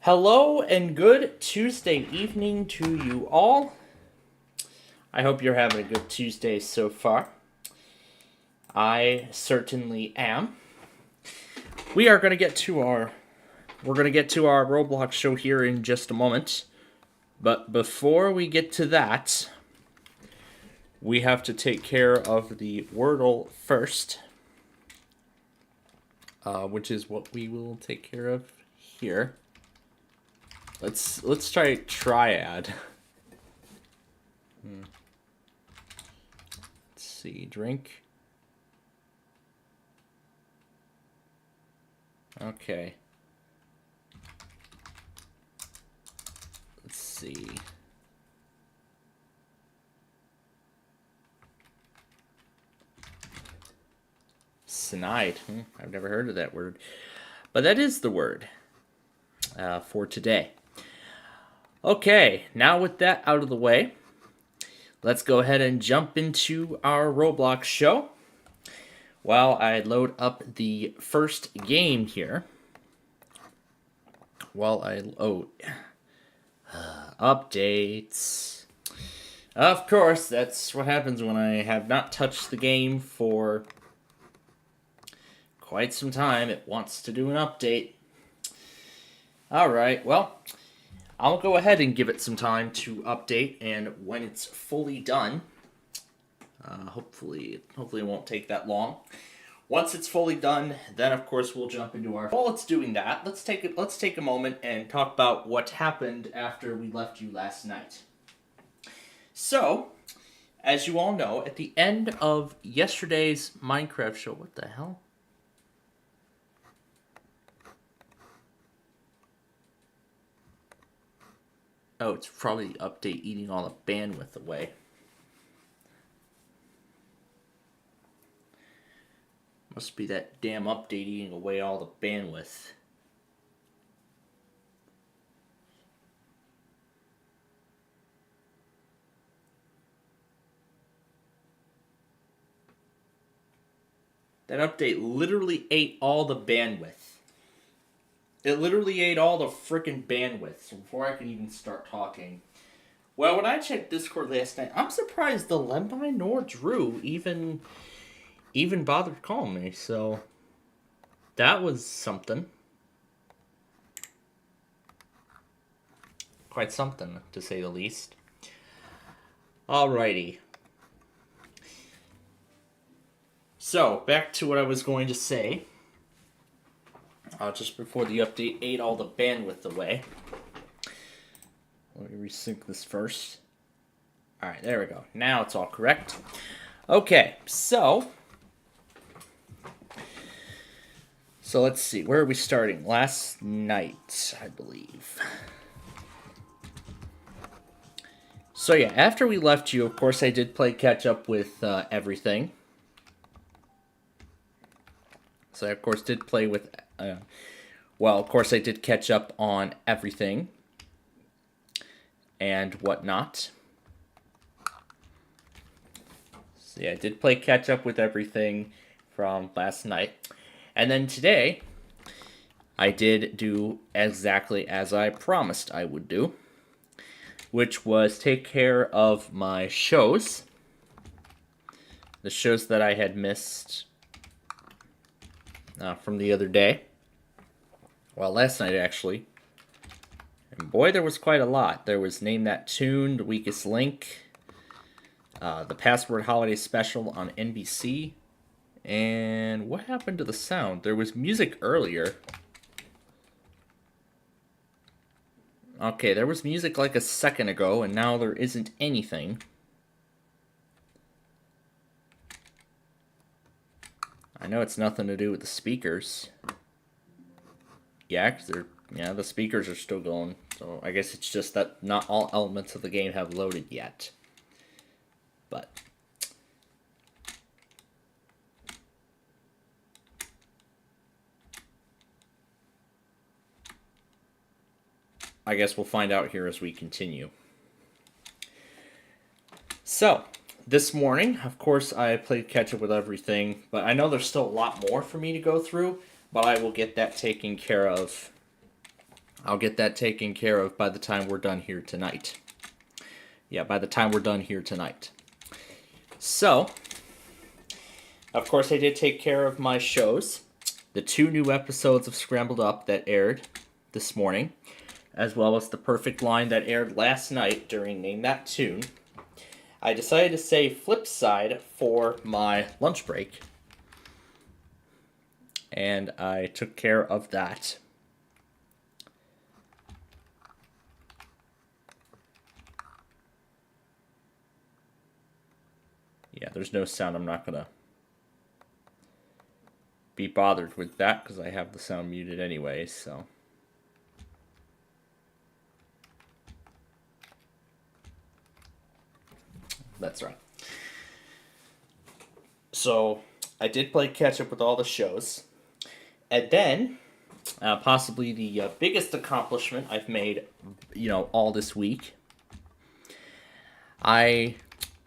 Hello and good Tuesday evening to you all. I hope you're having a good Tuesday so far. I certainly am. We're going to get to our Roblox show here in just a moment. But before we get to that, we have to take care of the Wordle first, which is what we will take care of here. Let's try triad. Let's see, drink. Okay. Let's see. Snide. I've never heard of that word. But that is the word for today. Okay, now with that out of the way, let's go ahead and jump into our Roblox show. While I load up the first game here. Updates. Of course, that's what happens when I have not touched the game for quite some time. It wants to do an update. Alright, well, I'll go ahead and give it some time to update, and when it's fully done, hopefully it won't take that long. Once it's fully done, then of course we'll jump into our. While it's doing that, let's take a moment and talk about what happened after we left you last night. So, as you all know, at the end of yesterday's Minecraft show, what the hell? Oh, it's probably the update eating all the bandwidth away. Must be that damn update eating away all the bandwidth. That update literally ate all the bandwidth. It literally ate all the frickin' bandwidth before I could even start talking. Well, when I checked Discord last night, I'm surprised the Lembi nor Drew even bothered calling me, so that was something. Quite something, to say the least. Alrighty. So, back to what I was going to say. Just before the update ate all the bandwidth away. Let me resync this first. Alright, there we go. Now it's all correct. Okay, so let's see. Where are we starting? Last night, I believe. So yeah, after we left you, of course, I did play catch up with everything. So I, of course, did play with... of course, I did catch up on everything and whatnot. So yeah, I did play catch up with everything from last night. And then today, I did do exactly as I promised I would do, which was take care of my shows. The shows that I had missed from the other day. Well, last night, actually. And boy, there was quite a lot. There was Name That Tune, The Weakest Link, the Password Holiday Special on NBC, and what happened to the sound? There was music earlier. Okay, there was music like a second ago, and now there isn't anything. I know it's nothing to do with the speakers. Yeah, because the speakers are still going. So I guess it's just that not all elements of the game have loaded yet. But I guess we'll find out here as we continue. So, this morning, of course, I played catch up with everything, but I know there's still a lot more for me to go through, but I will get that taken care of I'll get that taken care of by the time we're done here tonight. Yeah, by the time we're done here tonight. So, of course, I did take care of my shows. The 2 new episodes of Scrambled Up that aired this morning, as well as the Perfect Line that aired last night during Name That Tune. I decided to say flip side for my lunch break, and I took care of that. Yeah, there's no sound. I'm not going to be bothered with that because I have the sound muted anyway, so. That's right. So, I did play catch up with all the shows. And then, possibly the biggest accomplishment I've made, all this week, I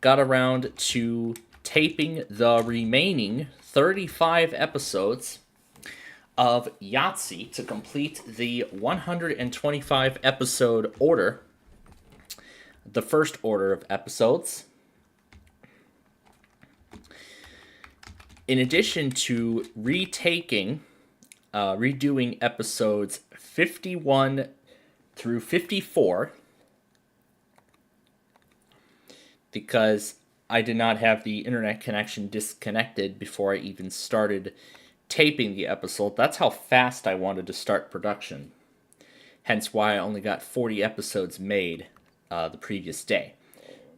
got around to taping the remaining 35 episodes of Yahtzee to complete the 125 episode order, the first order of episodes. In addition to redoing episodes 51 through 54, because I did not have the internet connection disconnected before I even started taping the episode. That's how fast I wanted to start production. Hence why I only got 40 episodes made the previous day.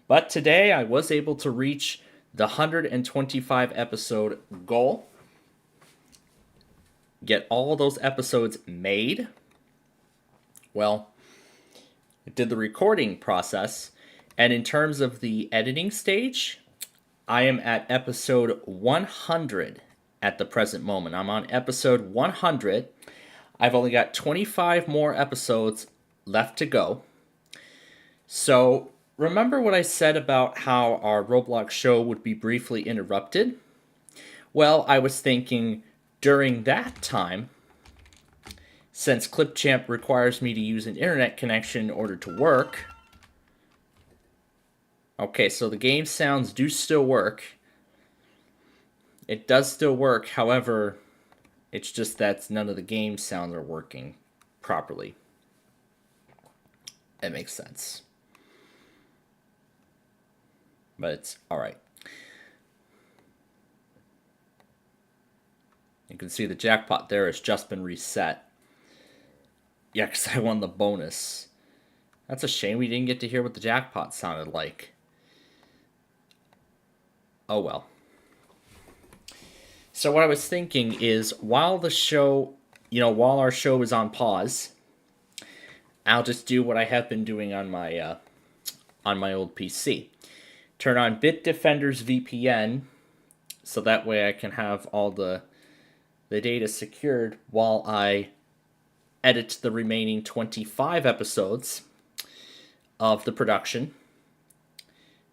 But today I was able to reach the 125 episode goal. Get all those episodes made. Well, I did the recording process. And in terms of the editing stage, I am at episode 100 at the present moment. I'm on episode 100. I've only got 25 more episodes left to go. So, remember what I said about how our Roblox show would be briefly interrupted? Well, I was thinking during that time, since Clipchamp requires me to use an internet connection in order to work. Okay, so the game sounds do still work. It does still work, however, it's just that none of the game sounds are working properly. It makes sense. But it's alright. You can see the jackpot there has just been reset. Yeah, because I won the bonus. That's a shame we didn't get to hear what the jackpot sounded like. Oh well. So what I was thinking is, while the show, while our show is on pause, I'll just do what I have been doing on my old PC. Turn on Bitdefender's VPN, so that way I can have all the data secured while I edit the remaining 25 episodes of the production.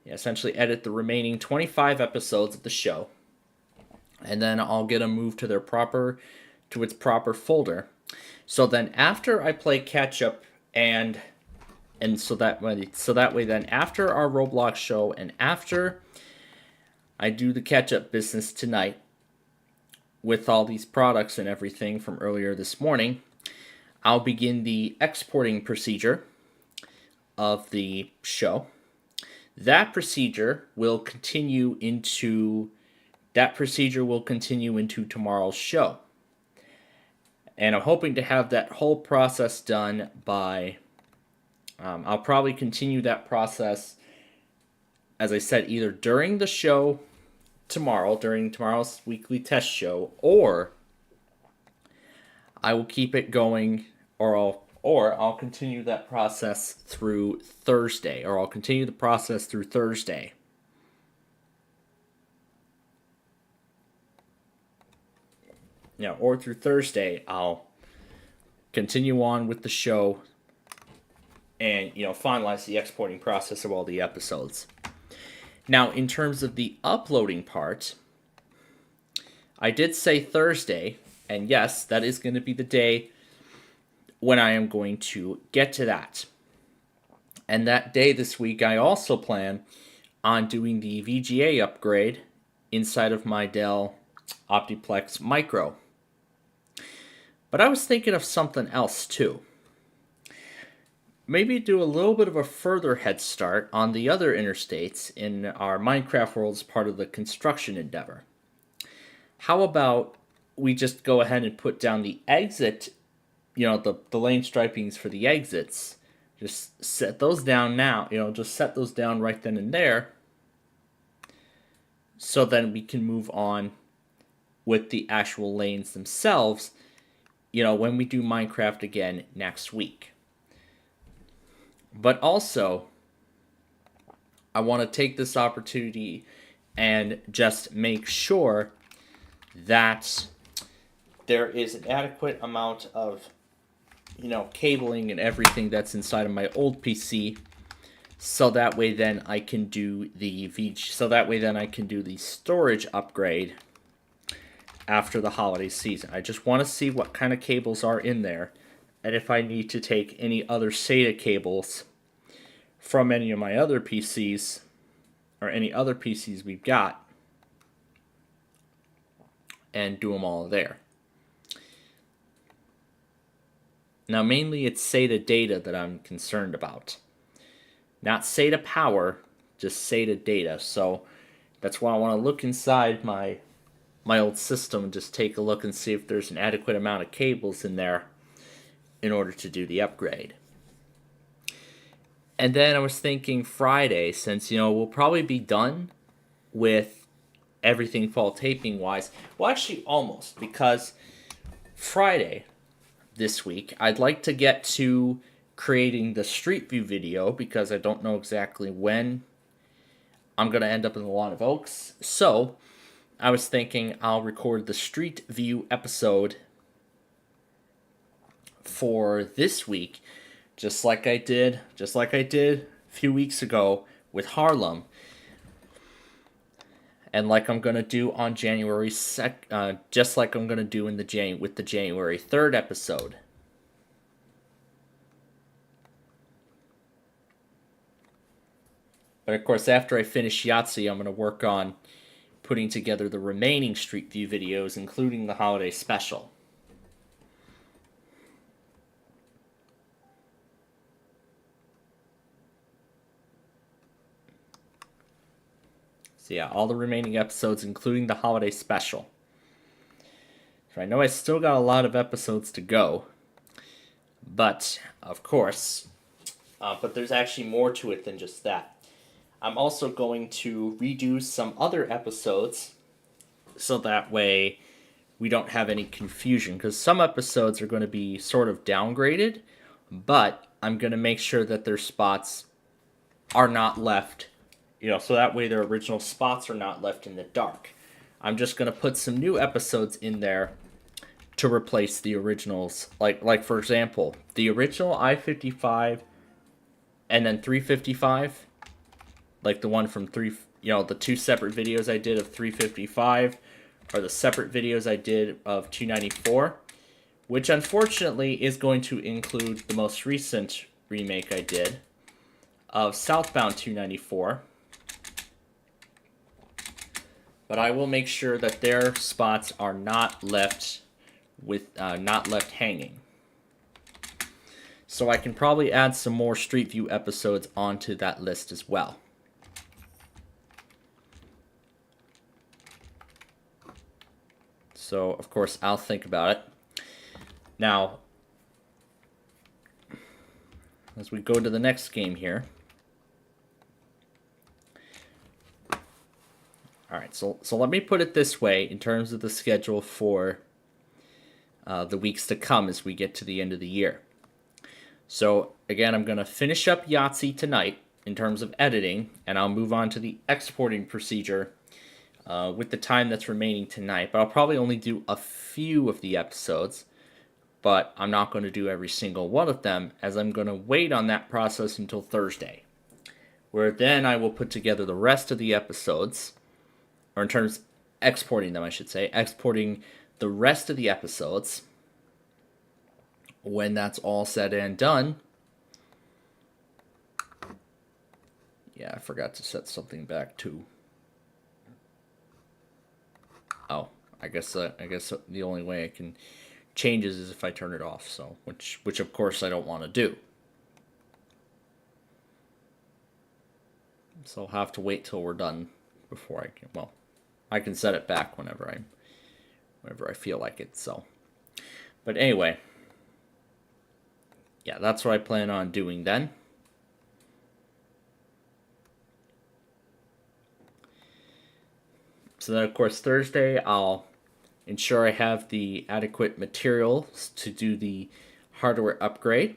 Yeah, essentially edit the remaining 25 episodes of the show, and then I'll get them moved to its proper folder. So then after I play catch up and so that way then after our Roblox show and after I do the catch up business tonight with all these products and everything from earlier this morning, I'll begin the exporting procedure of the show. That procedure will continue into tomorrow's show. And I'm hoping to have that whole process done by, I'll probably continue that process, as I said, either during the show tomorrow, during tomorrow's weekly test show, or I will keep it going, or I'll continue that process through Thursday, or I'll continue the process through Thursday. Or through Thursday, I'll continue on with the show and, finalize the exporting process of all the episodes. Now, in terms of the uploading part, I did say Thursday, and yes, that is going to be the day when I am going to get to that. And that day this week, I also plan on doing the VGA upgrade inside of my Dell Optiplex Micro. But I was thinking of something else too. Maybe do a little bit of a further head start on the other interstates in our Minecraft world as part of the construction endeavor. How about we just go ahead and put down the exit, the lane stripings for the exits. Just set those down now, just set those down right then and there. So then we can move on with the actual lanes themselves, when we do Minecraft again next week. But also, I want to take this opportunity and just make sure that there is an adequate amount of, cabling and everything that's inside of my old PC, so that way then I can do the storage upgrade after the holiday season. I just want to see what kind of cables are in there, and if I need to take any other SATA cables from any of my other PCs, or any other PCs we've got, and do them all there. Now, mainly it's SATA data that I'm concerned about. Not SATA power, just SATA data. So that's why I want to look inside my old system and just take a look and see if there's an adequate amount of cables in there in order to do the upgrade. And then I was thinking Friday, since, we'll probably be done with everything fall taping wise. Well, actually almost, because Friday this week, I'd like to get to creating the Street View video, because I don't know exactly when I'm going to end up in the Lawn of Oaks. So I was thinking I'll record the Street View episode for this week, just like I did a few weeks ago with Harlem, and like I'm gonna do on January 2nd, just like I'm gonna do with the January 3rd episode. But of course, after I finish Yahtzee, I'm gonna work on putting together the remaining Street View videos, including the holiday special. So yeah, all the remaining episodes, including the holiday special. So I know I still got a lot of episodes to go, but of course, but there's actually more to it than just that. I'm also going to redo some other episodes, so that way we don't have any confusion, because some episodes are going to be sort of downgraded, but I'm going to make sure that their spots are not left, so that way their original spots are not left in the dark. I'm just going to put some new episodes in there to replace the originals. Like for example, the original I-55 and then 355, like the one from the two separate videos I did of 355 are the separate videos I did of 294, which unfortunately is going to include the most recent remake I did of Southbound 294. But I will make sure that their spots are not left hanging. So I can probably add some more Street View episodes onto that list as well. So, of course, I'll think about it. Now, as we go to the next game here. Alright, so let me put it this way in terms of the schedule for the weeks to come as we get to the end of the year. So, again, I'm going to finish up Yahtzee tonight in terms of editing, and I'll move on to the exporting procedure with the time that's remaining tonight. But I'll probably only do a few of the episodes, but I'm not going to do every single one of them, as I'm going to wait on that process until Thursday, where then I will put together the rest of the episodes, or in terms exporting them, I should say, exporting the rest of the episodes when that's all said and done, yeah, I forgot to set something back too. Oh, I guess the only way I can change is if I turn it off. So, which of course I don't want to do. So I'll have to wait till we're done before I can. Well, I can set it back whenever I feel like it. So, but anyway, yeah, that's what I plan on doing then. So then, of course, Thursday, I'll ensure I have the adequate materials to do the hardware upgrade.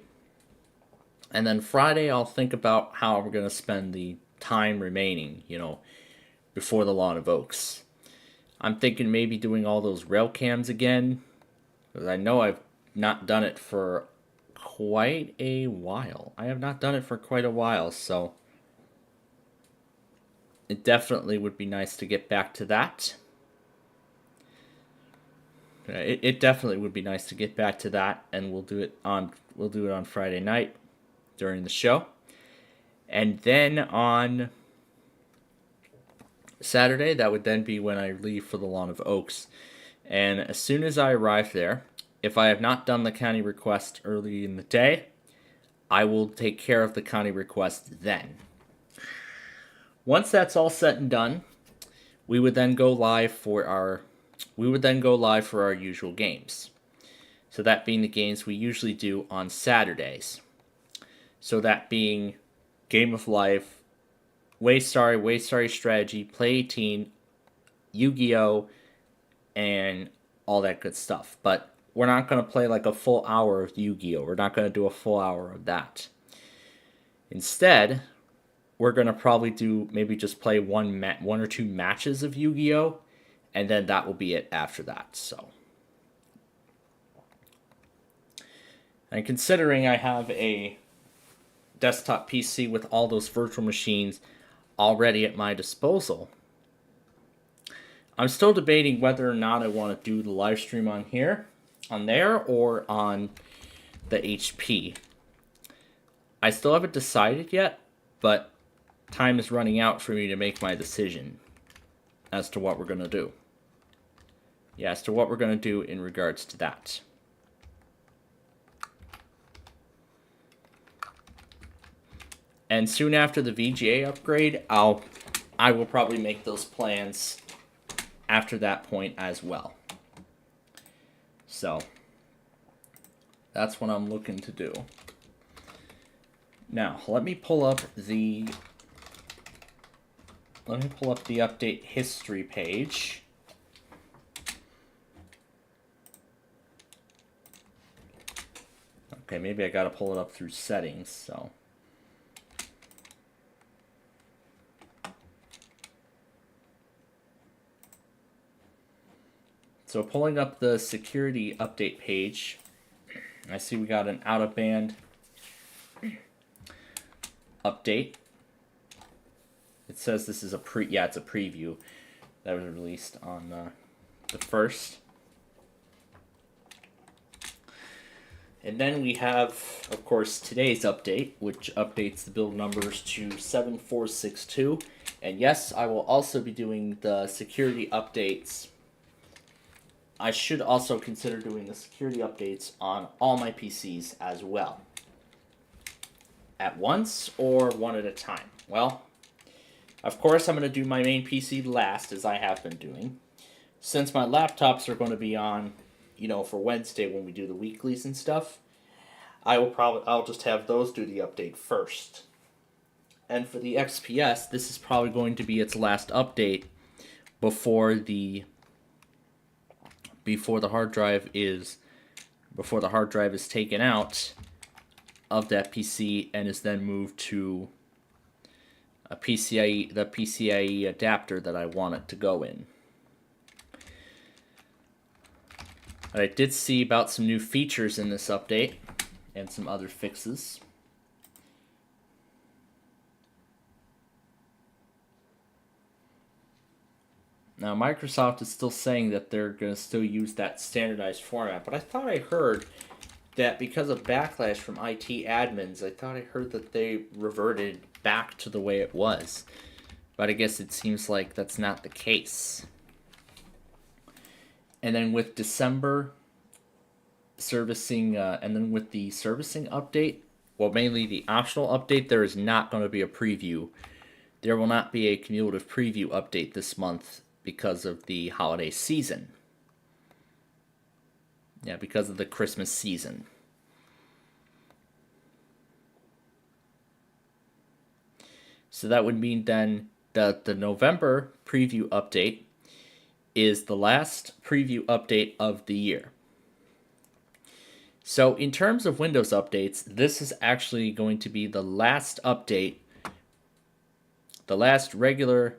And then Friday, I'll think about how we're going to spend the time remaining, before the Lawn of Oaks. I'm thinking maybe doing all those rail cams again, because I know I've not done it for quite a while. I have not done it for quite a while, so it definitely would be nice to get back to that. It definitely would be nice to get back to that, and we'll do it on Friday night during the show. And then on Saturday, that would then be when I leave for the Lawn of Oaks. And as soon as I arrive there, if I have not done the county request early in the day, I will take care of the county request then. Once that's all said and done, we would then go live for our usual games. So that being the games we usually do on Saturdays. So that being Game of Life, Waystarry Strategy, Play 18, Yu-Gi-Oh, and all that good stuff. But we're not going to play like a full hour of Yu-Gi-Oh. We're not going to do a full hour of that. Instead, we're going to probably do maybe just play one or two matches of Yu-Gi-Oh, and then that will be it after that. So, and considering I have a desktop PC with all those virtual machines already at my disposal, I'm still debating whether or not I want to do the live stream on there, or on the HP. I still haven't decided yet, but time is running out for me to make my decision as to what we're going to do. Yeah, as to what we're going to do in regards to that. And soon after the VGA upgrade, I will probably make those plans after that point as well. So, that's what I'm looking to do. Now, let me pull up the update history page. Okay, maybe I gotta pull it up through settings, so. So pulling up the security update page, I see we got an out-of-band update. It says this is it's a preview that was released on the 1st. And then we have, of course, today's update, which updates the build numbers to 7462. And yes, I will also be doing the security updates. I should also consider doing the security updates on all my PCs as well. At once or one at a time? Well, of course I'm going to do my main PC last, as I have been doing. Since my laptops are going to be on, for Wednesday when we do the weeklies and stuff, I'll just have those do the update first. And for the XPS, this is probably going to be its last update before the hard drive is taken out of that PC and is then moved to the PCIe adapter that I want it to go in. I did see about some new features in this update and some other fixes. Now, Microsoft is still saying that they're going to still use that standardized format, but I thought I heard that because of backlash from IT admins, I thought I heard that they reverted back to the way it was. But I guess it seems like that's not the case. And then with December servicing, and then with the servicing update, well, mainly the optional update, there is not going to be a preview. There will not be a cumulative preview update this month because of the holiday season. Yeah, because of the Christmas season. So that would mean then that the November preview update is the last preview update of the year. So in terms of Windows updates, this is actually going to be the last update, the last regular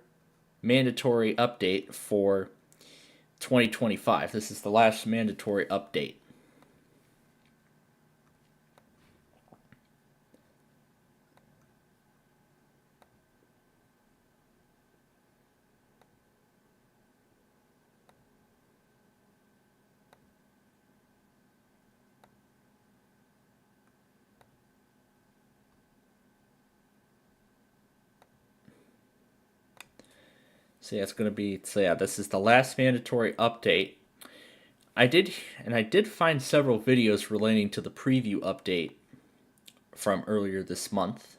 mandatory update for 2025. This is the last mandatory update. So yeah, it's going to be, so yeah, this is the last mandatory update. I did find several videos relating to the preview update from earlier this month.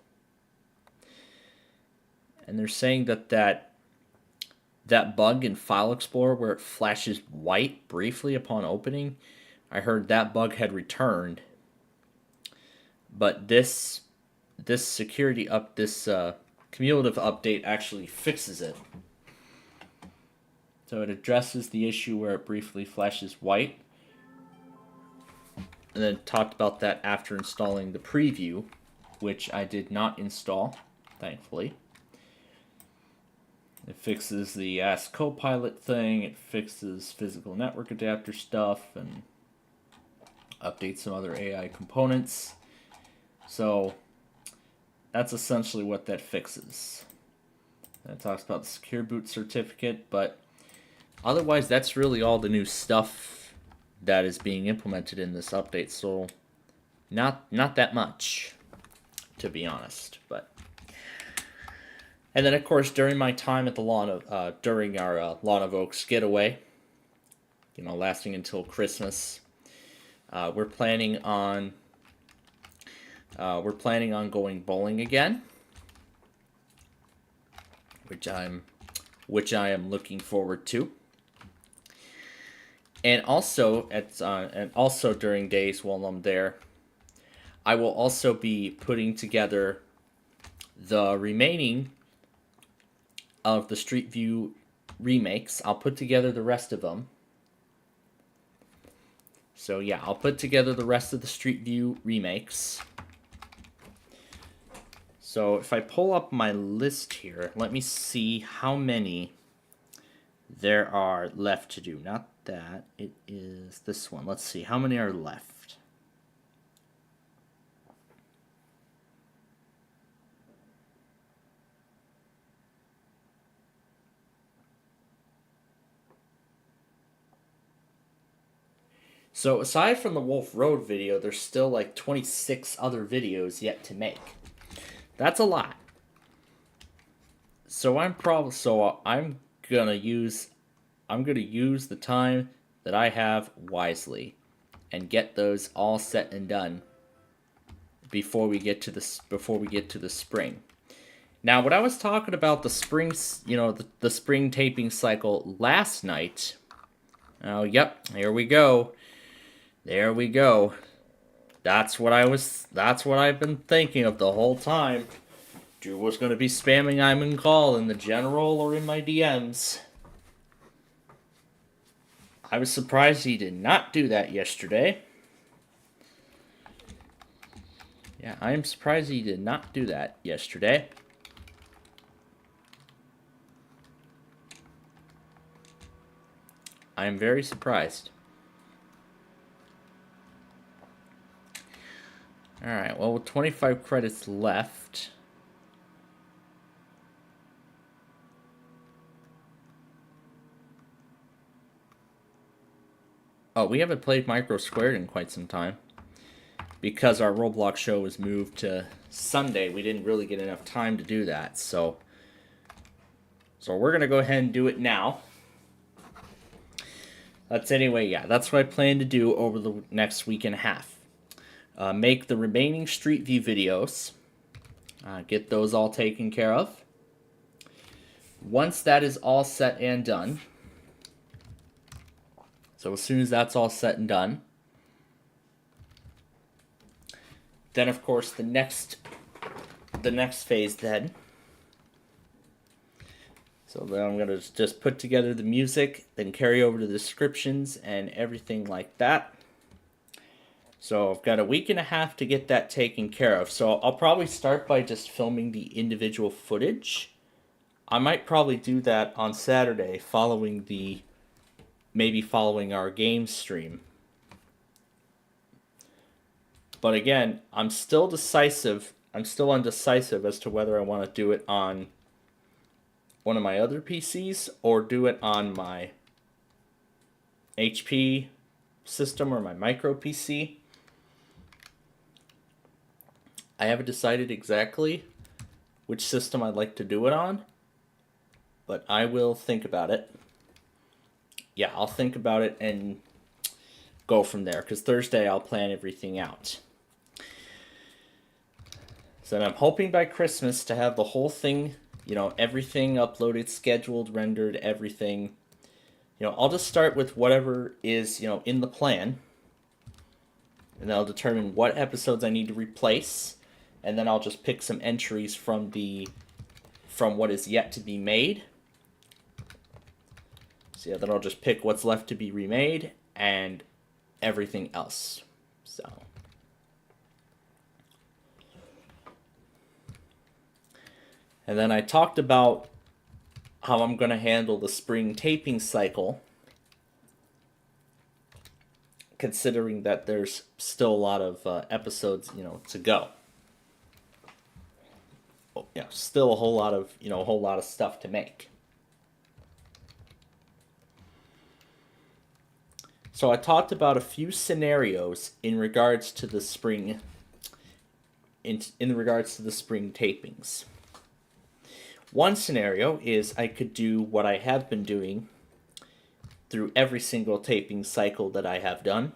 And they're saying that bug in File Explorer where it flashes white briefly upon opening, I heard that bug had returned. But this cumulative update actually fixes it. So it addresses the issue where it briefly flashes white. And then talked about that after installing the preview, which I did not install, thankfully. It fixes the Ask Copilot thing, it fixes physical network adapter stuff, and updates some other AI components. So that's essentially what that fixes. And it talks about the Secure Boot certificate, but otherwise that's really all the new stuff that is being implemented in this update. So not that much, to be honest, but. And then, of course, during my time at the during our Lawn of Oaks getaway, lasting until Christmas, we're planning on going bowling again, which I am looking forward to. And also during days while I'm there, I will also be putting together the remaining of the Street View remakes. I'll put together the rest of them. So yeah, I'll put together the rest of the Street View remakes. So if I pull up my list here, let me see how many there are left to do. Not that, it is this one. Let's see, how many are left? So aside from the Wolf Road video, there's still like 26 other videos yet to make. That's a lot. So I'm gonna use the time that I have wisely and get those all set and done before we get to the spring. Now, when I was talking about the spring, the spring taping cycle last night. Oh, yep, here we go. There we go. That's what I've been thinking of the whole time. Drew was going to be spamming I'm in call in the general or in my DMs. I was surprised he did not do that yesterday. Yeah, I am surprised he did not do that yesterday. I am very surprised. Alright, well, with 25 credits left. Oh, we haven't played Micro Squared in quite some time. because our Roblox show was moved to Sunday, we didn't really get enough time to do that. So we're going to go ahead and do it now. That's what I plan to do over the next week and a half. Make the remaining Street View videos. Get those all taken care of. Once that is all set and done, so as soon as that's all set and done, then of course the next phase then. So then I'm going to just put together the music, then carry over to the descriptions and everything like that. So I've got a week and a half to get that taken care of. So I'll probably start by just filming the individual footage. I might probably do that on Saturday following our game stream. But again, I'm still undecisive as to whether I want to do it on one of my other PCs or do it on my HP system or my micro PC. I haven't decided exactly which system I'd like to do it on, but I will think about it. Yeah, I'll think about it and go from there, because Thursday I'll plan everything out. So then I'm hoping by Christmas to have the whole thing, everything uploaded, scheduled, rendered, everything. I'll just start with whatever is, in the plan. And I'll determine what episodes I need to replace. And then I'll just pick some entries from what is yet to be made. So yeah, then I'll just pick what's left to be remade and everything else. So. And then I talked about how I'm going to handle the spring taping cycle, considering that there's still a lot of episodes, to go. Still a whole lot of stuff to make. So I talked about a few scenarios in regards to the spring, in regards to the spring tapings. One scenario is I could do what I have been doing through every single taping cycle that I have done,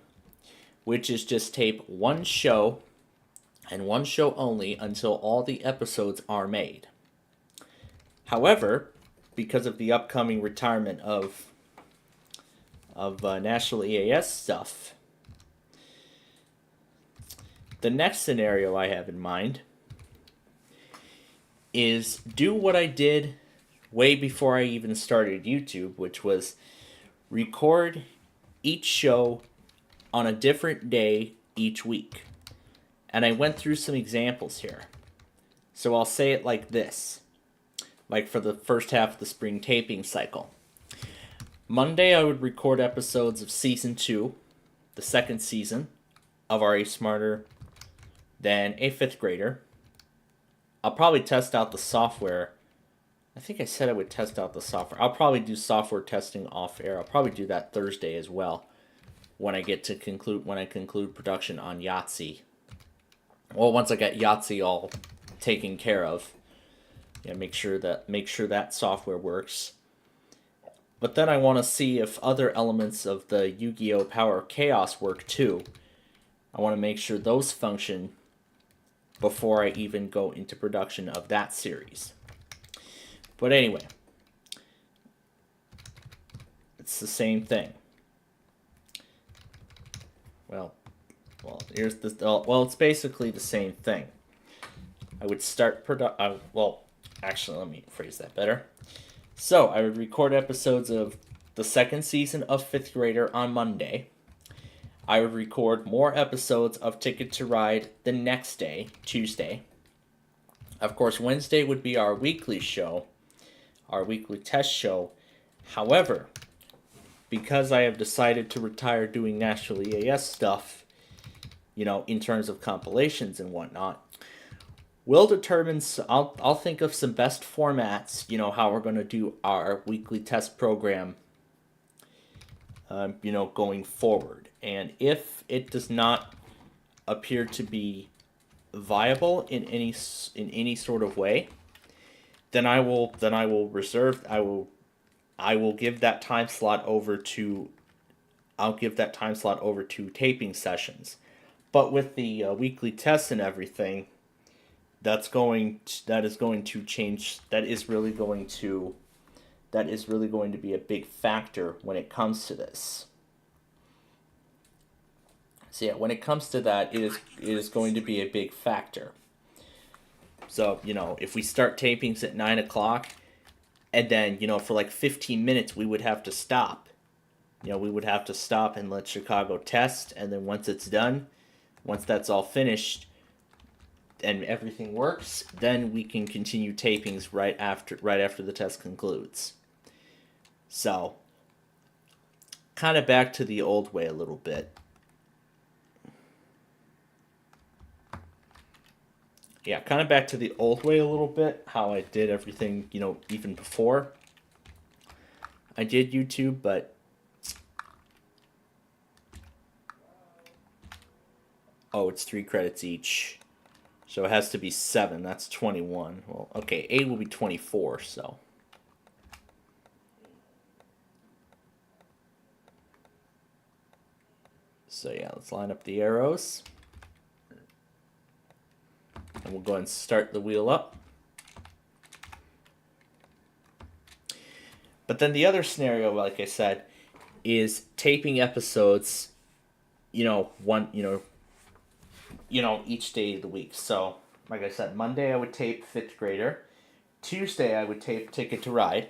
which is just tape one show and one show only until all the episodes are made. However, because of the upcoming retirement of National EAS stuff, the next scenario I have in mind is do what I did way before I even started YouTube, which was record each show on a different day each week. And I went through some examples here. So I'll say it like this, like for the first half of the spring taping cycle. Monday I would record episodes of Season 2, the second season of Are You Smarter Than a Fifth Grader? I'll probably test out the software. I think I said I would test out the software. I'll probably do software testing off air. I'll probably do that Thursday as well when I conclude production on Yahtzee. Well, once I get Yahtzee all taken care of, make sure that software works. But then I want to see if other elements of the Yu-Gi-Oh! Power of Chaos work too. I want to make sure those function before I even go into production of that series. But anyway, it's the same thing. Well, it's basically the same thing. I would start actually, let me phrase that better. So, I would record episodes of the second season of Fifth Grader on Monday. I would record more episodes of Ticket to Ride the next day, Tuesday. Of course, Wednesday would be our weekly show, our weekly test show. However, because I have decided to retire doing National EAS stuff, in terms of compilations and whatnot, we'll determine, I'll think of some best formats, how we're going to do our weekly test program, going forward. And if it does not appear to be viable in any sort of way, then I will reserve I will give that time slot over to I'll give that time slot over to taping sessions. But with the weekly tests and everything, that is going to change. That is really going to be a big factor when it comes to this. So yeah, when it comes to that, it is going to be a big factor. So, if we start tapings at 9 o'clock, and then, for like 15 minutes we would have to stop. We would have to stop and let Chicago test, and then once that's all finished and everything works, then we can continue tapings right after the test concludes. So, kind of back to the old way a little bit. Yeah, kind of back to the old way a little bit, how I did everything, even before I did YouTube, but it's 3 credits each. So it has to be 7, that's 21. Well, okay, 8 will be 24, so. So yeah, let's line up the arrows. And we'll go ahead and start the wheel up. But then the other scenario, like I said, is taping episodes, each day of the week. So, like I said, Monday I would tape 5th grader. Tuesday I would tape Ticket to Ride.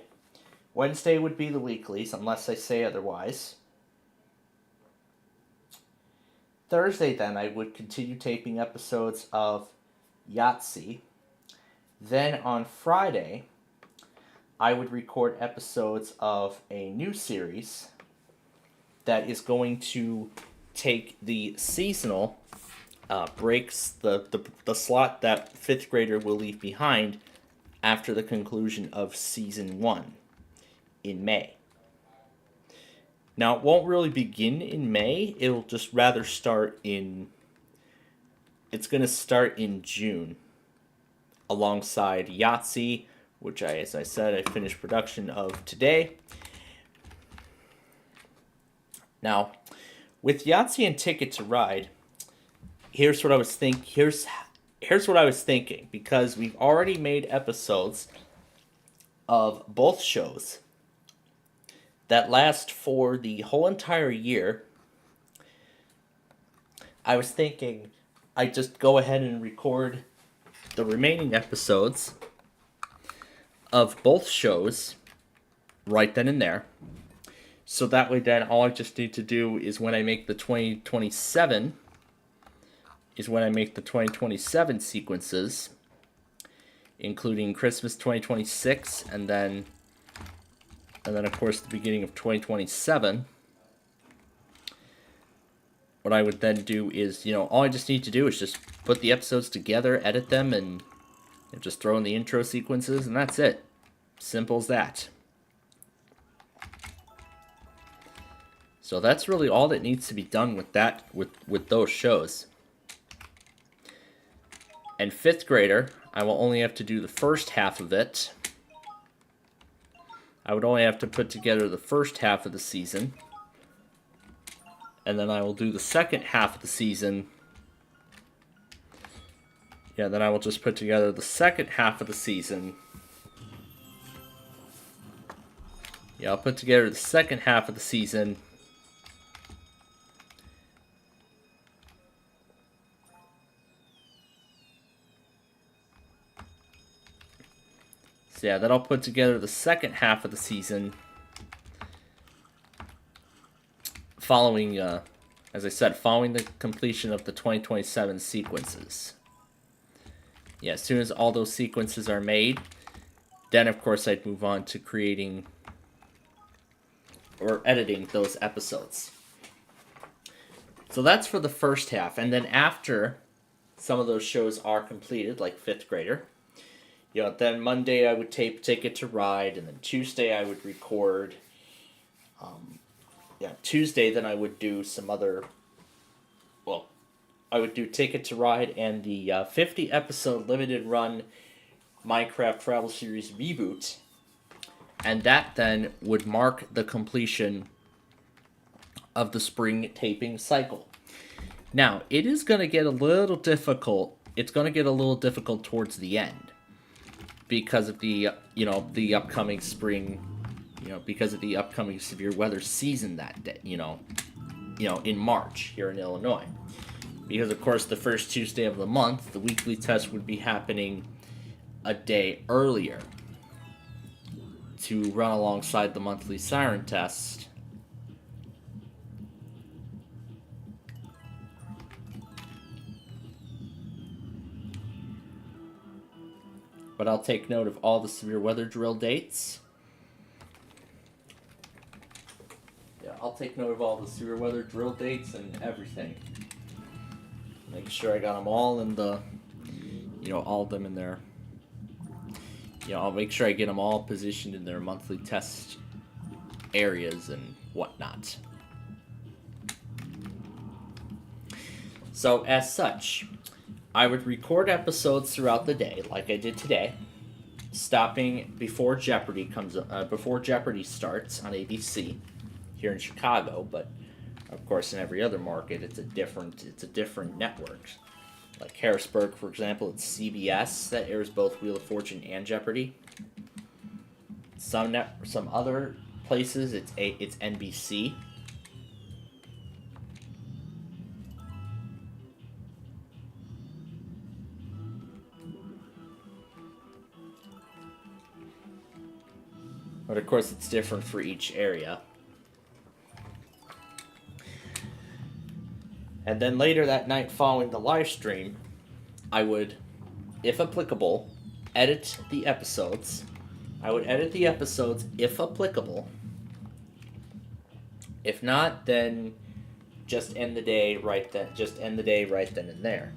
Wednesday would be the weeklies, unless I say otherwise. Thursday then I would continue taping episodes of Yahtzee. Then on Friday, I would record episodes of a new series that is going to take the seasonal breaks, the slot that 5th grader will leave behind after the conclusion of season 1 in May. Now, it won't really begin in May. It'll just rather start in... It's going to start in June alongside Yahtzee, which as I said, I finished production of today. Now, with Yahtzee and Ticket to Ride, here's what I was thinking, because we've already made episodes of both shows that last for the whole entire year. I was thinking I just go ahead and record the remaining episodes of both shows right then and there. So that way then all I just need to do is when I make the 2027 sequences, including Christmas 2026 and then of course the beginning of 2027. What I would then do is, all I just need to do is just put the episodes together, edit them, and just throw in the intro sequences, and that's it. Simple as that. So that's really all that needs to be done with that, with those shows. And 5th grader, I will only have to do the first half of it. I would only have to put together the first half of the season. And then I will do the second half of the season. Yeah, then I will just put together the second half of the season. Yeah, I'll put together the second half of the season. So yeah, then I'll put together the second half of the season. Following, as I said, following the completion of the 2027 sequences. Yeah, as soon as all those sequences are made, then of course I'd move on to creating or editing those episodes. So that's for the first half, and then after some of those shows are completed, like 5th grader, then Monday I would tape Ticket to Ride, and then Tuesday I would record... Tuesday, then I would do some other... Well, I would do Ticket to Ride and the 50 episode limited run Minecraft Travel Series reboot. And that then would mark the completion of the spring taping cycle. Now, it is going to get a little difficult. It's going to get a little difficult towards the end because of the, the upcoming spring, because of the upcoming severe weather season that day, in March here in Illinois. Because, of course, the first Tuesday of the month, the weekly test would be happening a day earlier to run alongside the monthly siren test. But I'll take note of all the severe weather drill dates. Yeah, I'll take note of all the severe weather drill dates and everything. Make sure I got them all in the, all of them in their, I'll make sure I get them all positioned in their monthly test areas and whatnot. So, as such, I would record episodes throughout the day, like I did today, stopping before Jeopardy starts on ABC here in Chicago, but of course in every other market it's a different network. Like Harrisburg, for example, it's CBS that airs both Wheel of Fortune and Jeopardy. Some other places it's NBC. But of course it's different for each area. And then later that night following the live stream, I would, if applicable, edit the episodes. I would edit the episodes if applicable. If not, then just end the day right then. Just end the day right then and there.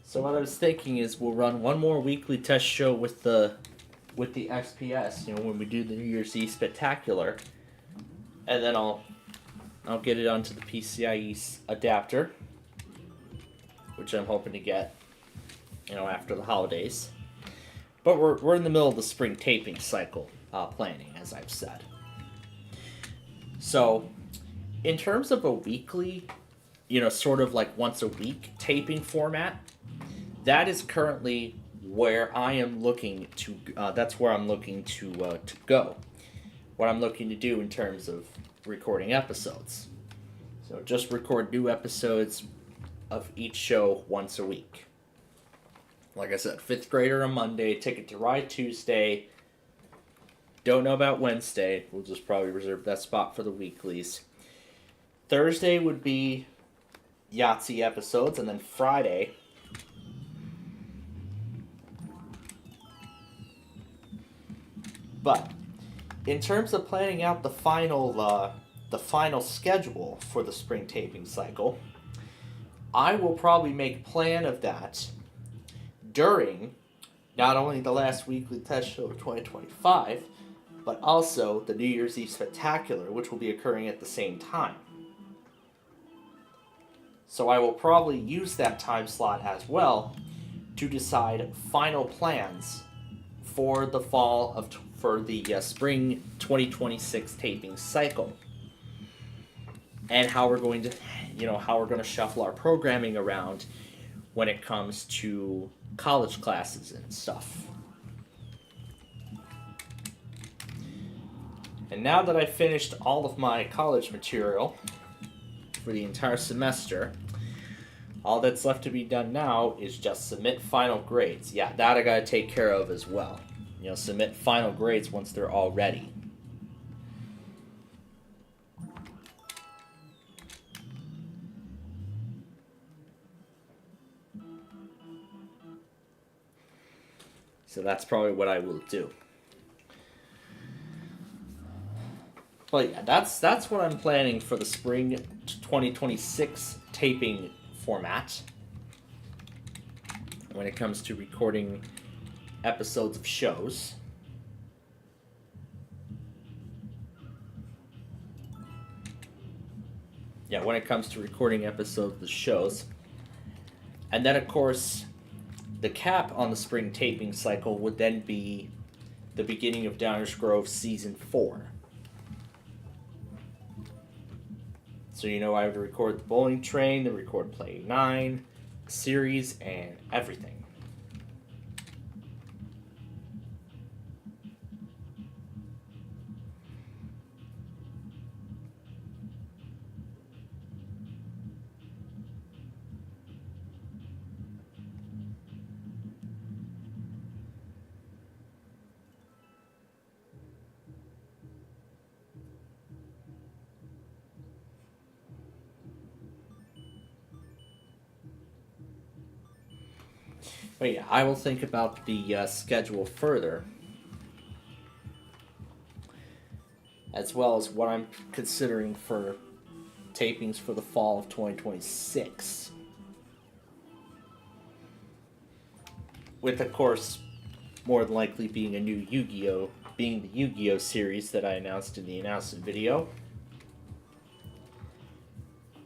So what I was thinking is we'll run one more weekly test show with the XPS, when we do the New Year's Eve Spectacular, and then I'll get it onto the PCIe adapter, which I'm hoping to get, after the holidays. But we're in the middle of the spring taping cycle planning, as I've said. So, in terms of a weekly, sort of like once a week taping format, that is currently where I am looking to. That's where I'm looking to go. What I'm looking to do in terms of recording episodes. So just record new episodes of each show once a week. Like I said, 5th grader on Monday, Ticket to Ride Tuesday. Don't know about Wednesday. We'll just probably reserve that spot for the weeklies. Thursday would be Yahtzee episodes, and then Friday. But in terms of planning out the final schedule for the spring taping cycle, I will probably make plan of that during not only the last weekly test show of 2025, but also the New Year's Eve Spectacular, which will be occurring at the same time. So I will probably use that time slot as well to decide final plans for the spring 2026 taping cycle, and how we're going to shuffle our programming around when it comes to college classes and stuff. And now that I've finished all of my college material for the entire semester, all that's left to be done now is just submit final grades. Yeah, that I gotta take care of as well. Submit final grades once they're all ready. So that's probably what I will do. But yeah, that's what I'm planning for the spring 2026 taping format. When it comes to recording episodes of shows. Yeah, when it comes to recording episodes of the shows. And then, of course, the cap on the spring taping cycle would then be the beginning of Downers Grove Season 4. So I have to record the bowling train, the record Play 9, series, and everything. But yeah, I will think about the schedule further, as well as what I'm considering for tapings for the fall of 2026. With, of course, more than likely being a new Yu-Gi-Oh! Being the Yu-Gi-Oh! Series that I announced in the announcement video.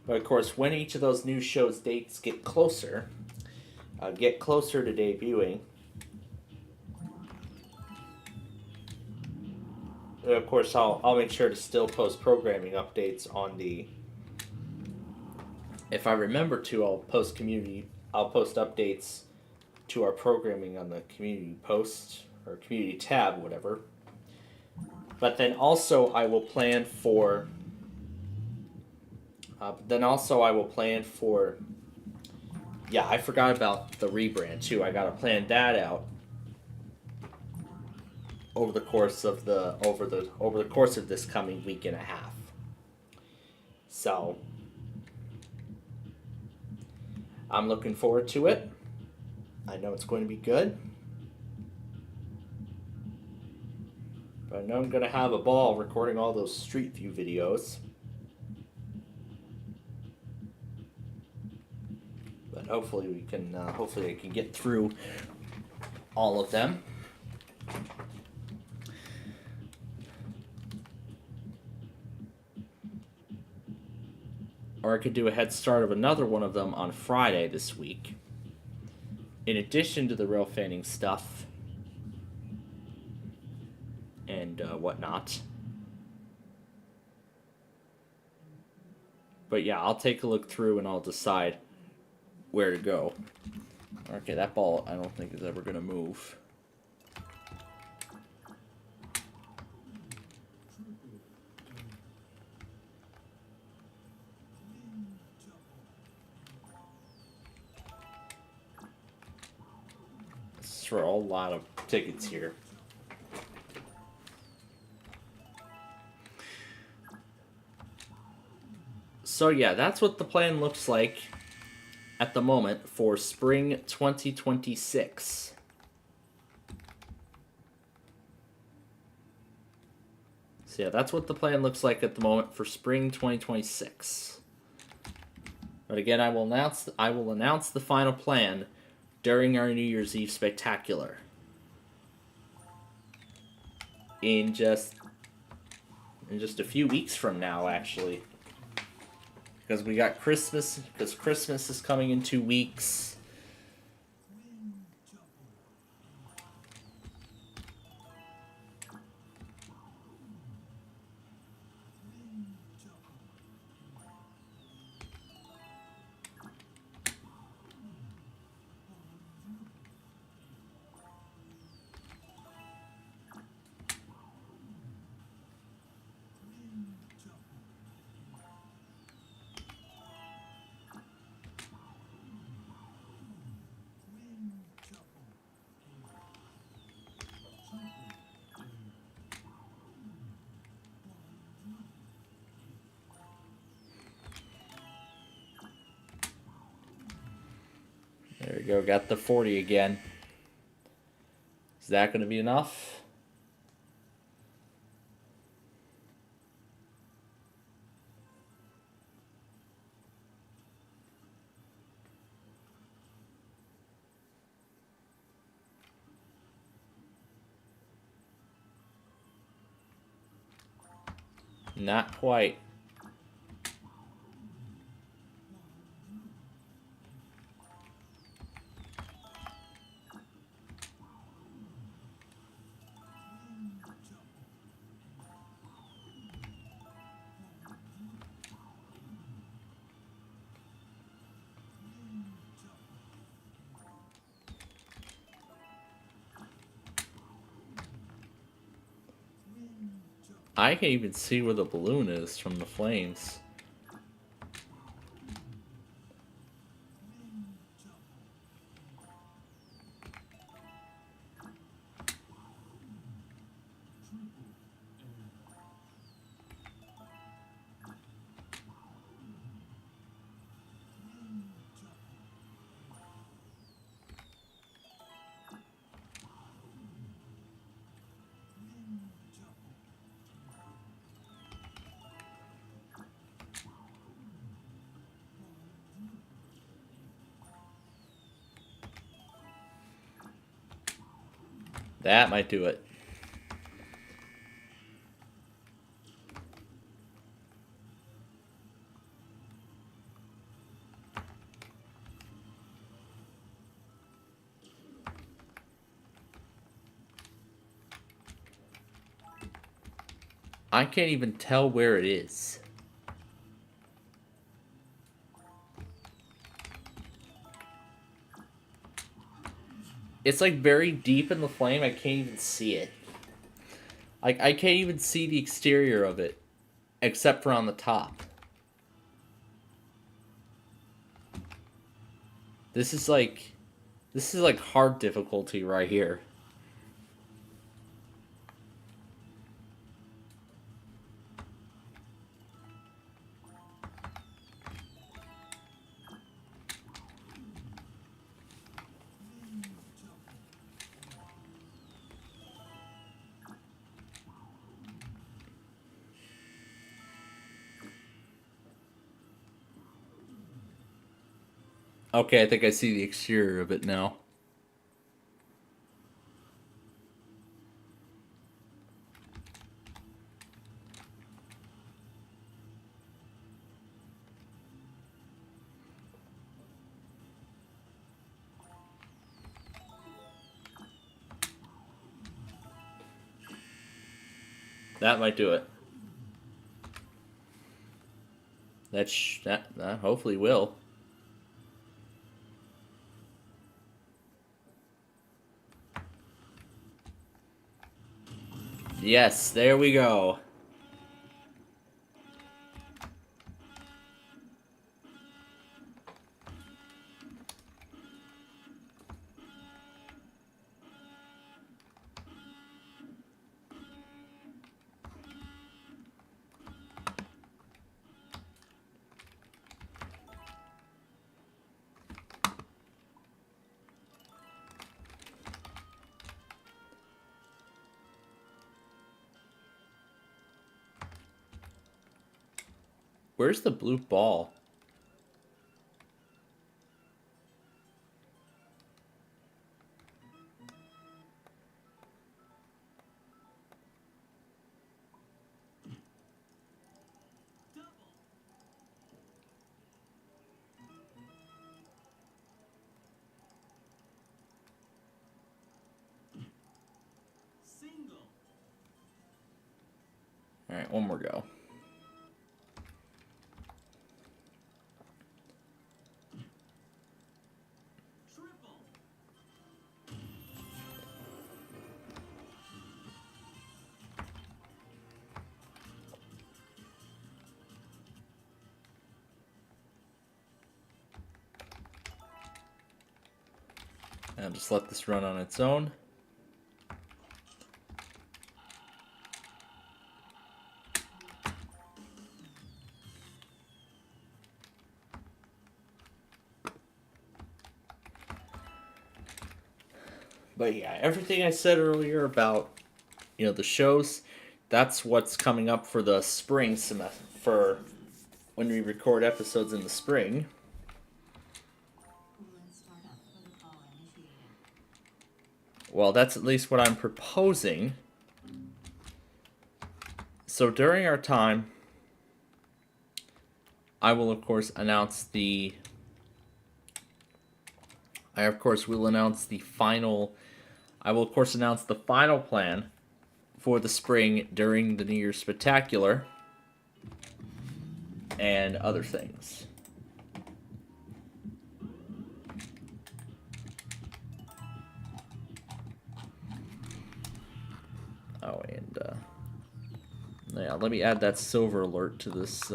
But of course, when each of those new shows' dates get closer to debuting, of course, I'll make sure to still post programming updates on the. If I remember to, I'll post updates to our programming on the community post or community tab, whatever. But then also I will plan for. Yeah, I forgot about the rebrand too. I gotta plan that out over the course of this coming week and a half. So I'm looking forward to it. I know it's going to be good. But I know I'm going to have a ball recording all those Street View videos. But hopefully I can get through all of them. Or I could do a head start of another one of them on Friday this week. In addition to the rail fanning stuff and whatnot. But yeah, I'll take a look through and I'll decide where to go. Okay, that ball I don't think is ever going to move. This is for a lot of tickets here. So yeah, that's what the plan looks like at the moment for spring 2026. So yeah, that's what the plan looks like at the moment for spring 2026. But again, I will announce the final plan during our New Year's Eve spectacular. In just a few weeks from now, actually. Because we got Christmas, because Christmas is coming in 2 weeks. There we go, got the 40 again. Is that going to be enough? Not quite. I can't even see where the balloon is from the flames. That might do it. I can't even tell where it is. It's like very deep in the flame. I can't even see it. Like, I can't even see the exterior of it, except for on the top. This is like hard difficulty right here. Okay, I think I see the exterior of it now. That might do it. That hopefully will. Yes, there we go. Where's the blue ball? Alright, one more go. And just let this run on its own. But yeah, everything I said earlier about, the shows, that's what's coming up for the spring semester, for when we record episodes in the spring. Well, that's at least what I'm proposing. So during our time, I will of course announce the I of course will announce the final I will of course announce the final plan for the spring during the New Year's Spectacular and other things. Oh, and yeah, let me add that silver alert to this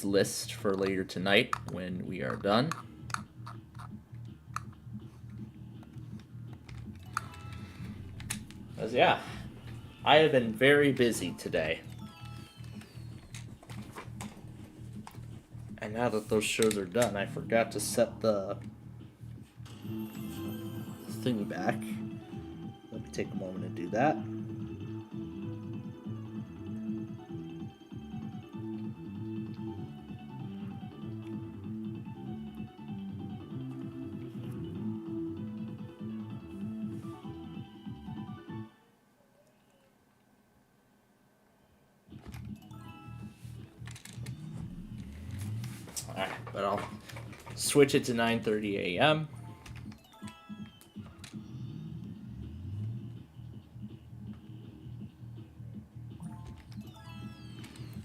list for later tonight when we are done. Because yeah, I have been very busy today. And now that those shows are done, I forgot to set the thing back. Let me take a moment to do that. Alright, but I'll switch it to 9:30 a.m.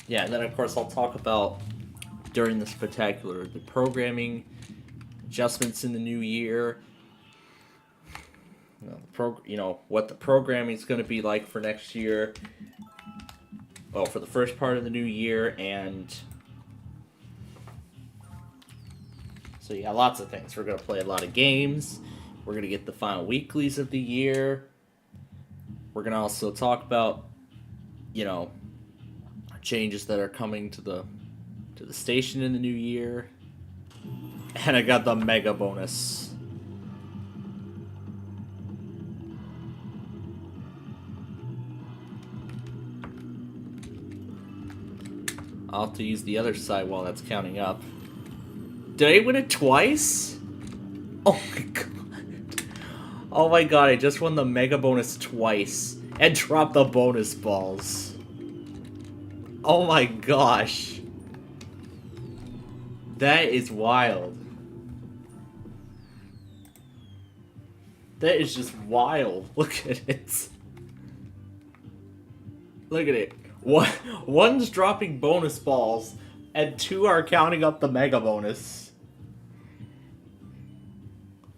Yeah, and then of course I'll talk about during the spectacular the programming adjustments in the new year. What the programming is going to be like for next year. Well, for the first part of the new year, and so yeah, lots of things. We're going to play a lot of games. We're going to get the final weeklies of the year. We're going to also talk about, changes that are coming to the station in the new year. And I got the mega bonus. I'll have to use the other side while that's counting up. Did I win it twice? Oh my god. Oh my god, I just won the mega bonus twice. And dropped the bonus balls. Oh my gosh. That is wild. That is just wild. Look at it. Look at it. One's dropping bonus balls, and two are counting up the mega bonus.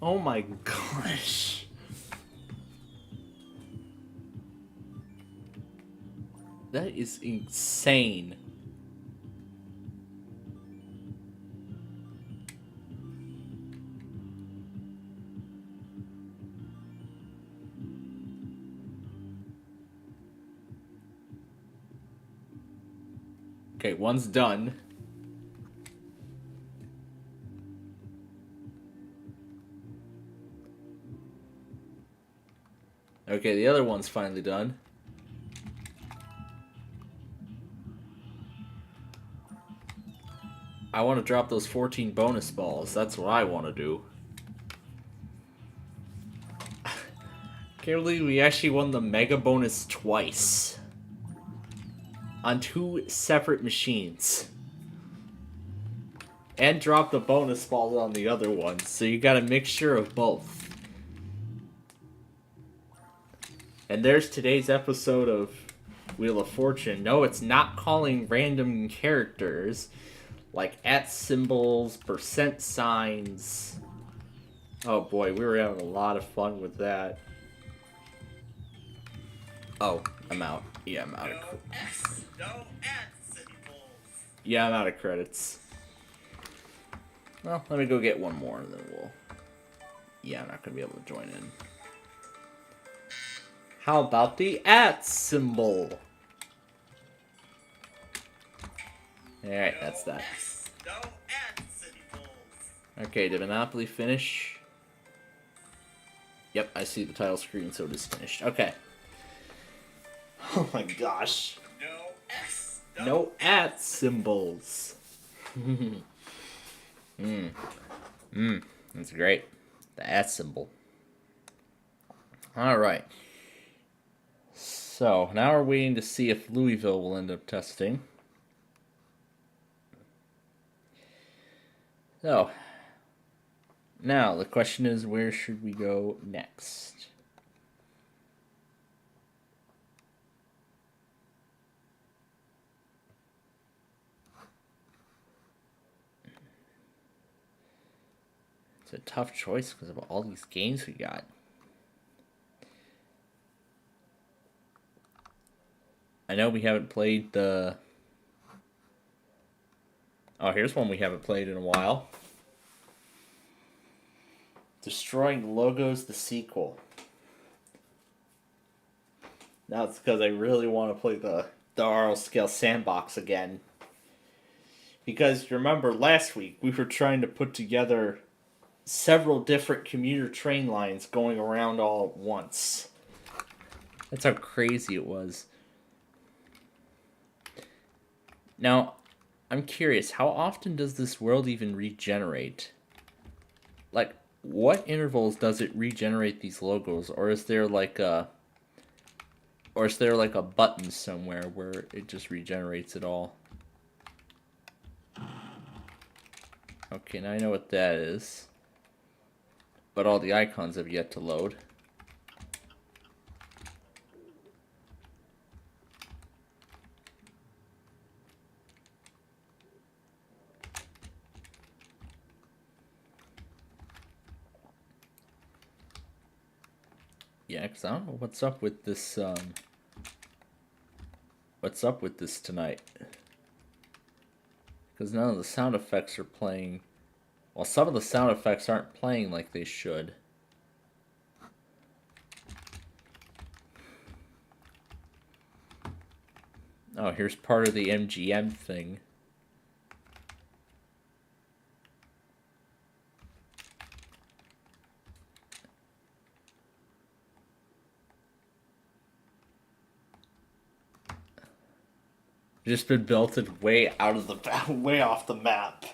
Oh my gosh. That is insane. Okay, one's done. Okay, the other one's finally done. I want to drop those 14 bonus balls. That's what I want to do. Can't believe we actually won the mega bonus twice. On two separate machines. And drop the bonus balls on the other one. So you got a mixture of both. And there's today's episode of Wheel of Fortune. No, it's not calling random characters like @ symbols, percent signs. Oh boy, we were having a lot of fun with that. Oh, I'm out. Yeah, I'm out of credits. Yeah, I'm out of credits. Well, let me go get one more and then we'll... Yeah, I'm not going to be able to join in. How about the @ symbol? Alright, that's that. Okay, did Monopoly finish? Yep, I see the title screen, so it is finished. Okay. Oh my gosh. No at symbols. That's great. The at symbol. Alright. So, now we're waiting to see if Louisville will end up testing. So, now the question is, where should we go next? It's a tough choice because of all these games we got. I know we haven't played the... Oh, here's one we haven't played in a while. Destroying Logos, the sequel. Now it's because I really want to play the RL Scale Sandbox again. Because remember last week we were trying to put together several different commuter train lines going around all at once. That's how crazy it was. Now, I'm curious, how often does this world even regenerate? Like, what intervals does it regenerate these logos? Or is there like a button somewhere where it just regenerates it all? Okay, now I know what that is. But all the icons have yet to load. Yeah, because I don't know what's up with this, what's up with this tonight. Because none of the sound effects are playing. Well, some of the sound effects aren't playing like they should. Oh, here's part of the MGM thing. Just been belted way out of the way off the map.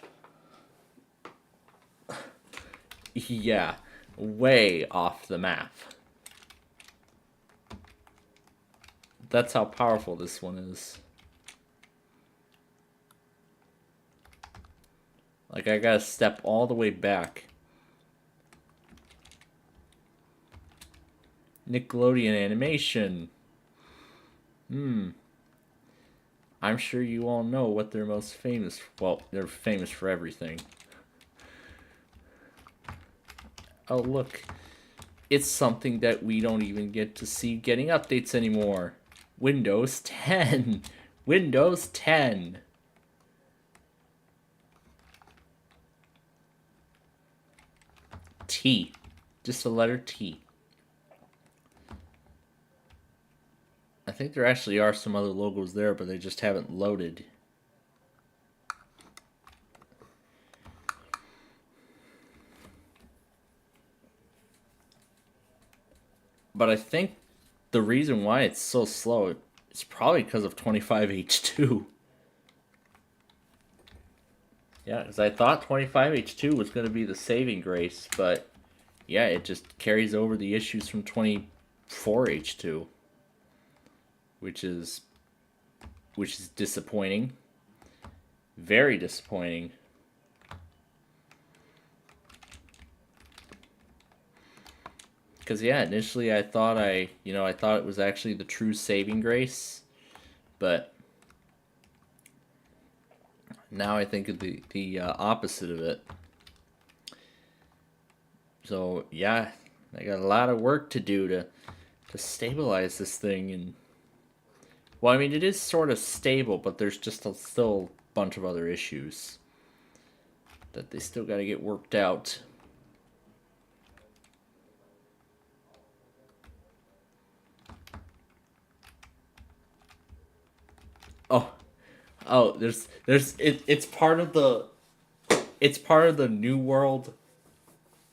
Yeah, way off the map. That's how powerful this one is. Like, I gotta step all the way back. Nickelodeon animation. I'm sure you all know what they're most famous for. Well, they're famous for everything. Oh, look. It's something that we don't even get to see getting updates anymore. Windows 10. Windows 10. T. Just the letter T. I think there actually are some other logos there, but they just haven't loaded. But I think the reason why it's so slow is probably because of 25H2. Yeah, because I thought 25H2 was going to be the saving grace, but yeah, it just carries over the issues from 24H2. Which is disappointing. Very disappointing. Because yeah, initially I thought I thought it was actually the true saving grace, but now I think of the opposite of it. So yeah, I got a lot of work to do to stabilize this thing. And well, I mean, it is sort of stable, but there's just still a bunch of other issues that they still got to get worked out. Oh, it's part of the New World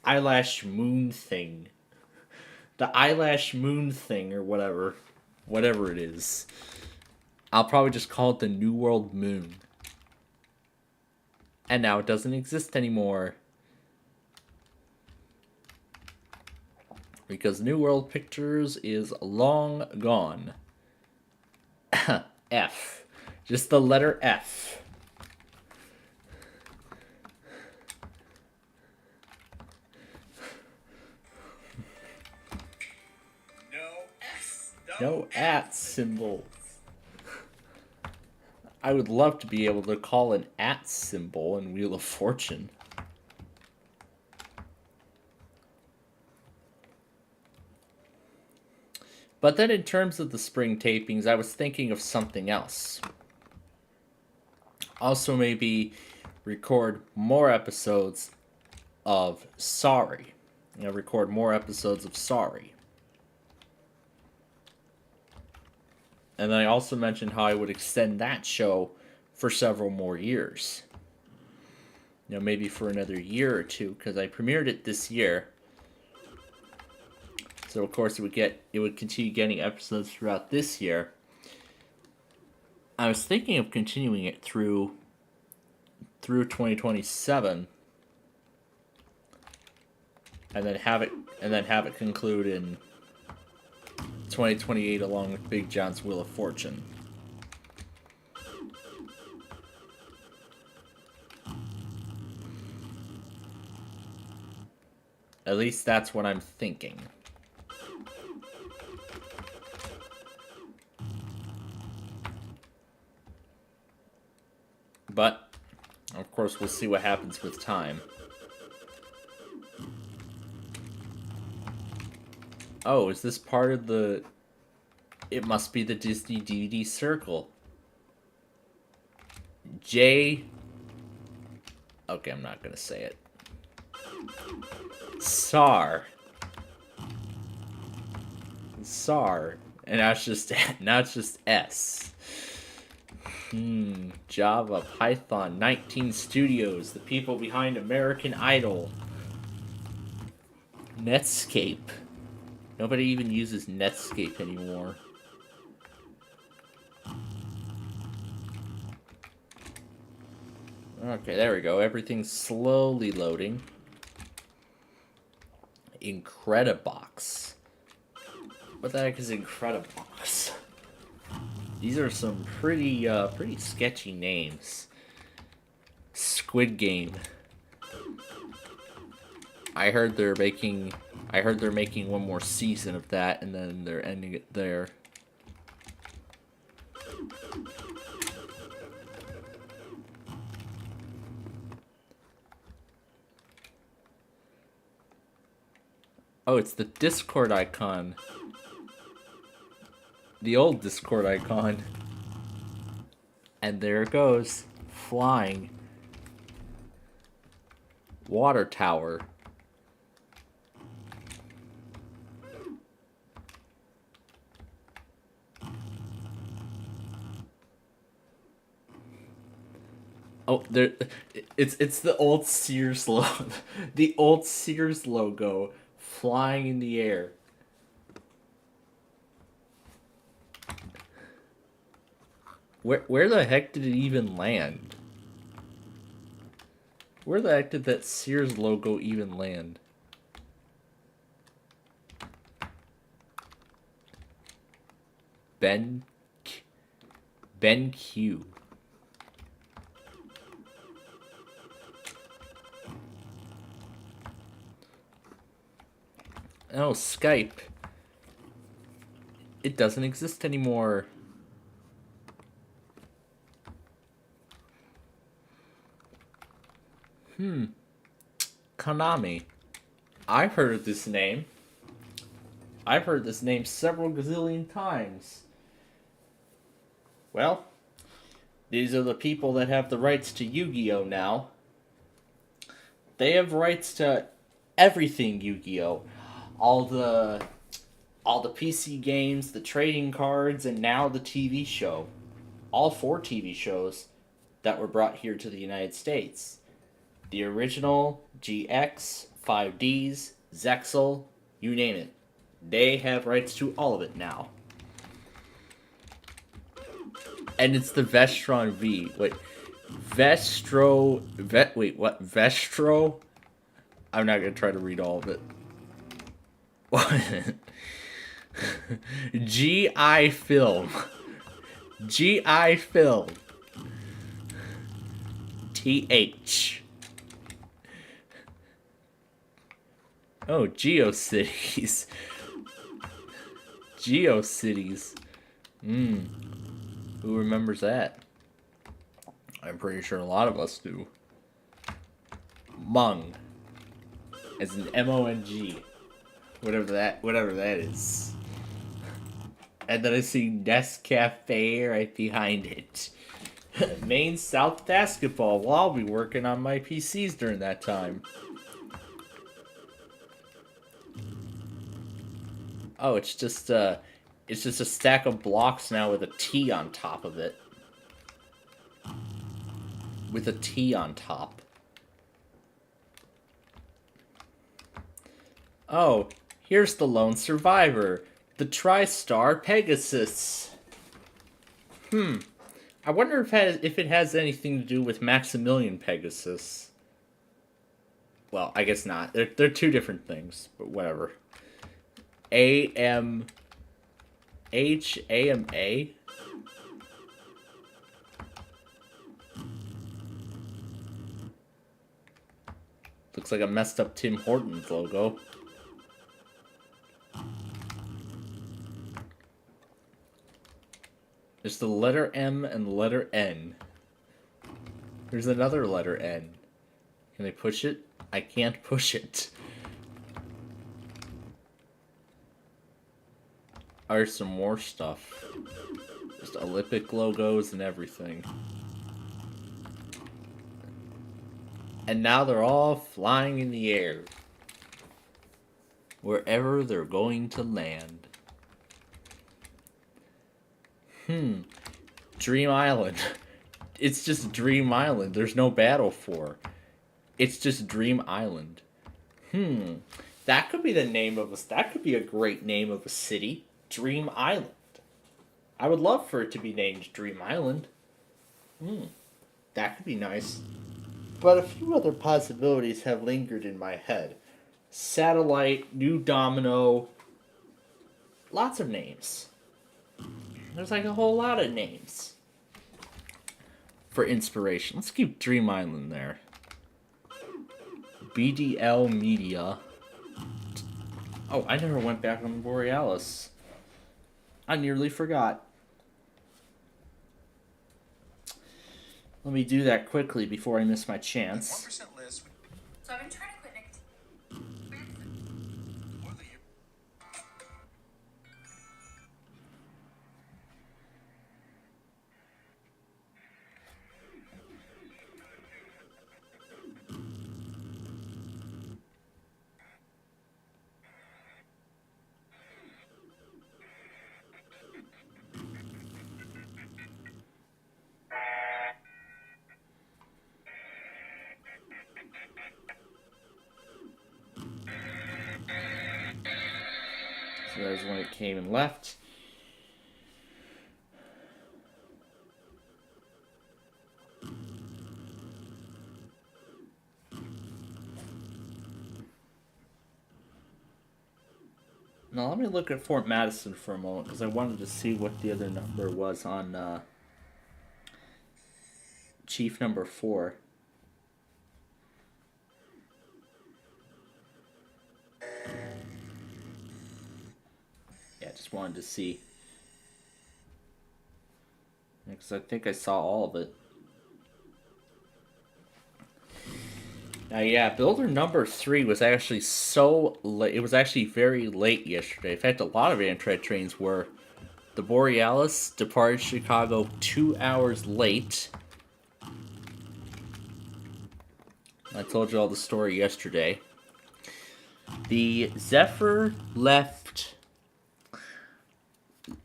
eyelash moon thing. the eyelash moon thing or whatever it is. I'll probably just call it the New World Moon. And now it doesn't exist anymore. Because New World Pictures is long gone. F. Just the letter F. No at symbol. I would love to be able to call an at symbol in Wheel of Fortune. But then in terms of the spring tapings, I was thinking of something else. Also maybe record more episodes of Sorry. Record more episodes of Sorry. And then I also mentioned how I would extend that show for several more years. Maybe for another year or two, because I premiered it this year. So of course it would continue getting episodes throughout this year. I was thinking of continuing it through 2027, and then have it conclude in 2028 along with Big John's Wheel of Fortune. At least that's what I'm thinking. But, of course, we'll see what happens with time. Oh, is this part of the... It must be the Disney DVD circle. J... Okay, I'm not gonna say it. SAR. SAR. And now it's just S. Java, Python, 19 Studios, the people behind American Idol. Netscape. Nobody even uses Netscape anymore. Okay, there we go. Everything's slowly loading. Incredibox. What the heck is Incredibox? These are some pretty sketchy names. Squid Game. I heard they're making one more season of that, and then they're ending it there. Oh, it's the Discord icon. The old Discord icon. And there it goes. Flying. Water tower. Oh, there it's the old Sears logo. The old Sears logo flying in the air. Where the heck did it even land? Where the heck did that Sears logo even land? Ben Q. Oh, Skype. It doesn't exist anymore. Konami. I've heard of this name. I've heard this name several gazillion times. Well, these are the people that have the rights to Yu-Gi-Oh! Now. They have rights to everything Yu-Gi-Oh! All the PC games, the trading cards, and now the TV show. All 4 TV shows that were brought here to the United States. The original, GX, 5Ds, Zexal, you name it. They have rights to all of it now. And it's the Vestron V. Wait, wait, what? Vestro? I'm not gonna try to read all of it. What? GI Film. GI Film. TH. Oh, GeoCities. GeoCities. Who remembers that? I'm pretty sure a lot of us do. Mung. As an M-O-N-G. Whatever that is. And then I see Nescafe right behind it. Maine South Basketball. Well, I'll be working on my PCs during that time. Oh, it's just a stack of blocks now with a T on top of it. With a T on top. Oh, here's the lone survivor. The TriStar Pegasus. I wonder if it has anything to do with Maximilian Pegasus. Well, I guess not. They're two different things, but whatever. AMA? Looks like a messed up Tim Hortons logo. There's the letter M and the letter N. There's another letter N. Can I push it? I can't push it. There's some more stuff. Just Olympic logos and everything. And now they're all flying in the air. Wherever they're going to land. Dream Island. It's just Dream Island. There's no Battle 4. It's just Dream Island. That could be the name of that could be a great name of a city. Dream Island. I would love for it to be named Dream Island. That could be nice. But a few other possibilities have lingered in my head. Satellite, New Domino. Lots of names. There's like a whole lot of names. For inspiration. Let's keep Dream Island there. BDL Media. Oh, I never went back on Borealis. I nearly forgot. Let me do that quickly before I miss my chance. 1% list. So I've been trying to quit nicotine. So there's when it came and left. Now let me look at Fort Madison for a moment because I wanted to see what the other number was on Chief number 4. Yeah, just wanted to see. Because I think I saw all of it. Now, yeah, builder number 3 was actually so late. It was actually very late yesterday. In fact, a lot of Amtrak trains were. The Borealis departed Chicago 2 hours late. I told you all the story yesterday. The Zephyr left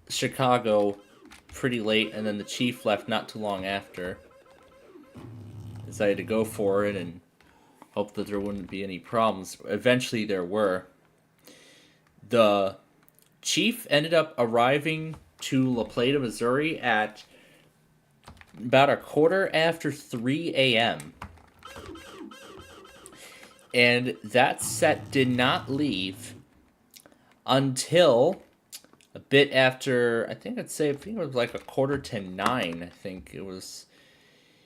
Chicago pretty late, and then the Chief left not too long after. Decided to go for it and hope that there wouldn't be any problems. Eventually there were. The Chief ended up arriving to La Plata, Missouri at about 3:15 a.m. And that set did not leave until a bit after, I think it was like 8:45, I think it was.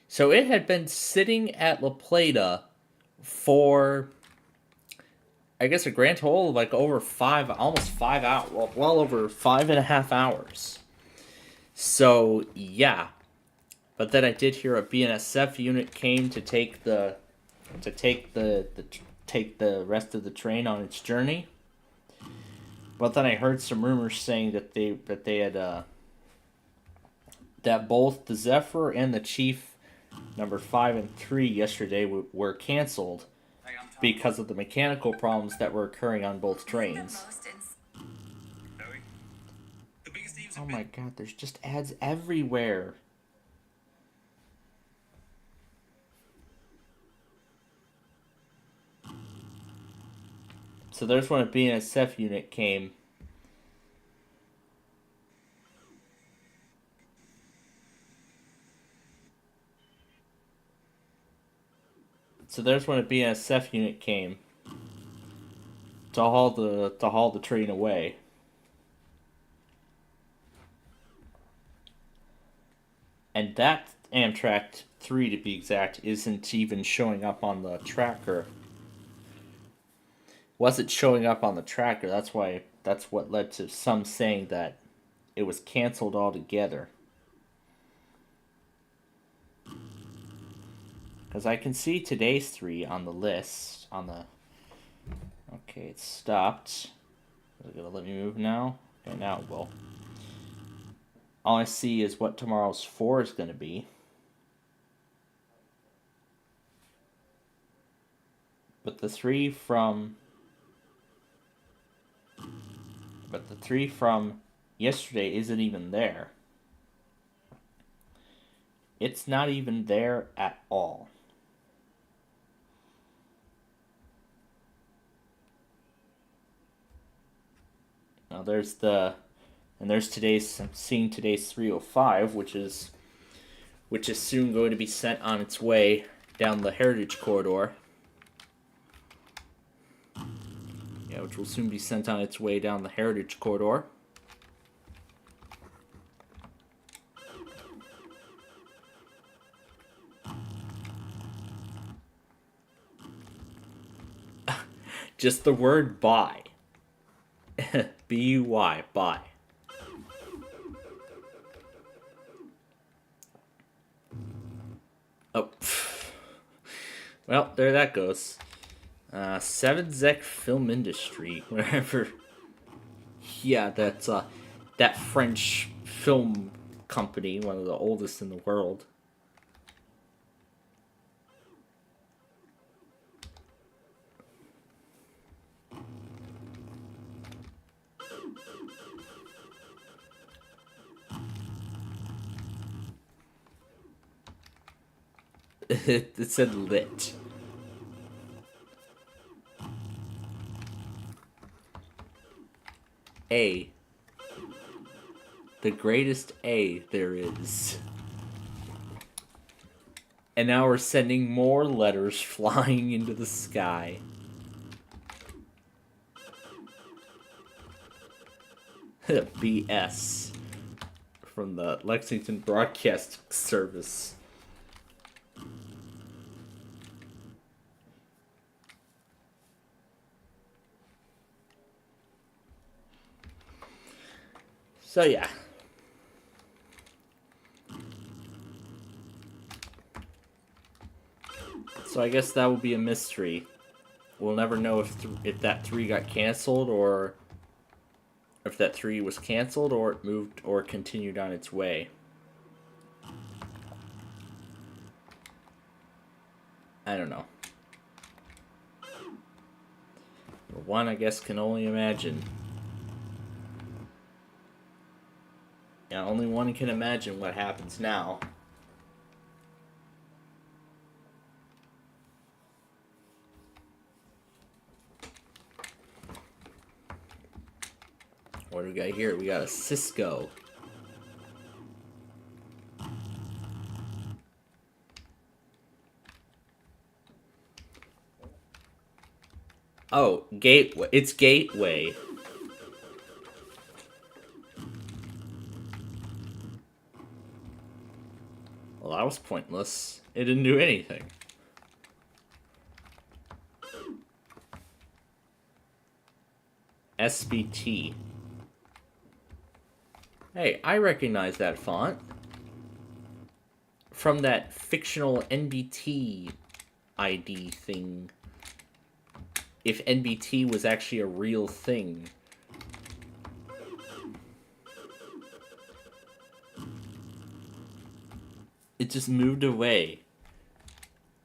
So it had been sitting at La Plata for, I guess, a grand total of like over almost 5 hours, well over 5.5 hours. So yeah, but then I did hear a BNSF unit came to take the rest of the train on its journey. But then I heard some rumors saying that they had that both the Zephyr and the Chief number 5 and 3 yesterday were canceled because of the mechanical problems that were occurring on both trains. Oh my god, there's just ads everywhere. So there's when a BNSF unit came. So there's when a BNSF unit came to haul the train away. And that Amtrak 3, to be exact, isn't even showing up on the tracker. Wasn't showing up on the tracker. That's what led to some saying that it was canceled altogether. Because I can see today's 3 on the list. Okay, it stopped. Is it going to let me move now? Okay, now it will. All I see is what tomorrow's 4 is going to be. But the 3 from yesterday isn't even there. It's not even there at all. Now there's seeing today's 305, which is soon going to be sent on its way down the Heritage Corridor. Yeah, which will soon be sent on its way down the Heritage Corridor. Just the word buy. B-U-Y, buy. Oh. Well, there that goes. 7zec Film Industry, whatever. Yeah, that's that French film company, one of the oldest in the world. It said lit. A. The greatest A there is. And now we're sending more letters flying into the sky. BS. From the Lexington Broadcast Service. So yeah. So I guess that will be a mystery. We'll never know if that 3 got canceled, or if that 3 was canceled, or it moved or continued on its way. I don't know. One, I guess, can only imagine. Yeah, only one can imagine what happens now. What do we got here? We got a Cisco. Oh, gateway. It's gateway. Well, that was pointless. It didn't do anything. SBT. Hey, I recognize that font. From that fictional NBT ID thing. If NBT was actually a real thing. It just moved away.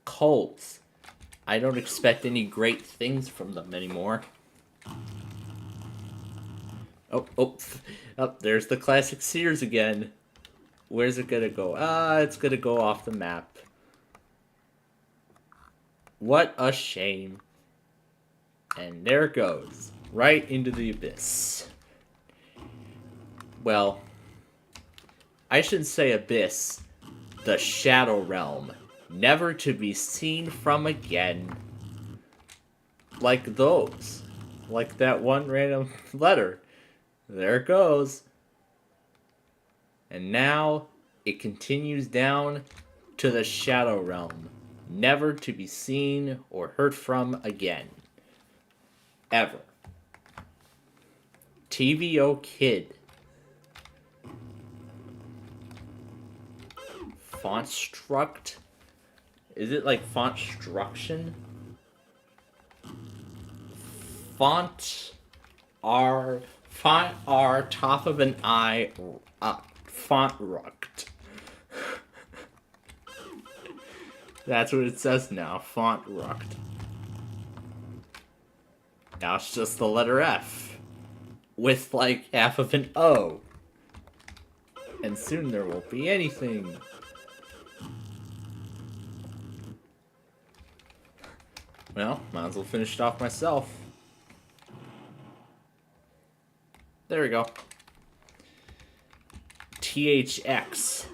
Cults. I don't expect any great things from them anymore. Oh, there's the classic Sears again. Where's it gonna go? It's gonna go off the map. What a shame. And there it goes. Right into the abyss. Well, I shouldn't say abyss. The Shadow Realm. Never to be seen from again. Like those. Like that one random letter. There it goes. And now it continues down to the Shadow Realm. Never to be seen or heard from again. Ever. TVO Kid. Font struct? Is it like font struction? Font R, top of an I, font ruct. That's what it says now, font ruct. Now it's just the letter F. With like half of an O. And soon there won't be anything. Well, might as well finish it off myself. There we go. THX.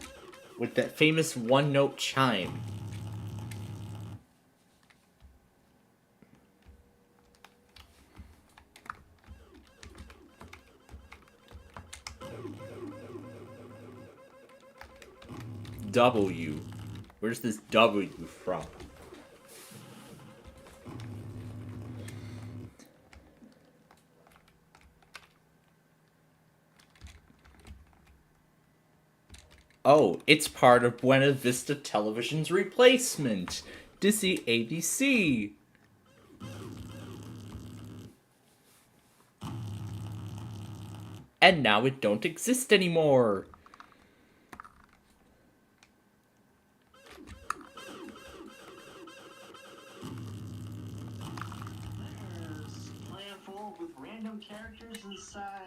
With that famous one-note chime. W. Where's this W from? Oh, it's part of Buena Vista Television's replacement, Disney ABC. And now it don't exist anymore.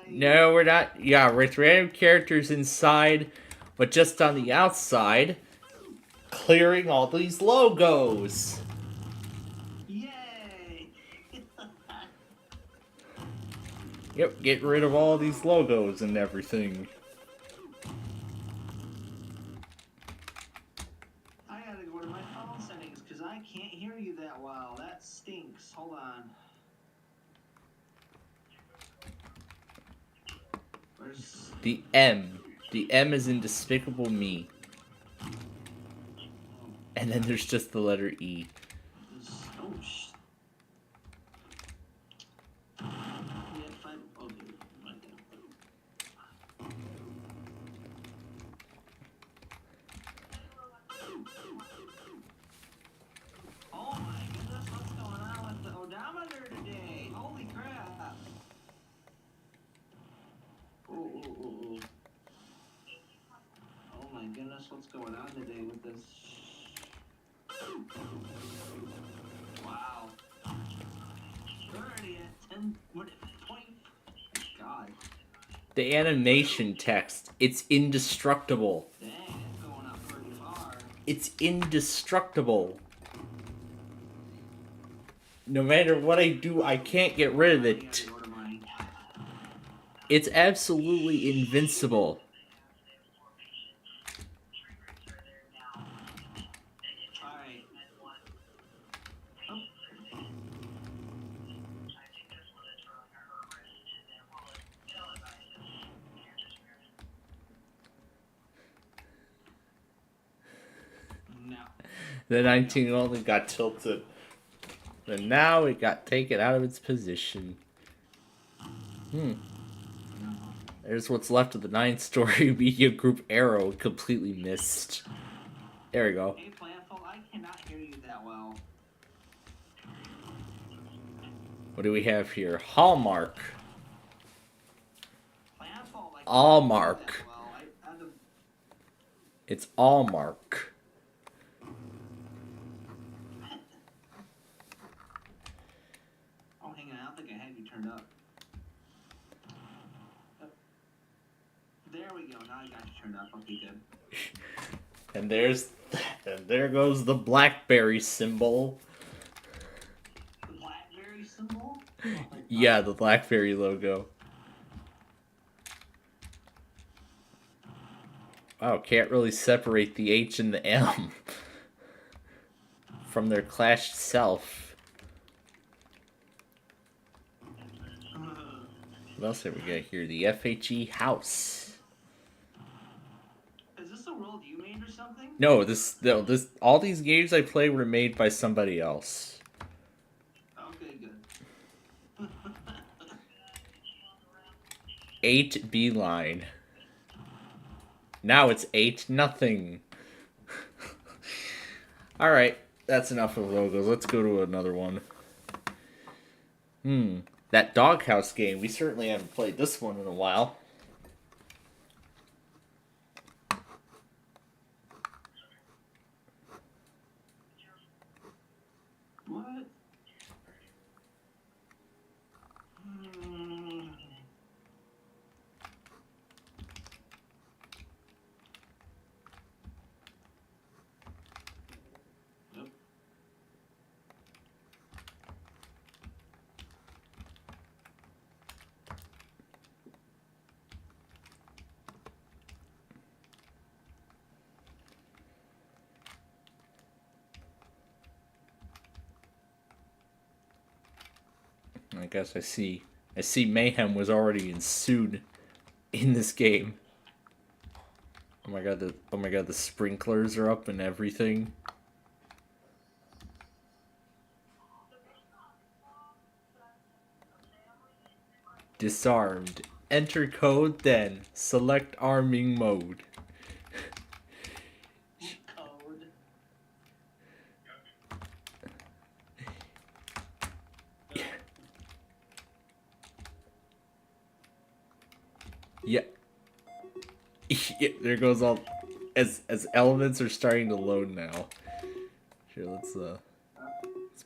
No, we're not. Yeah, with random characters inside, but just on the outside, clearing all these logos. Yay! Yep, get rid of all these logos and everything. I gotta go to my phone settings because I can't hear you that well. That stinks. Hold on. Where's The M. The M is in Despicable Me. And then there's just the letter E. this? Oh, yeah, fine. Oh, dude. Right there. Oh my goodness, what's going on with the odometer today? Holy crap. Oh. Oh my goodness, what's going on today with this? Wow. We're already at 10, what, 20? God. The animation text. It's indestructible. Dang, it's going up pretty far. It's indestructible. No matter what I do, I can't get rid of I it. gotta go to my It's absolutely invincible. Alright. Oh. No. The 19 only got tilted. And now it got taken out of its position. There's what's left of the 9-story media group arrow completely missed. There we go. Hey, Plantful, I cannot hear you that well. What do we have here? Hallmark. Plantful, I cannot Allmark. hear you that well. I have to... It's Allmark. Oh, hang on, I don't think I have you turned up. There we go, now I got you turned up. Okay, good. And there goes the BlackBerry symbol. The BlackBerry symbol? Oh, Yeah, the BlackBerry logo. Wow, can't really separate the H and the M from their clashed self. What else have we got here? The FHE house. Is this a world you made or something? No, this all these games I play were made by somebody else. Okay, good. 8 Beeline. Now it's 8-0. Alright, that's enough of logos. Let's go to another one. That Doghouse game. We certainly haven't played this one in a while. What? Nope. I guess I see mayhem was already ensued in this game. Oh my god, the sprinklers are up and everything. Disarmed. Enter code, then select arming mode. Code. Yeah. Yeah, there goes all as elements are starting to load now. Here, let's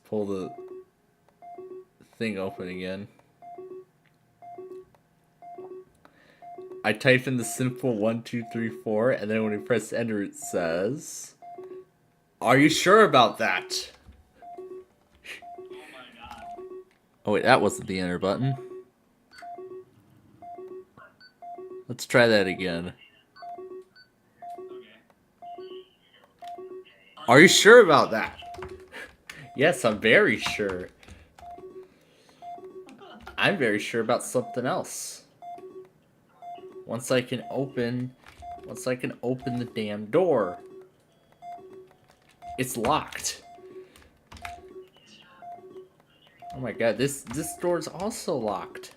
pull the thing open again. I type in the simple 1, 2, 3, 4, and then when we press enter, it says, "Are you sure about that?" Oh my god. Oh wait, that wasn't the enter button. Let's try that again. Okay. Are you sure about that? Yes, I'm very sure. I'm very sure about something else. Once I can open the damn door. It's locked. Oh my god, this door's also locked.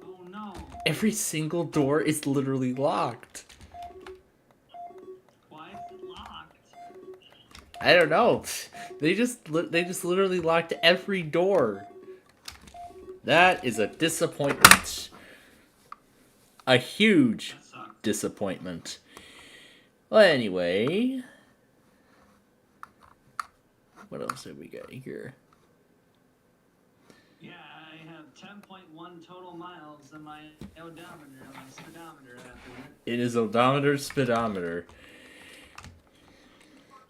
Oh no. Every single door is literally locked. Why is it locked? I don't know. They just literally locked every door. That is a disappointment. A huge That sucks. disappointment. Well, anyway, what else have we got here? Yeah, I have 10.1 total miles in my odometer, my speedometer after that. It is odometer speedometer.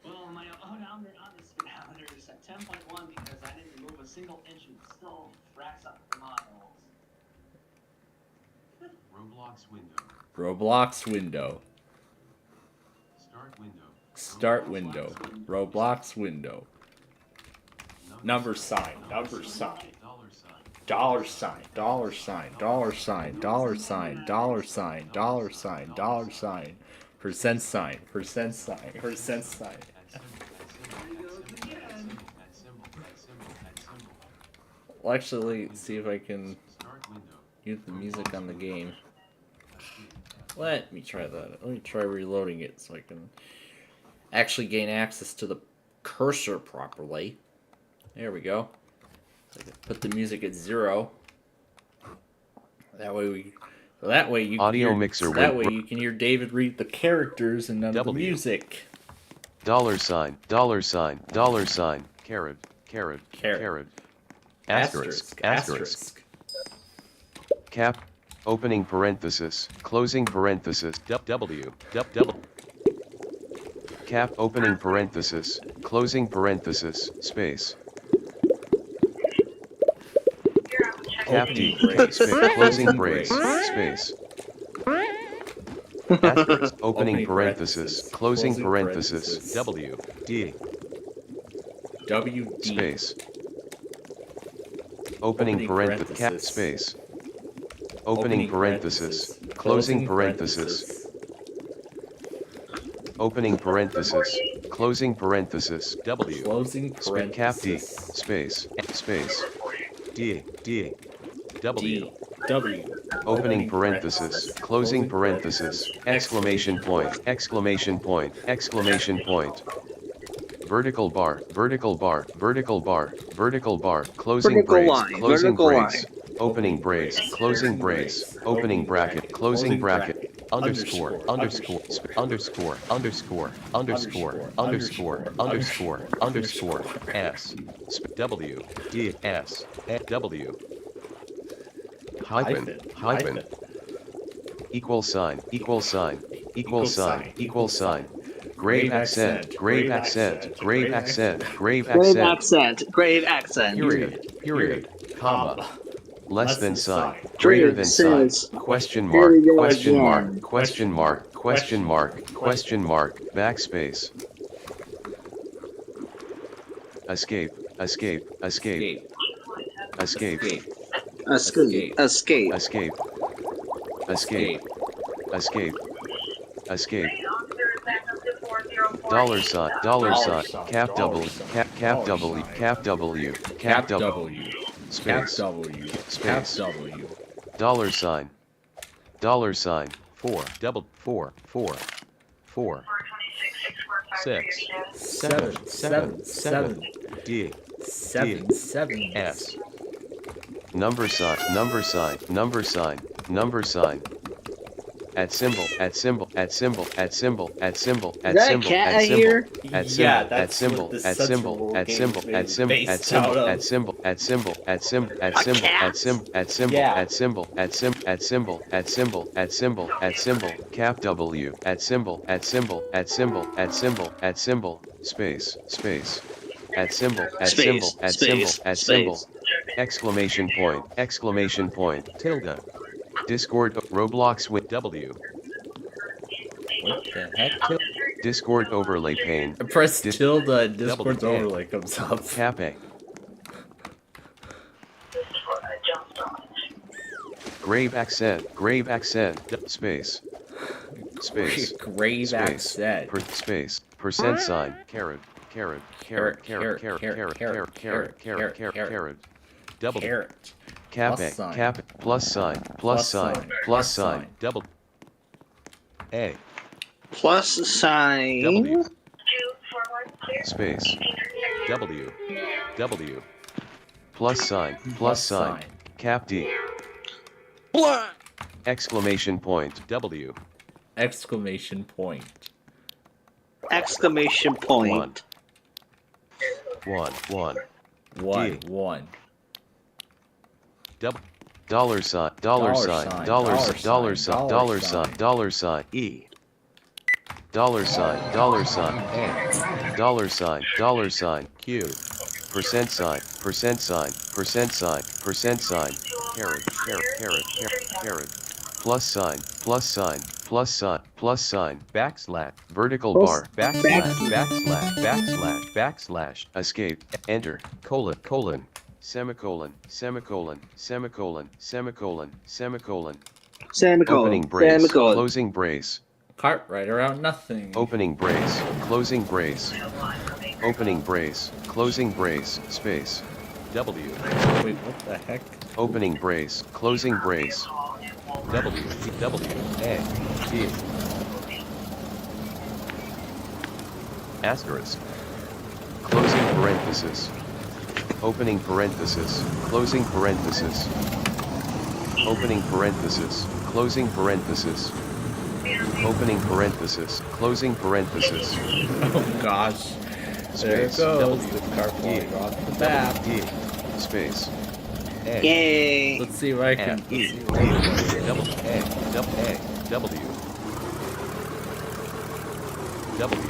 Well, my odometer on the speedometer is at 10.1 because I didn't move a single inch and it still racks up the miles. Roblox window. Roblox window. Start window. Start window. Roblox window. Number sign. Number sign. Dollar sign. Dollar sign. Dollar sign. Dollar sign. Dollar sign. Dollar sign. Dollar sign. Dollar sign. Percent sign. Percent sign. Percent sign. I'll actually see if I can use the music on the game. Let me try that. Let me try reloading it so I can actually gain access to the cursor properly. There we go. So I can put the music at 0. That way you Audio can hear, mixer so that with- way you can hear David read the characters and none of the W. music. Dollar sign. Dollar sign. Dollar sign. Caret. Caret. Caret. Caret. Asterisk. Asterisk. Cap. Opening parenthesis. Closing parenthesis. W. W. Cap. Opening parenthesis. Closing parenthesis. Space. Cap D. Opening brace. Closing brace. brace. Space. Asterisk. Opening parenthesis. Closing Closing parenthesis. parenthesis. W. D. WD. Space. Opening parenthesis. Cap parenthesis. space. Opening parenthesis. Closing parenthesis. Opening parenthesis. Closing parenthesis. W. Closing Cap D. parenthesis. Space. Space. D. D. W. D. W. Opening parenthesis. Closing parenthesis. Exclamation point. Exclamation point. Exclamation point. Vertical bar. Vertical bar. Vertical bar. Vertical bar. Closing Vertical brace. line, Closing vertical brace. Opening brace. Closing brace. Opening bracket. Closing bracket. Underscore. Underscore. Underscore. Underscore. Underscore. Underscore. Underscore. Underscore. S. W. D. S. W. Hyphen. Hyphen. Equal sign. Equal sign. Equal sign. Equal sign. Grave accent. Grave accent. Grave accent. Grave Grave accent. accent. Grave accent. Period. Period. Comma. Less than sign. Period Greater than sign. says- Question Here mark. we go Question again. mark. Question mark. Question mark. Question mark. Backspace. Escape. Escape. Escape. Escape. Escape. Escape. Escape. Escape. Escape. Escape. Dollar sign. Dollar sign. Cap W. Cap W. Cap W. Cap W. Cap Space. W. Cap Space. W. Dollar sign. Dollar sign. 4. Double 4. 4. 4. 6. 7. 7. 7. D. 7. 7. S. Number sign. Number sign. Number sign. Number sign. At symbol. At symbol. At symbol. At symbol. At symbol. At Is that a symbol. cat At I symbol. hear? At symbol. Yeah, At that's symbol. what the At Sentinel symbol. At game symbol. is At symbol. At based symbol. out of. At symbol. At symbol. At symbol. At symbol. A At symbol. cat? At symbol. At symbol. Yeah. At symbol. At symbol. At symbol. At symbol. At symbol. Cap W. At symbol. At symbol. At symbol. At symbol. At symbol. Space. Space. At symbol. At symbol. Space. At symbol. Space. At symbol. Space. Exclamation point. Exclamation point. Tilde. Discord. Roblox with W. What the heck? Discord overlay pane. Press Dis- tilde and Discord's double A. overlay comes up. Cappe. Grave accent. Grave accent. Space. Space. Grave Space. accent. Space. Percent sign. Caret. Caret. Caret. Caret. Caret. Caret. Caret. Caret. Caret. Caret. Caret. Double. Carrot. Cappe. Plus sign. Cappe. Plus sign. Plus Plus sign. sign. Plus Plus sign. sign. Double. A. Plus sign. W. Space. W. W. Plus sign. Plus sign. Cap D. Exclamation point. W. Exclamation point. Exclamation point. 1. 1. 1. D. 1. Double. Dollar sign. Dollar sign. Dollar sign. Dollar sign. Dollar sign. Dollar sign. E. Dollar sign. Dollar sign. A. Dollar sign. Dollar sign. Q. Percent sign. Percent sign. Percent sign. Percent sign. Caret. Caret. Caret. Caret. Caret. plus sign, plus sign, plus sign, plus sign, backslash, vertical Plus- bar, backslash, backslash, backslash, backslash, escape, enter, colon, semicolon, semicolon, semicolon, semicolon, semicolon, opening Semicolon. brace, Semicolon. closing brace, Cart right around nothing. opening brace, closing brace, opening brace, closing brace, space, W, Wait, what the heck? opening brace, closing brace, W, A, T, asterisk, closing parenthesis, opening parenthesis, closing parenthesis, opening parenthesis, closing parenthesis, opening parenthesis, closing parenthesis, Oh gosh. There it space, goes. W, The cart falling off the bat. E, space, A, Yay. Let's see if I can. F, E, double A, W, W,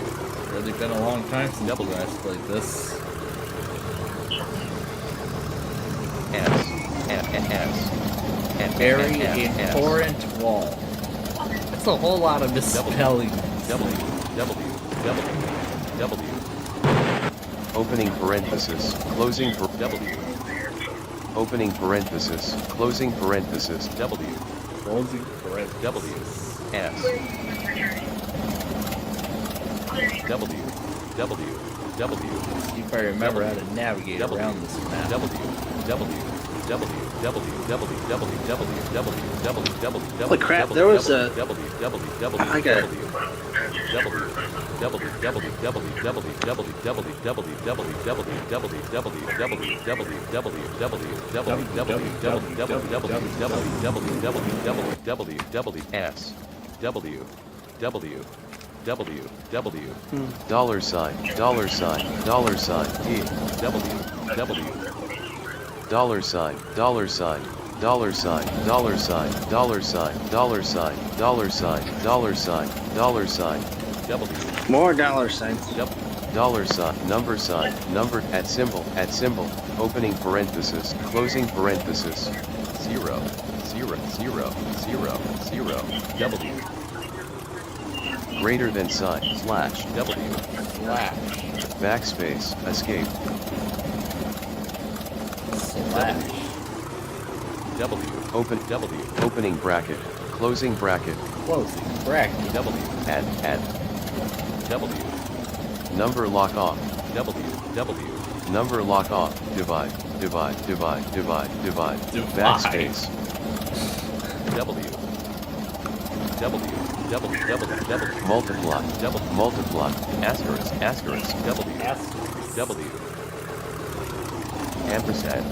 Really been a long time since Double. you guys played this. S, Very S, important wall. That's a whole lot of misspellings. W, opening parenthesis, closing W, opening parenthesis, closing parenthesis, W, Closing parentheses. W, S, W, See if I remember how to navigate around this map. Holy crap, there was a... I got it. Dollar sign, dollar sign, dollar sign, E, W, dollar sign, dollar sign, dollar sign, dollar sign, dollar sign, dollar sign, dollar sign, dollar sign, dollar sign, W, More dollar signs. dollar sign, number, at symbol, opening parenthesis, closing parenthesis, 0, 0, 0, 0, 0, W, greater than sign, slash, W, Slash. backspace, escape, Slash. opening bracket, closing bracket, Closing bracket. add, number lock off, number lock off, divide, backspace, multiply, asterisk, Asterisk. ampersand,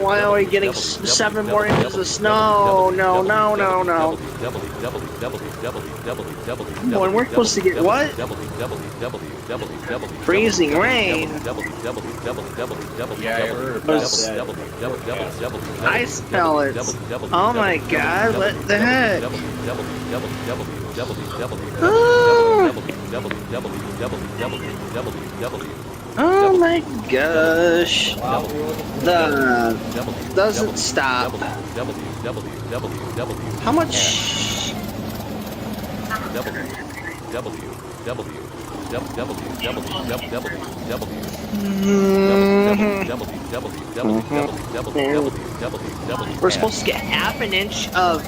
Why are we getting 7 more inches of snow? No. Boy, we're supposed to get what? Freezing rain. Yeah, I heard about that. Ice pellets. Oh my god, what the heck? Oh my gosh. The doesn't stop. How much? We're supposed to get half an inch of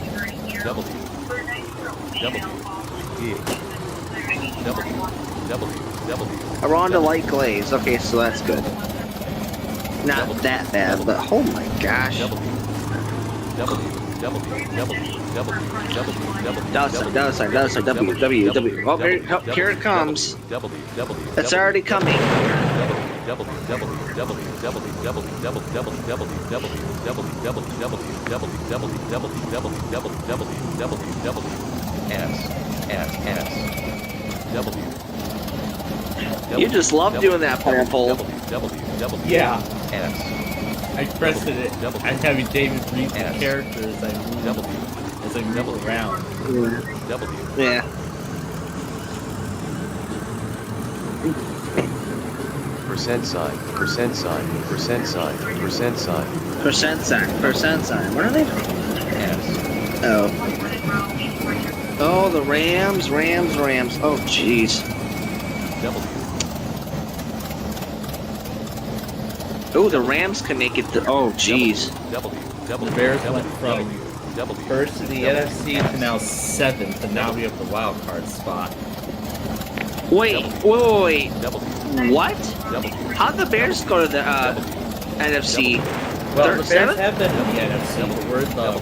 around a light glaze. Okay, so that's good. Not that bad, but oh my gosh. Dollar sign, W. Oh, here it comes. It's already coming. You just love doing that, Purple. Yeah. I pressed it. I'm having David read the S. character as I move, W. around. Yeah. W. Yeah. Percent sign. Percent sign. Percent sign. Percent sign. Percent sign. Percent sign. Where are they? S. Oh. Oh, the Rams. Oh, jeez. W. Oh, the Rams can make it. Oh, jeez. W. The Bears went from first to the NFC to now 7th, and now we have the wild card spot. Wait. W. What? W. How'd the Bears go to the NFC? Well, Third, the Bears seventh? have been in the NFC, but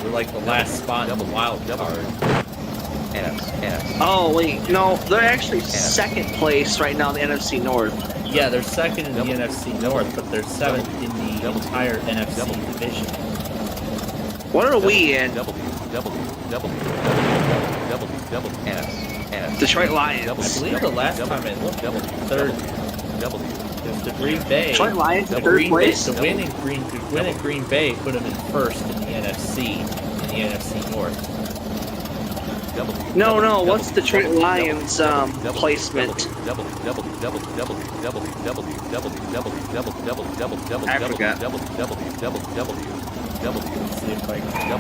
we're like the last spot in the wild card. S. Oh, wait. No, they're actually second place right now in the NFC North. Yeah, they're second in the NFC North, but they're 7th in the entire NFC division. What are we in? S. Detroit Lions. I believe the last time I looked, third. It was the Green Bay. Detroit Lions, The third Green Bay, place? the win at Green Bay put them in first in the NFC, North. No. What's Detroit Lions placement? I forgot. Let's see if I can.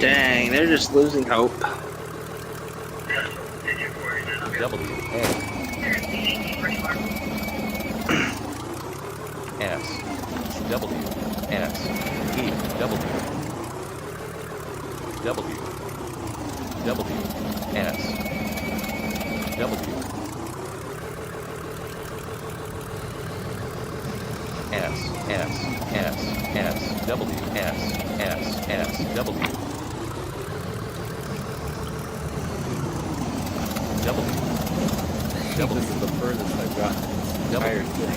Dang, they're just losing hope. This is the furthest I've gotten in this entire thing.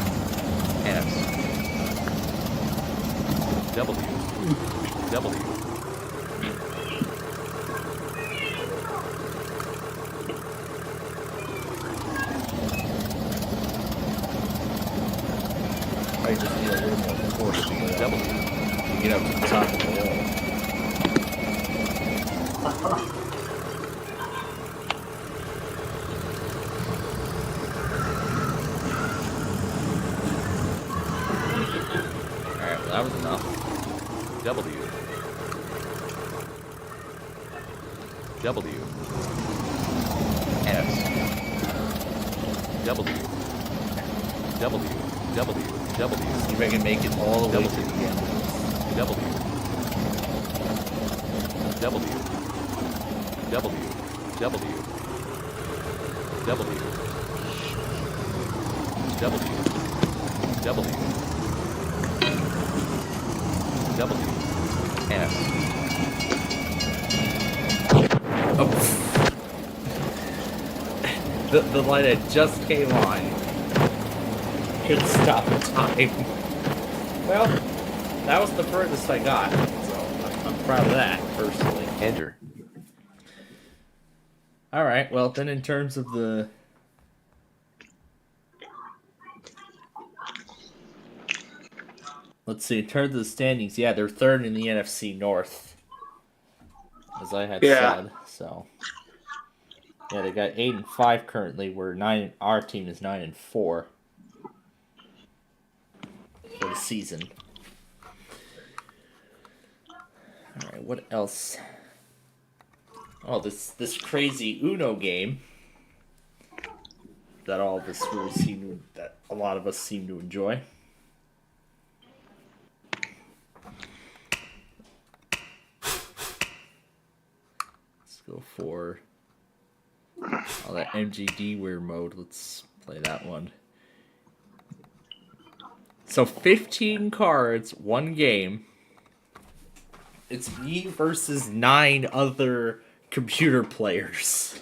I just need a little more force to get up to the top of the wall. Alright, well, that was enough. See if I can make it all the way to the end. Oh. The light that just came on. Couldn't stop the time. Well, that was the furthest I got, so I'm proud of that, personally. Enter. Alright, well, then in terms of the... Let's see, in terms of the standings, yeah, they're third in the NFC North. As I had said, so... Yeah, they got 8-5 currently, where our team is 9-4 for the season. Alright, what else? Oh, this crazy Uno game that a lot of us seem to enjoy. Let's go for that MGD wear mode. Let's play that one. So 15 cards, one game. It's me versus 9 other computer players.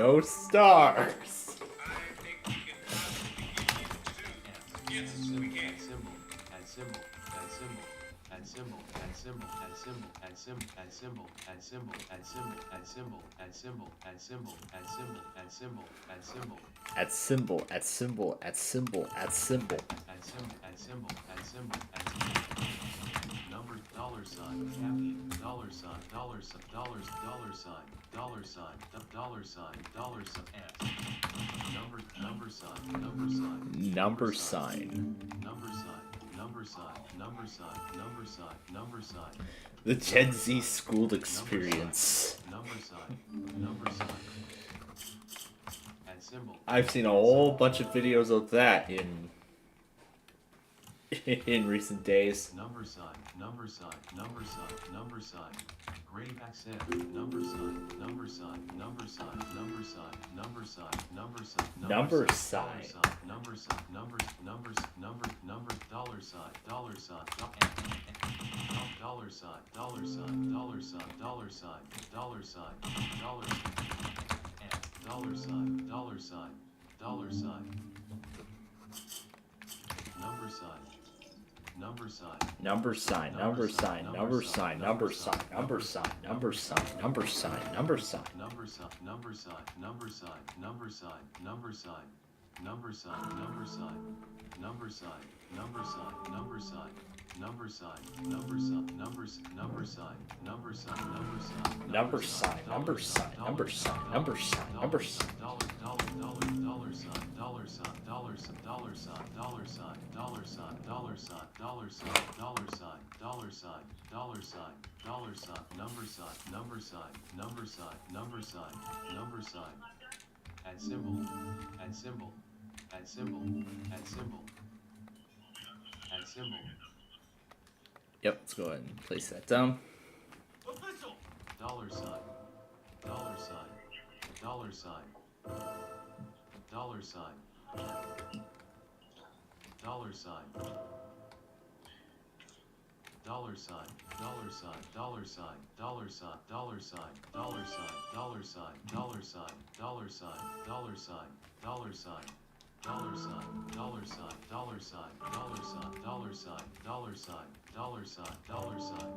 No stars. At symbol, at symbol, at symbol, at symbol. Number dollar sign, happy dollar sign, dollar sign, dollar sign, dollar sign, dollar sign, dollar sign, dollar sign, S. Number sign, number sign, Number sign. number sign, number sign, number sign, number sign, number sign. The Gen Z school experience. Number sign, number sign. And symbol. I've seen a whole bunch of videos of that in recent days. Number sign, number sign, number sign, number sign. Grave accent, number sign, number sign, number sign, number sign, number sign, number sign, Number sign. number sign, number, dollar sign, dollar sign, dollar sign, dollar sign, dollar sign, dollar sign, dollar sign, dollar sign, dollar sign, dollar sign, number sign. Number sign. Number sign, number sign, number sign, number sign, number sign, number sign, number sign, number sign. Number sign, number sign, number sign, number sign, number sign, number sign, number sign, number sign, number sign, number sign, number sign, number sign, number sign, number sign, number sign, Number sign, number sign, number sign, number sign, number sign. dollar sign, dollar sign, dollar sign, dollar sign, dollar sign, dollar sign, dollar sign, dollar sign, dollar sign, dollar sign, dollar sign, dollar sign, number sign, number sign, number sign, number sign, number sign. And symbol, and symbol, and symbol, and symbol, and symbol. Yep, let's go ahead and place that down. Dollar sign, dollar sign, dollar sign, dollar sign, dollar sign, dollar sign, dollar sign, dollar sign, dollar sign, dollar sign, dollar sign, dollar sign, dollar sign, dollar sign, dollar sign, dollar sign. Dollar sign, dollar sign, dollar sign, dollar sign, dollar sign, dollar sign, dollar sign, dollar sign,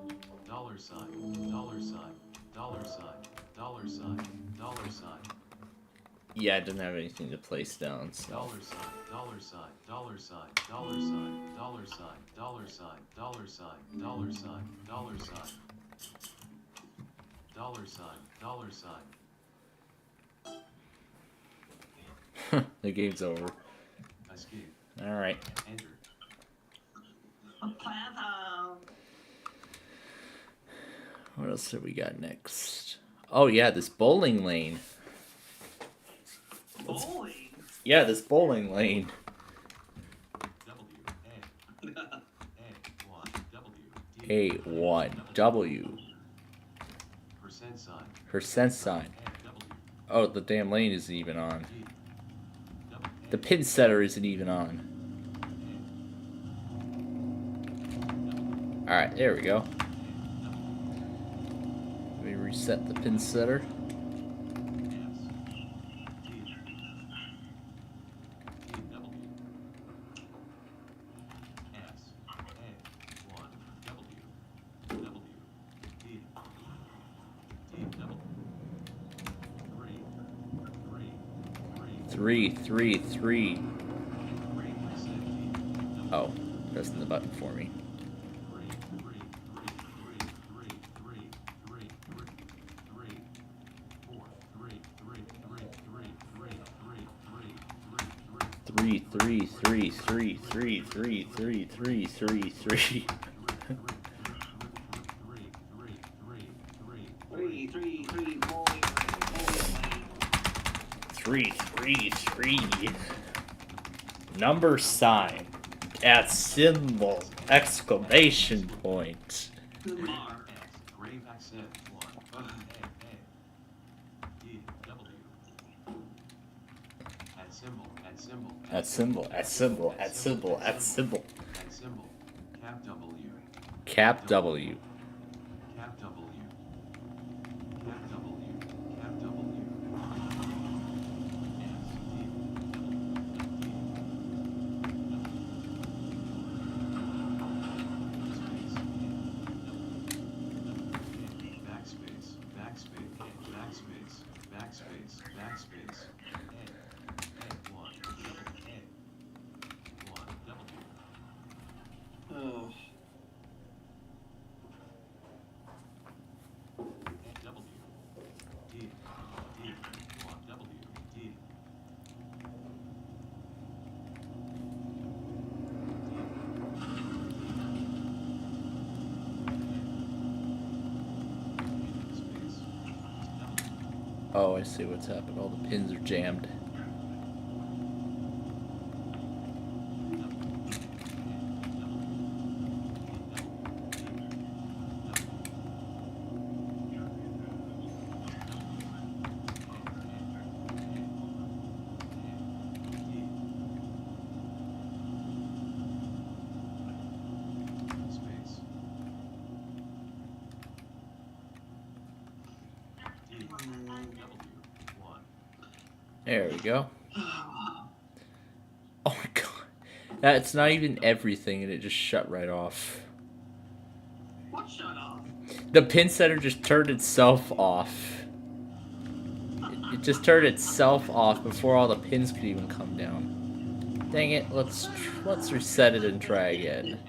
dollar sign, dollar sign, dollar sign, dollar sign, dollar sign. Yeah, I didn't have anything to place down, so. Dollar sign, dollar sign, dollar sign, dollar sign, dollar sign, dollar sign, dollar sign, dollar sign, dollar sign, dollar sign, dollar sign. The game's over. Escape. Alright. Enter. What else have we got next? Oh yeah, this bowling lane. Bowling. Yeah, this bowling lane. A1W. Percent sign. Percent sign. Oh, the damn lane isn't even on. The pin setter isn't even on. Alright, there we go. Let me reset the pin setter. Three. Oh, pressing the button for me. Three. Number sign. At symbol. Exclamation point. Grave accent. At symbol. At symbol. Cap W. Cap W. Cap W. Cap W. Cap W. Oh. W D D 1 W D space Oh, I see what's happened. All the pins are jammed. space D W 1 There we go. Oh my god. That's not even everything and it just shut right off. What shut off? The pin setter just turned itself off. It just turned itself off before all the pins could even come down. Dang it, let's reset it and try again.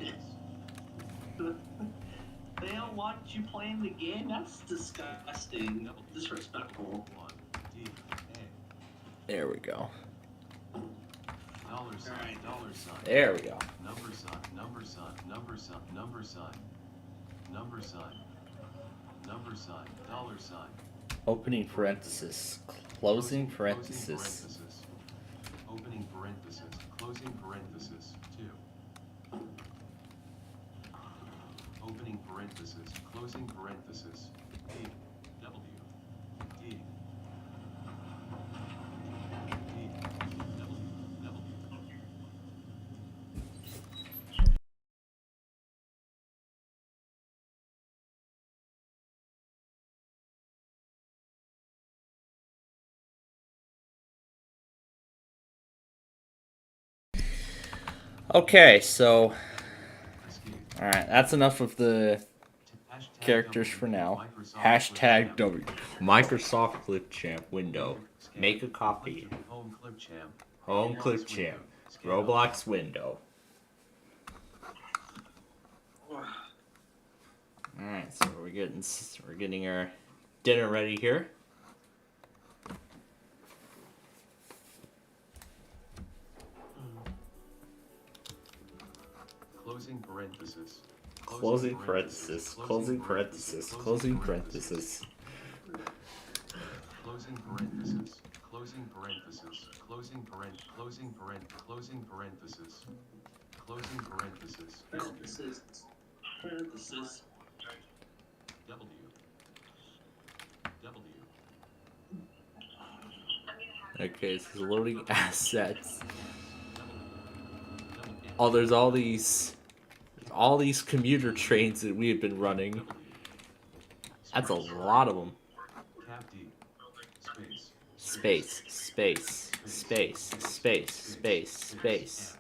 They don't want you playing the game? That's disgusting. Disrespectful. 1 D A There we go. dollar sign Alright. dollar sign There we go. number sign number sign number sign number sign number sign number sign dollar sign Opening parenthesis. Closing parenthesis. opening parenthesis closing parenthesis 2 opening parenthesis closing parenthesis D W D D W W Okay, so escape alright, that's enough of the Hashtag characters W, for now. Microsoft Hashtag Clipchamp. W. Microsoft Clipchamp window. Scan. Make a copy. Home Clipchamp. Home Roblox Clipchamp. window. Scan all. Roblox window. Alright, so we're getting our dinner ready here. Closing parenthesis. Closing parenthesis. Closing parenthesis. Closing parenthesis. Closing parenthesis. Closing parenthesis. Closing parent. Closing parent. Closing parenthesis. Closing parenthesis. Parenthesis. Parenthesis. W. W. Okay, this is loading assets. W. Oh, there's all these commuter trains that we have been running. That's a lot of them. Cap D. Space, Space. space, space, space, space, space.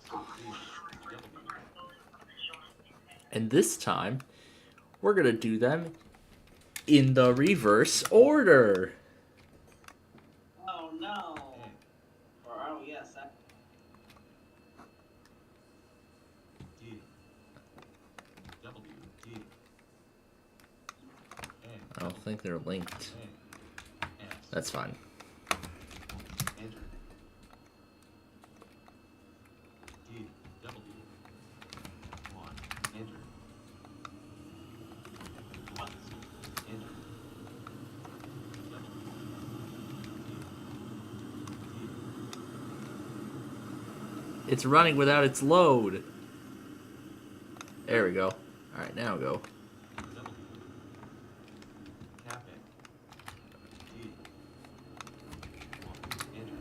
And this time, we're gonna do them in the reverse order. Oh no. Or oh yes, that. D. W. D. I don't think they're linked. A. S. That's fine. Enter. D. W. 1. Enter. Enter. W. It's running without its load. There we go. Alright, now go. W. Cap A. D. 1. Enter.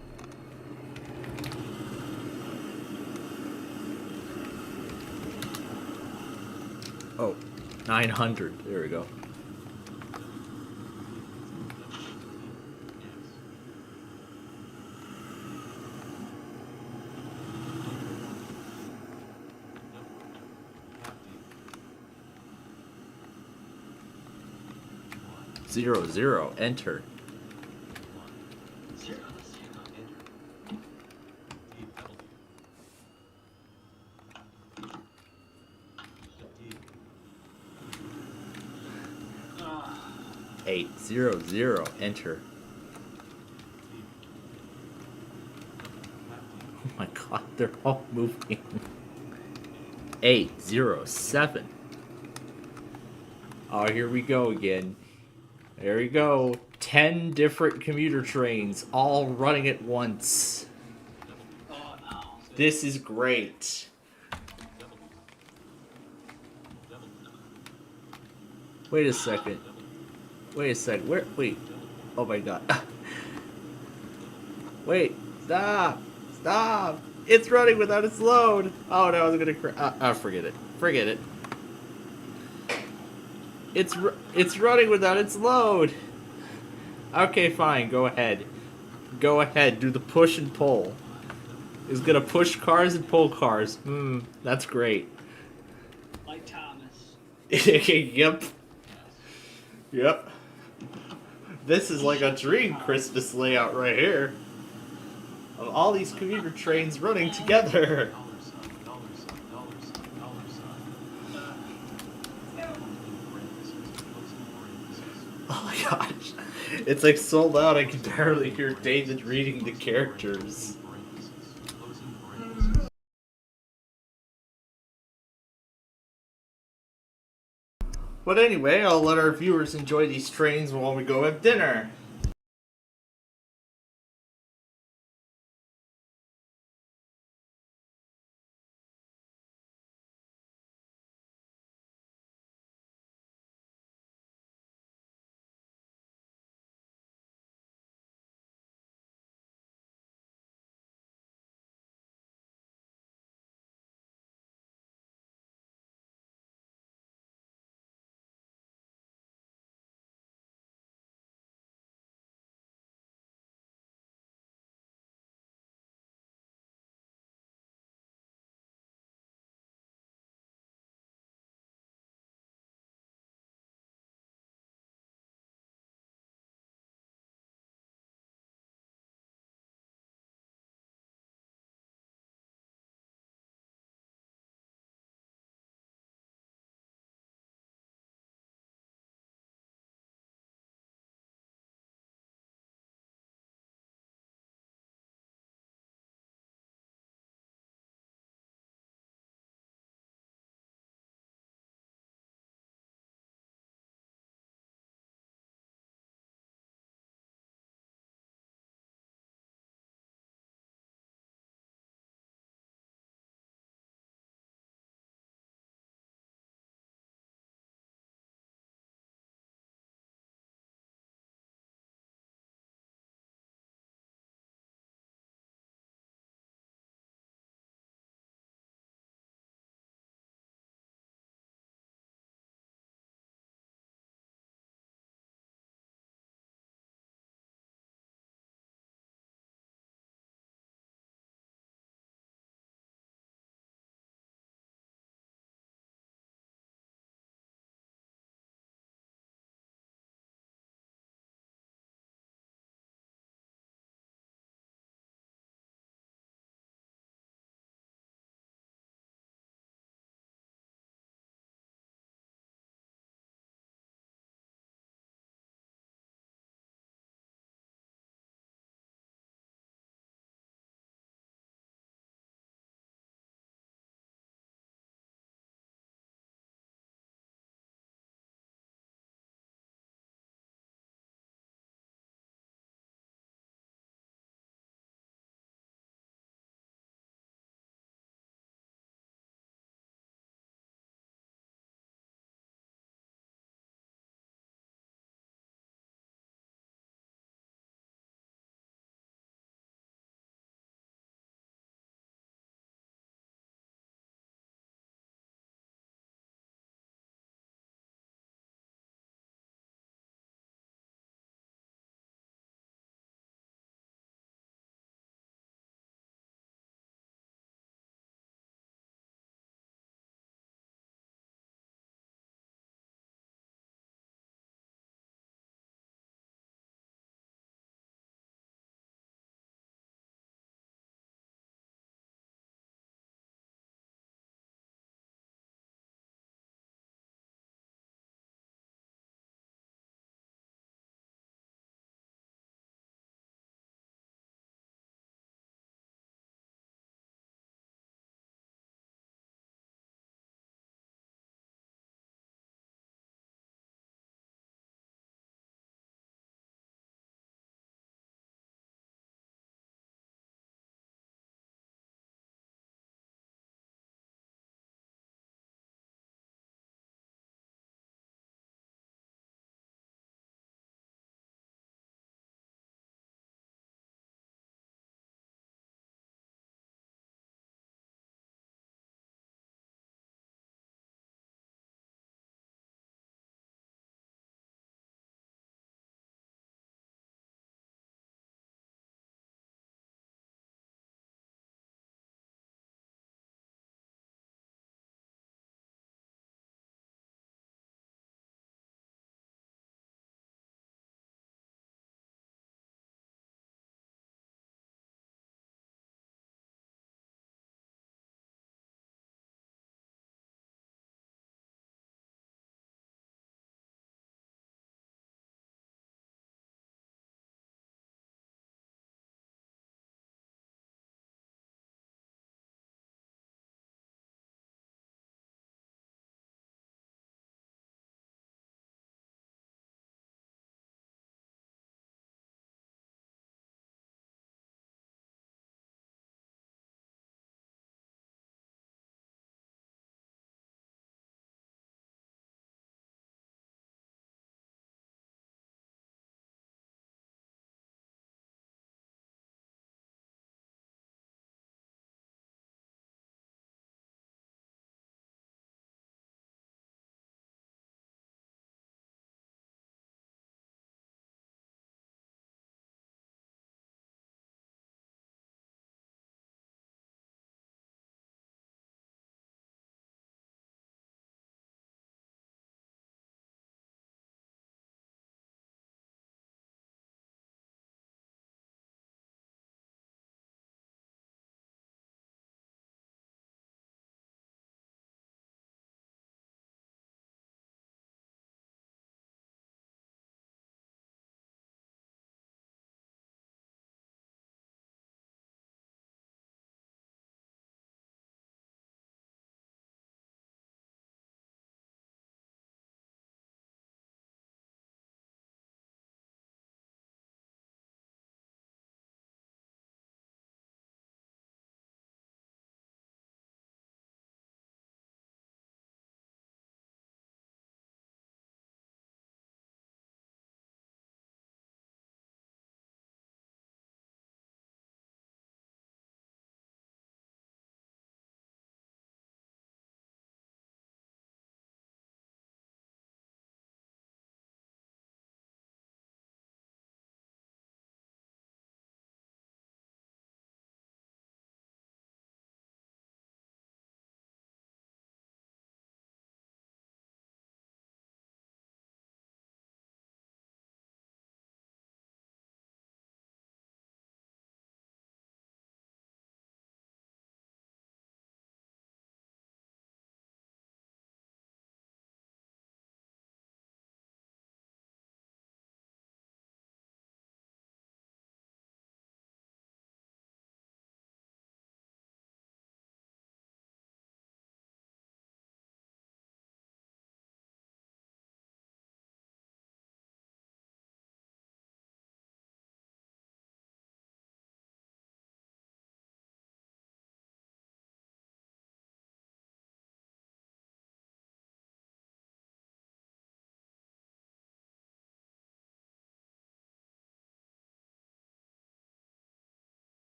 Oh, 900. There we go. Zero, zero. Enter. Zero. 800. Enter. Oh my god, they're all moving. 807. Oh, here we go again. There we go. 10 different commuter trains all running at once. This is great. Wait a second. Wait a second. Where? Wait. Oh my god. Wait. Stop. Stop. It's running without its load. Oh no, I was gonna cry. Forget it. Forget it. It's running without its load. Okay, fine. Go ahead. Go ahead. Do the push and pull. It's gonna push cars and pull cars. That's great. Like Thomas. Yep. Yep. This is like a dream Christmas layout right here. Of all these commuter trains running together. Oh my gosh. It's like so loud I can barely hear David reading the characters. But anyway, I'll let our viewers enjoy these trains while we go have dinner.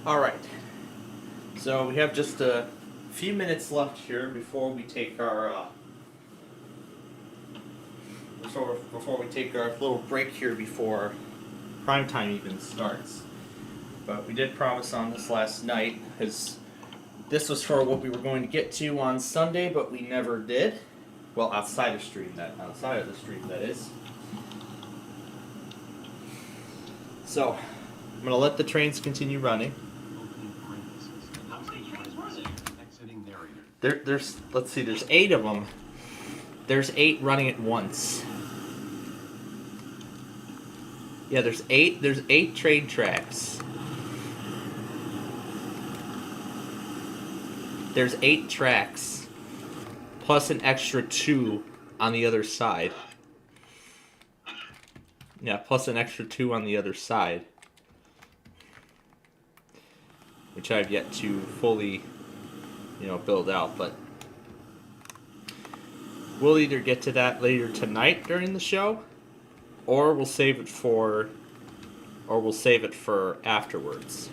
Alright. So we have just a few minutes left here before we take our before we take our little break here before prime time even starts. But we did promise on this last night, because this was for what we were going to get to on Sunday, but we never did. Well, outside of the stream, that is. So, I'm gonna let the trains continue running. Opening parentheses. How many trains were there? Exiting narrator. There's let's see, there's 8 of them. There's 8 running at once. Yeah, there's 8 train tracks. There's 8 tracks, plus an extra 2 on the other side. Yeah, plus an extra 2 on the other side, which I've yet to fully, build out. But we'll either get to that later tonight during the show, or we'll save it for afterwards.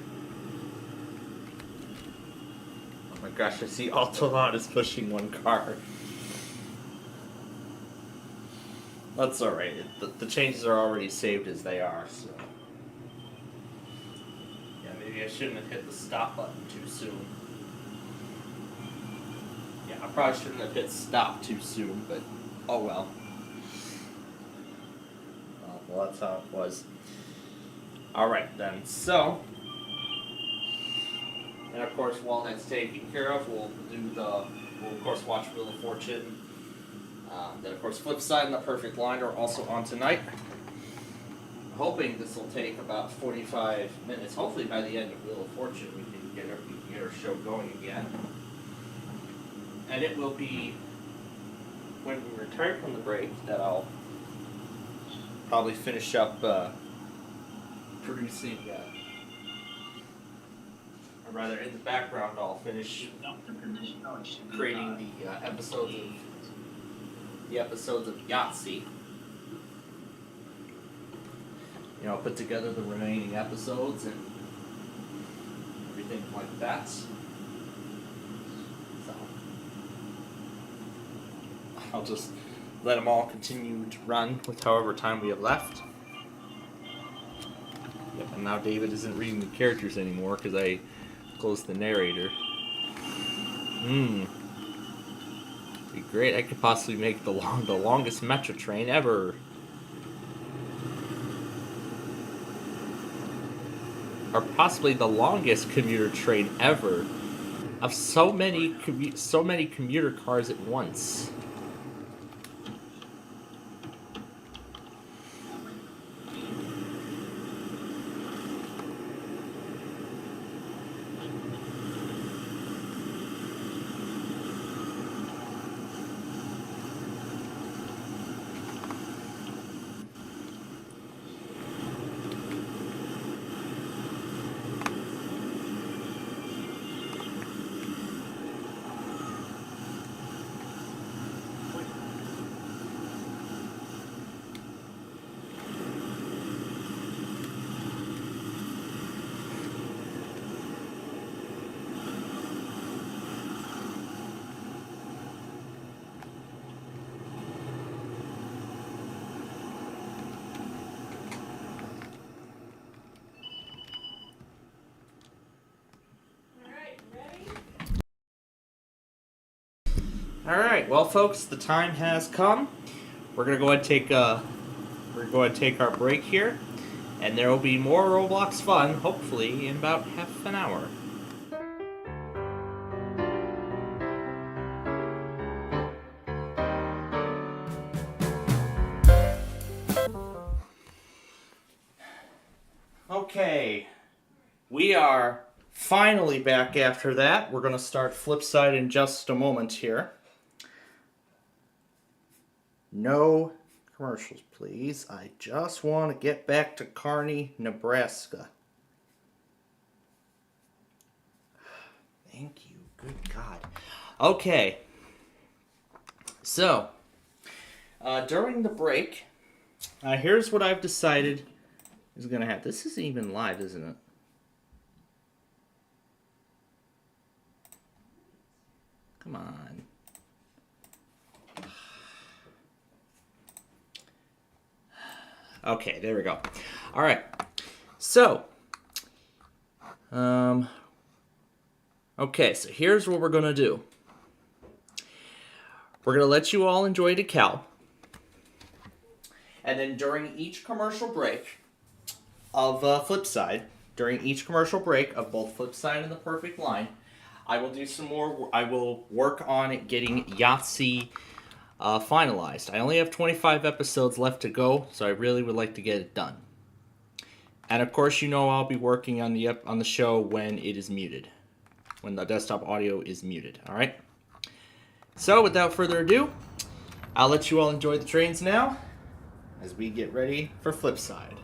Oh my gosh, I see Altolot is pushing one car. That's alright. The changes are already saved as they are, so. Yeah, maybe I shouldn't have hit the stop button too soon. Yeah, I probably shouldn't have hit stop too soon, but oh well. Well, that's how it was. Alright then, so. And of course, while that's taken care of, we'll of course watch Wheel of Fortune. Then of course, Flipside and The Perfect Line are also on tonight. I'm hoping this will take about 45 minutes. Hopefully by the end of Wheel of Fortune we can get our show going again. And it will be when we return from the break that I'll probably finish up producing, or rather in the background I'll finish creating the episodes of Yahtzee. Put together the remaining episodes and everything like that. So I'll just let them all continue to run with however time we have left. Yep, and now David isn't reading the characters anymore because I closed the narrator. Be great. I could possibly make the longest metro train ever. Or possibly the longest commuter train ever. Of so many commuter cars at once. Alright, well folks, the time has come. We're gonna go ahead and take our break here, and there will be more Roblox fun, hopefully, in about half an hour. Okay, we are finally back after that. We're gonna start Flipside in just a moment here. No commercials, please. I just want to get back to Kearney, Nebraska. Thank you. Good God. Okay. So, during the break, here's what I've decided is going to happen. This isn't even live, isn't it? Come on. Okay, there we go. All right. So, okay, so here's what we're going to do. We're going to let you all enjoy DeKalb. And then during each commercial break of Flipside, during each commercial break of both Flipside and The Perfect Line, I will do some more. I will work on getting Yahtzee finalized. I only have 25 episodes left to go, so I really would like to get it done. And of course, you know I'll be working on the show when it is muted, when the desktop audio is muted. All right. So without further ado, I'll let you all enjoy the trains now, as we get ready for Flipside.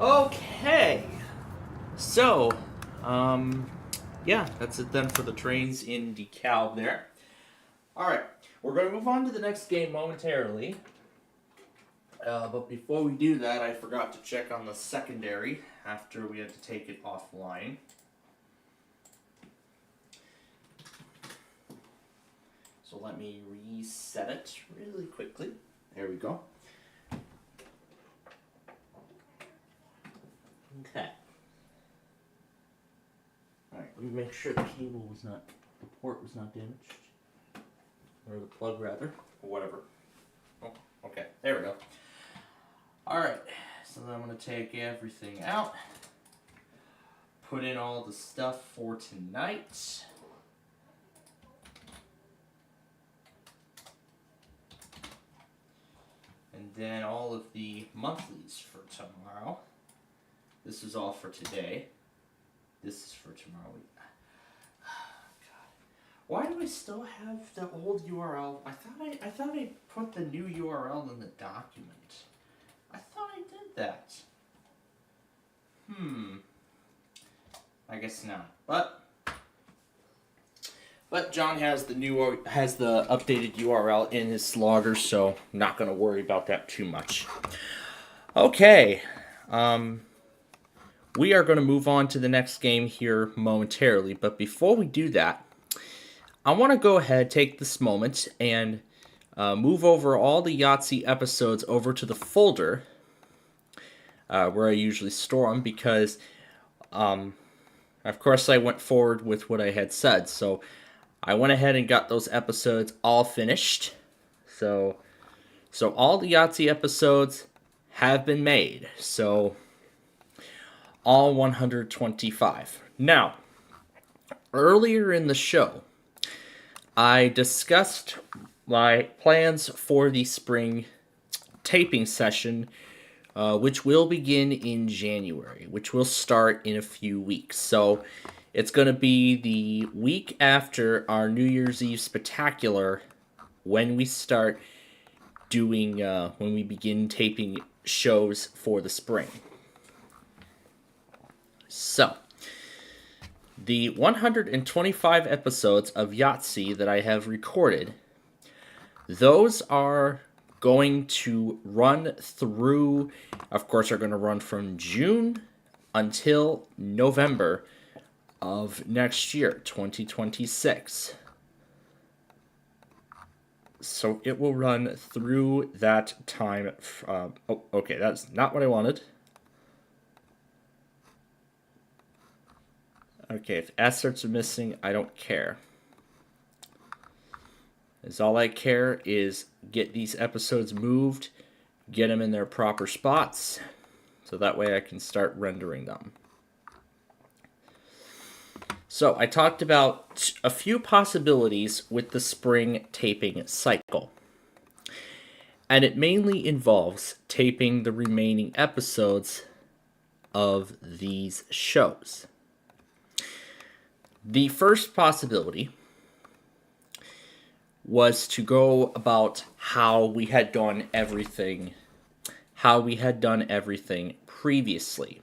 Okay. So, yeah, that's it then for the trains in DeKalb there. Alright, we're going to move on to the next game momentarily. But before we do that, I forgot to check on the secondary after we had to take it offline. So let me reset it really quickly. There we go. Okay. Alright, let me make sure the cable was not, the port was not damaged. Or the plug rather, or whatever. Oh, okay, there we go. Alright, so then I'm going to take everything out. Put in all the stuff for tonight. And then all of the monthlies for tomorrow. This is all for today. This is for tomorrow. God. Why do I still have the old URL? I thought I put the new URL in the document. I thought I did that. I guess not. But John has the updated URL in his logger, so I'm not gonna worry about that too much. Okay. We are going to move on to the next game here momentarily, but before we do that, I want to go ahead, take this moment, and move over all the Yahtzee episodes over to the folder where I usually store them because, of course, I went forward with what I had said. So I went ahead and got those episodes all finished. So all the Yahtzee episodes have been made. So all 125. Now, earlier in the show, I discussed my plans for the spring taping session, which will begin in January, which will start in a few weeks. So it's going to be the week after our New Year's Eve spectacular when we start doing, when we begin taping shows for the spring. So, the 125 episodes of Yahtzee that I have recorded, those are going to run through, of course, are going to run from June until November of next year, 2026. So it will run through that time. Okay, that's not what I wanted. Okay, if asserts are missing, I don't care. As all I care is get these episodes moved, get them in their proper spots, so that way I can start rendering them. So I talked about a few possibilities with the spring taping cycle. And it mainly involves taping the remaining episodes of these shows. The first possibility was to go about how we had done everything previously,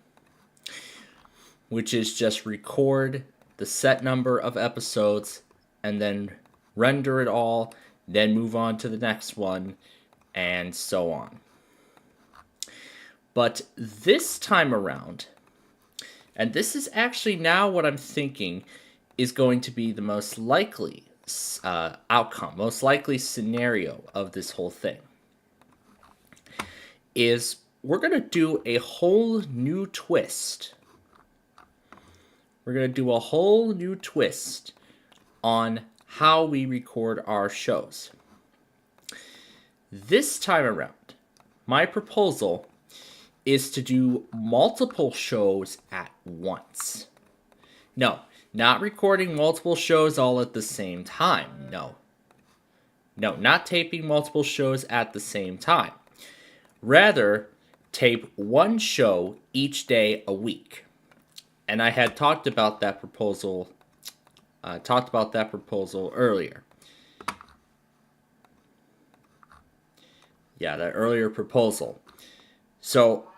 which is just record the set number of episodes and then render it all, then move on to the next one, and so on. But this time around, and this is actually now what I'm thinking is going to be the most likely outcome, most likely scenario of this whole thing, is we're going to do a whole new twist. We're going to do a whole new twist on how we record our shows. This time around, my proposal is to do multiple shows at once. No, not recording multiple shows all at the same time. No, not taping multiple shows at the same time. Rather, tape one show each day a week. And I had talked about that proposal earlier. Yeah, that earlier proposal. So,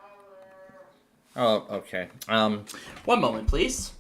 oh, okay. One moment, please.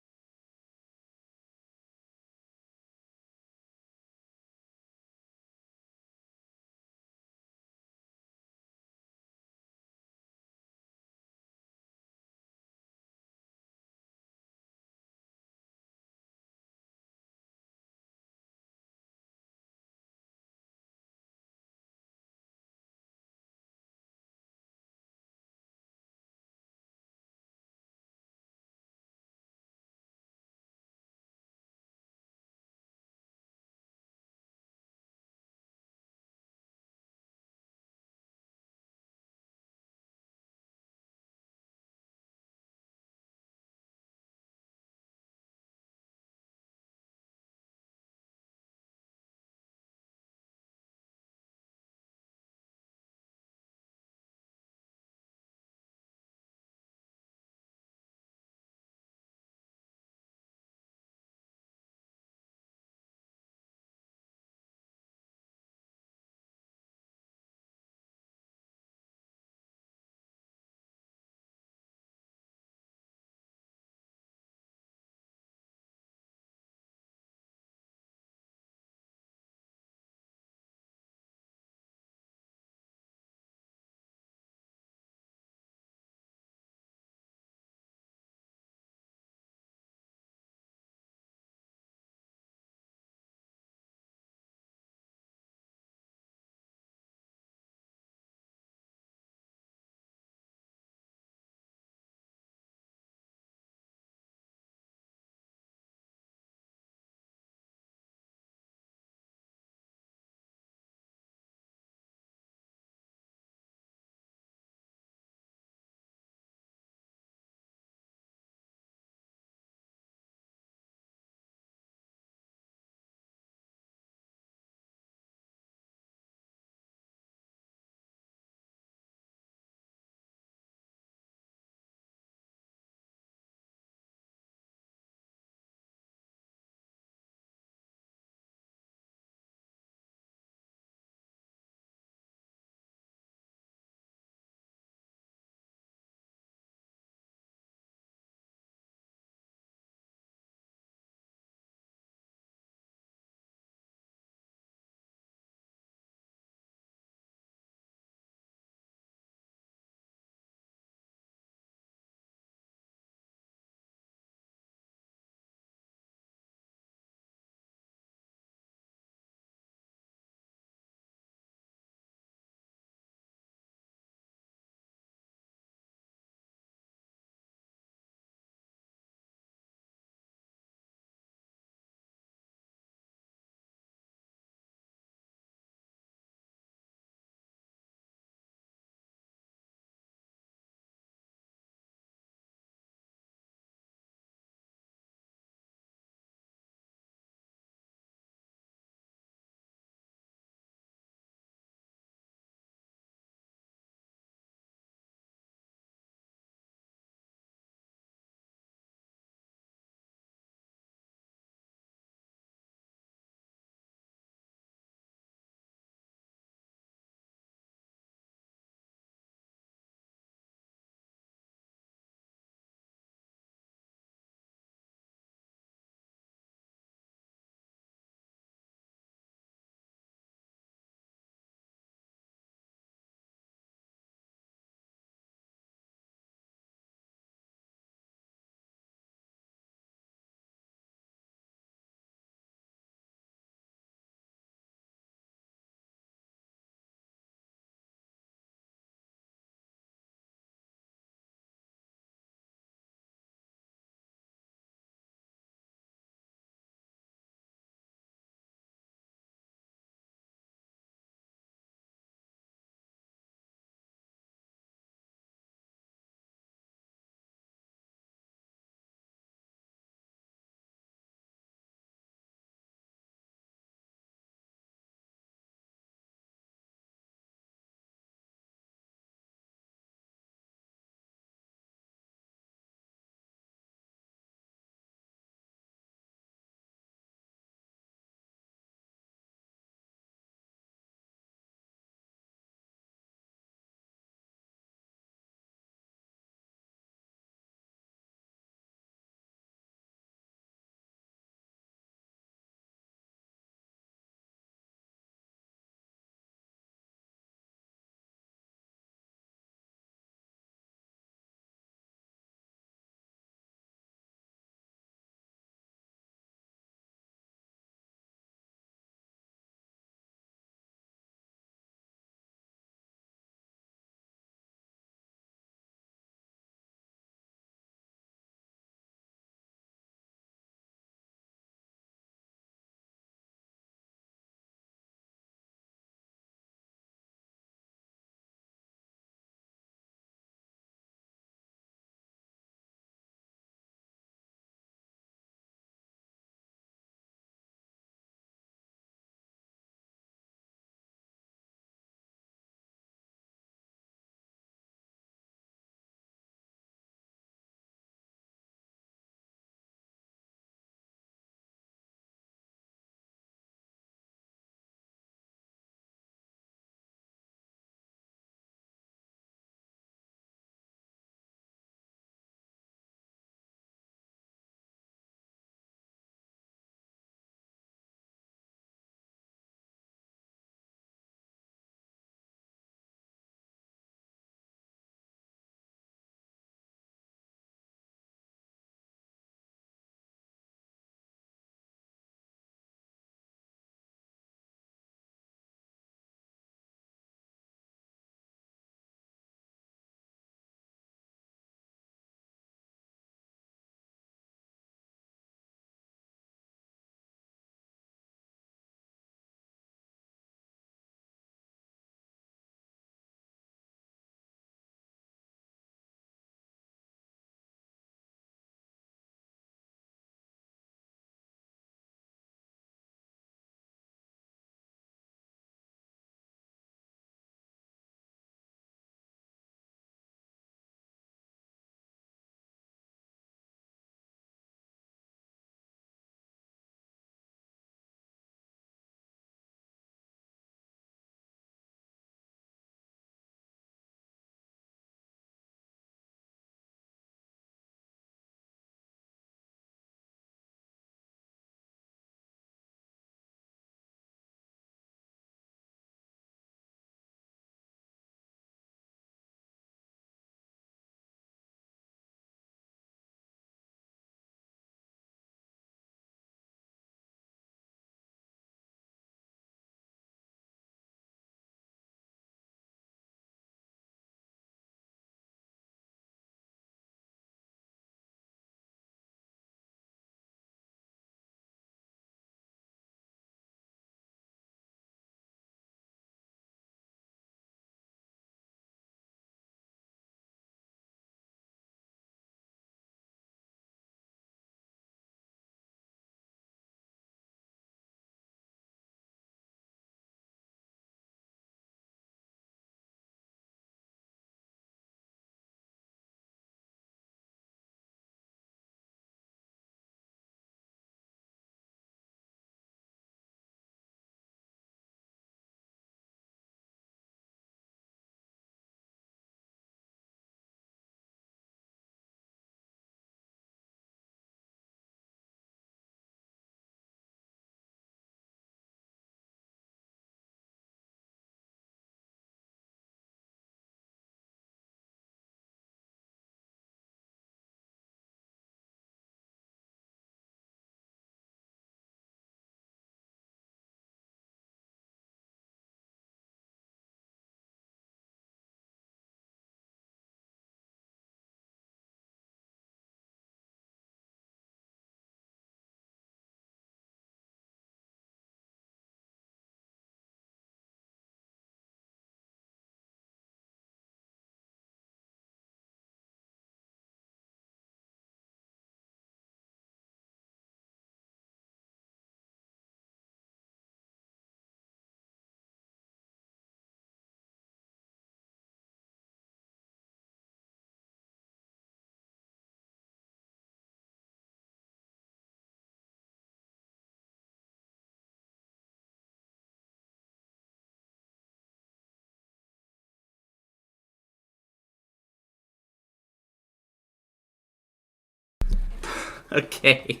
Okay.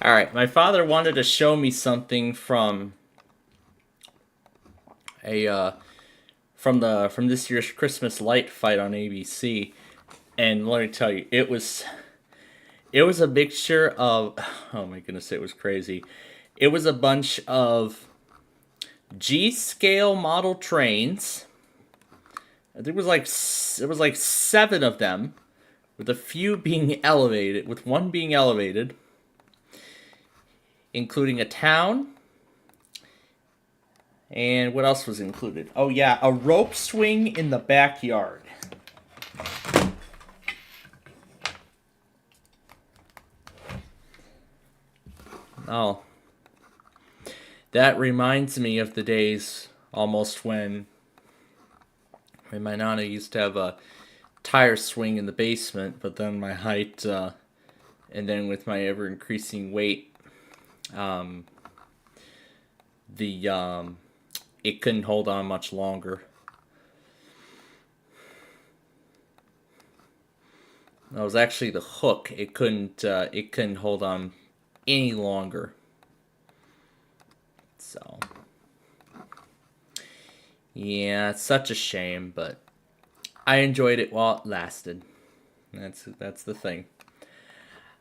All right. My father wanted to show me something from from this year's Christmas light fight on ABC, and let me tell you, it was a mixture of, oh my goodness, it was crazy. It was a bunch of G-scale model trains. I think it was like 7 of them, with a few being elevated, with one being elevated, including a town. And what else was included? Oh yeah, a rope swing in the backyard. Oh. That reminds me of the days almost when my nana used to have a tire swing in the basement, but then my height, and then with my ever increasing weight, it couldn't hold on much longer. That was actually the hook. It couldn't hold on any longer. So, yeah, it's such a shame, but I enjoyed it while it lasted. That's the thing.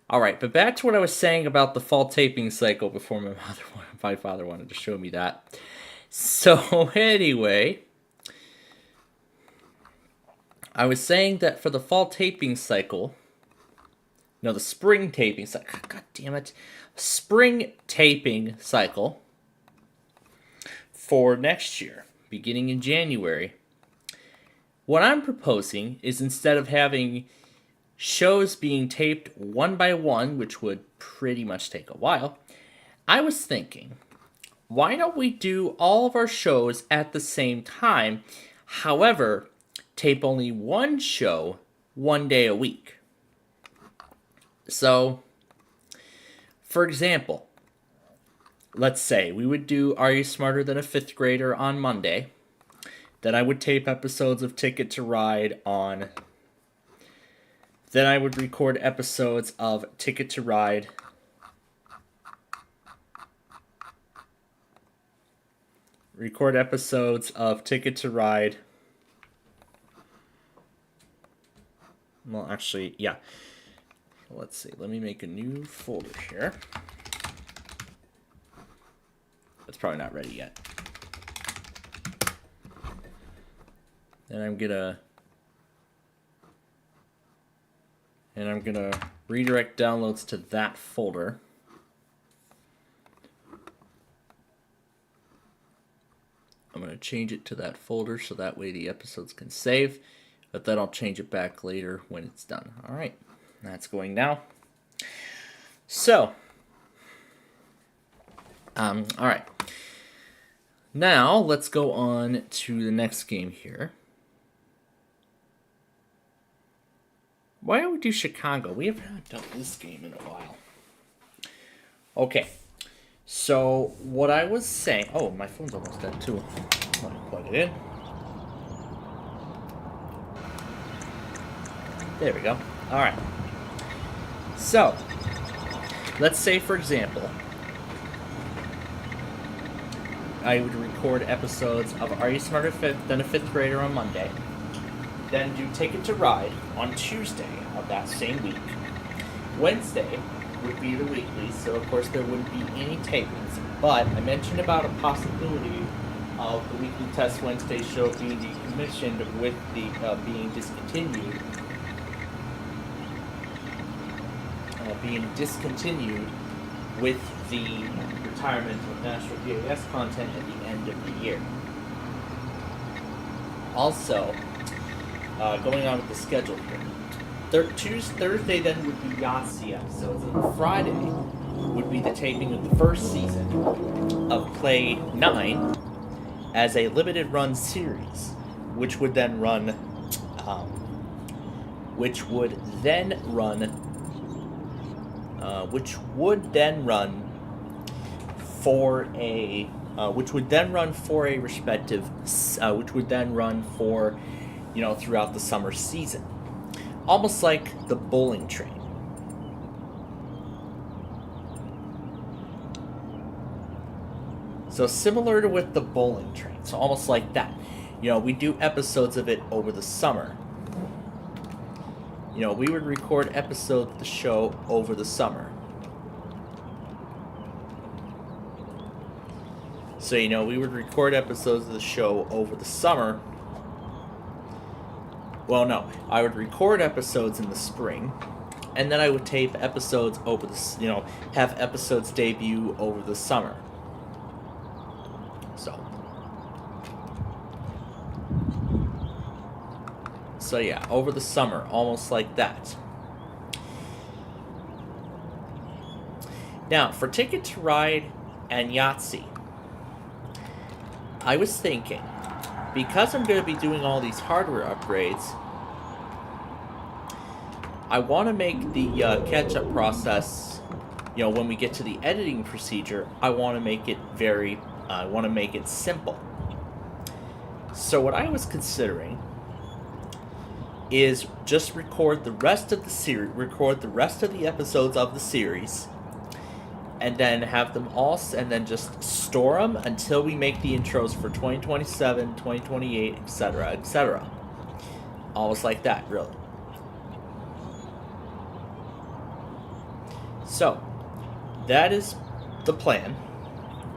All right, but back to what I was saying about the fall taping cycle before my father wanted to show me that. So anyway, I was saying that for the fall taping cycle, no, the spring taping cycle, god damn it, spring taping cycle for next year, beginning in January, what I'm proposing is, instead of having shows being taped one by one, which would pretty much take a while, I was thinking, why don't we do all of our shows at the same time, however, tape only one show one day a week. So, for example, let's say we would do Are You Smarter Than a Fifth Grader on Monday. Then I would tape episodes of Ticket to Ride on... Then I would record episodes of Ticket to Ride Well, actually, yeah. Let's see. Let me make a new folder here. It's probably not ready yet. And I'm gonna redirect downloads to that folder. I'm gonna change it to that folder so that way the episodes can save, but then I'll change it back later when it's done. All right, that's going now. So, all right. Now let's go on to the next game here. Why don't we do Chicago? We haven't done this game in a while. Okay. So, what I was saying... Oh, my phone's almost dead, too. Let me plug it in. There we go. Alright. So, let's say, for example, I would record episodes of Are You Smarter Than a Fifth Grader on Monday. Then do Ticket to Ride on Tuesday of that same week. Wednesday would be the weekly, so of course there wouldn't be any tapings. But I mentioned about a possibility of the Weekly Test Wednesday show being decommissioned with the being discontinued. With the retirement of National PAS content at the end of the year. Also, going on with the schedule here. Thursday then would be Yahtzee episodes, and Friday would be the taping of the first season of Play 9 as a limited run series, which would then run throughout the summer season. Almost like the bowling train. So similar to with the bowling train. So almost like that. You know, we do episodes of it over the summer. You know, we would record episodes of the show over the summer. So, you know, we would record episodes of the show over the summer. Well, no. I would record episodes in the spring. And then I would tape episodes over the, you know, have episodes debut over the summer. So yeah, over the summer, almost like that. Now, for Ticket to Ride and Yahtzee, I was thinking, because I'm going to be doing all these hardware upgrades, I want to make the catch-up process, you know, when we get to the editing procedure, I want to make it simple. So what I was considering is just record the rest of the episodes of the series, and then have them all, and then just store them until we make the intros for 2027, 2028, etc., etc. Almost like that, really. So, that is the plan,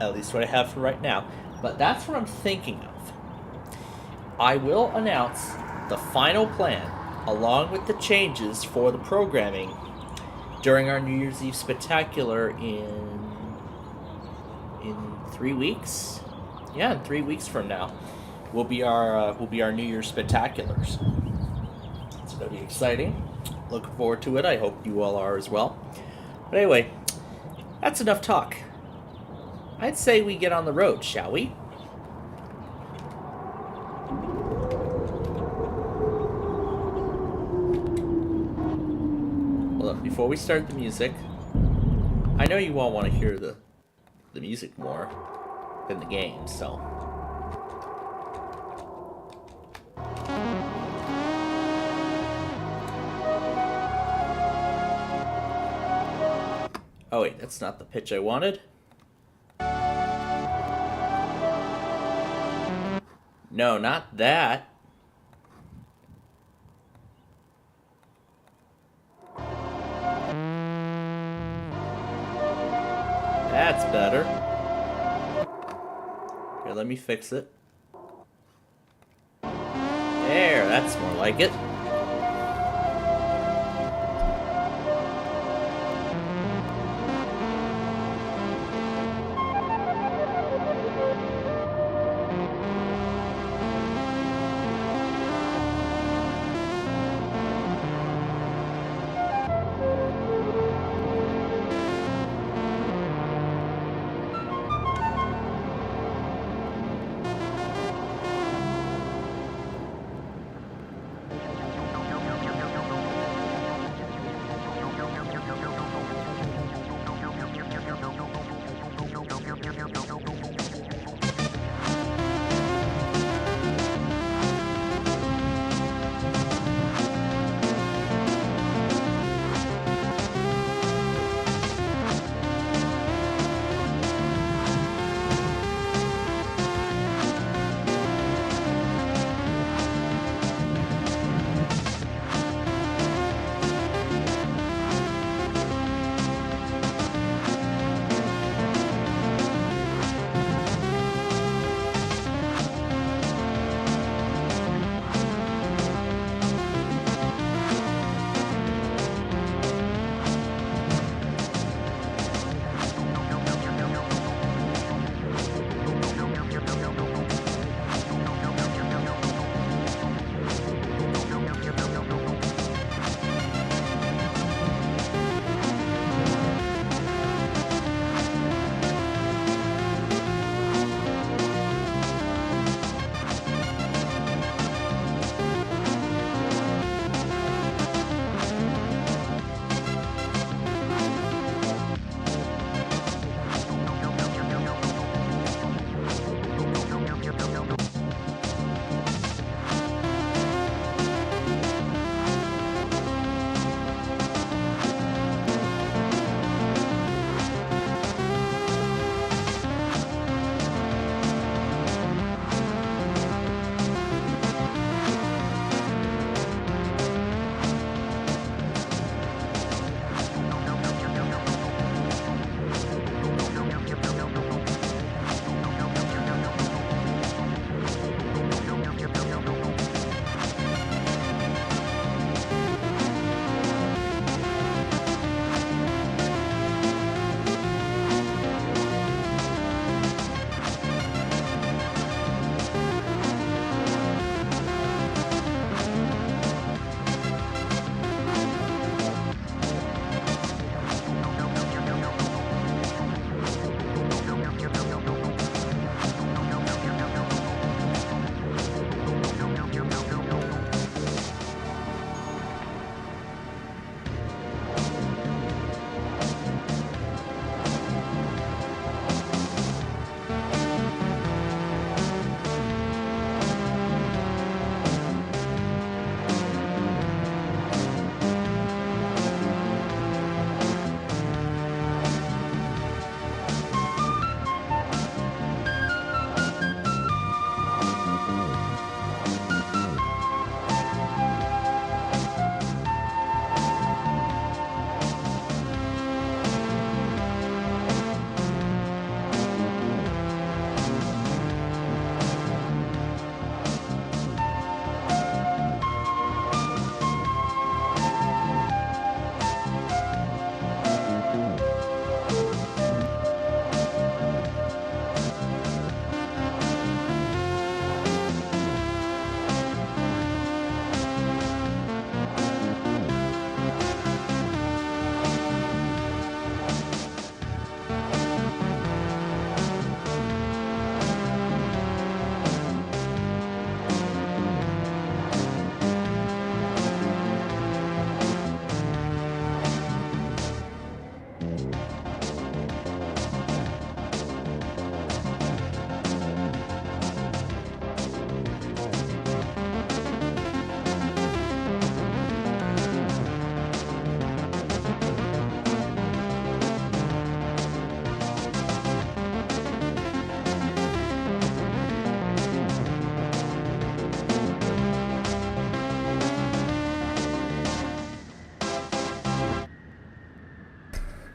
at least what I have for right now, but that's what I'm thinking of. I will announce the final plan, along with the changes for the programming, during our New Year's Eve spectacular in 3 weeks. Yeah, in 3 weeks from now, will be our New Year's spectaculars. It's gonna be exciting. Looking forward to it. I hope you all are as well. But anyway, that's enough talk. I'd say we get on the road, shall we? Before we start the music, I know you all want to hear the music more than the game, so. Oh wait, that's not the pitch I wanted. No, not that. That's better. Here, let me fix it. There, that's more like it.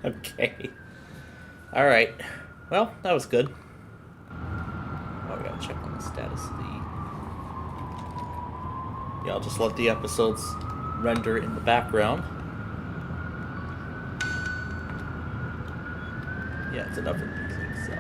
Okay. Alright. Well, that was good. Oh, we gotta check on the status of the... Yeah, I'll just let the episodes render in the background. Yeah, it's enough of music, so...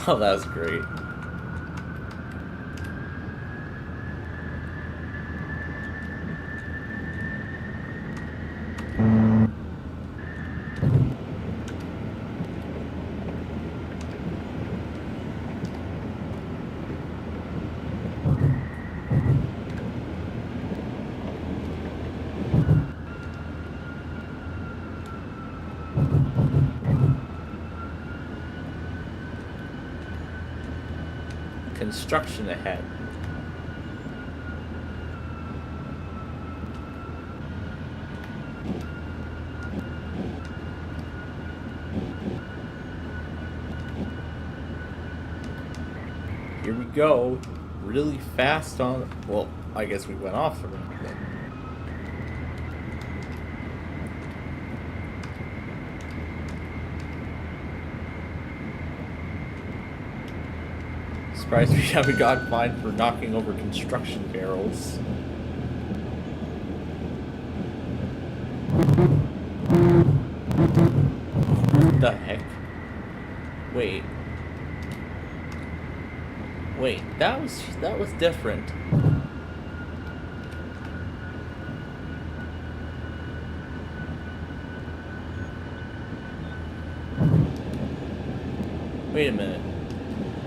Oh, that was great. Construction ahead. Here we go. Really fast on... Well, I guess we went off the ramp then. Surprised we haven't gotten fined for knocking over construction barrels. What the heck? Wait. Wait, that was different. Wait a minute.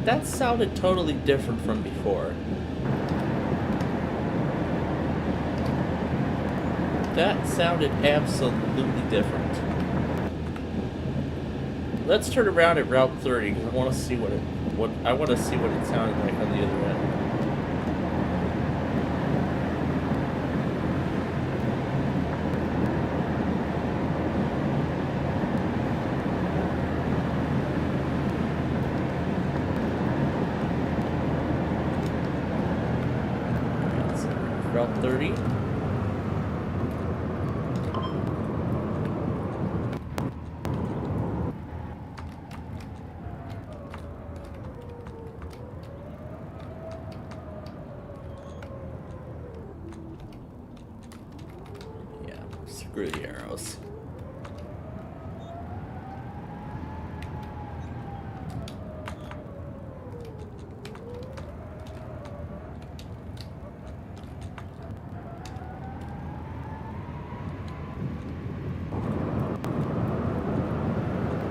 That sounded totally different from before. That sounded absolutely different. Let's turn around at Route 30 because I want to see what it sounded like on the other end. Route 30. Yeah, screw the arrows.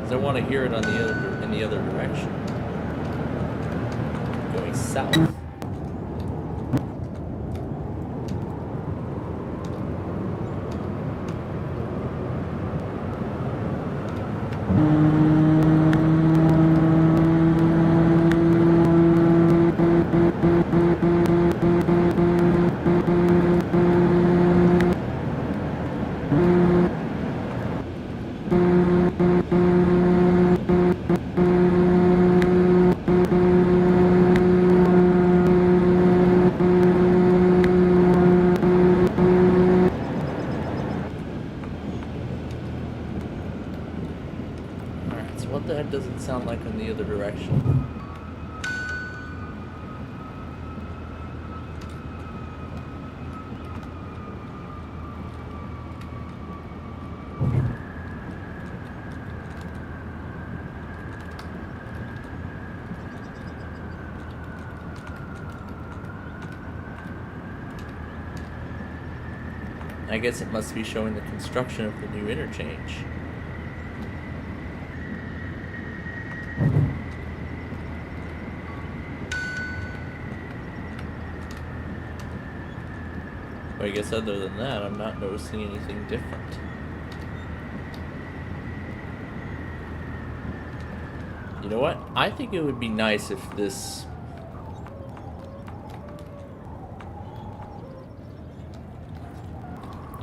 I want to hear it on in the other direction. Going south. what the heck does it sound like in the other direction? I guess it must be showing the construction of the new interchange. But I guess other than that, I'm not noticing anything different. You know what? I think it would be nice if this...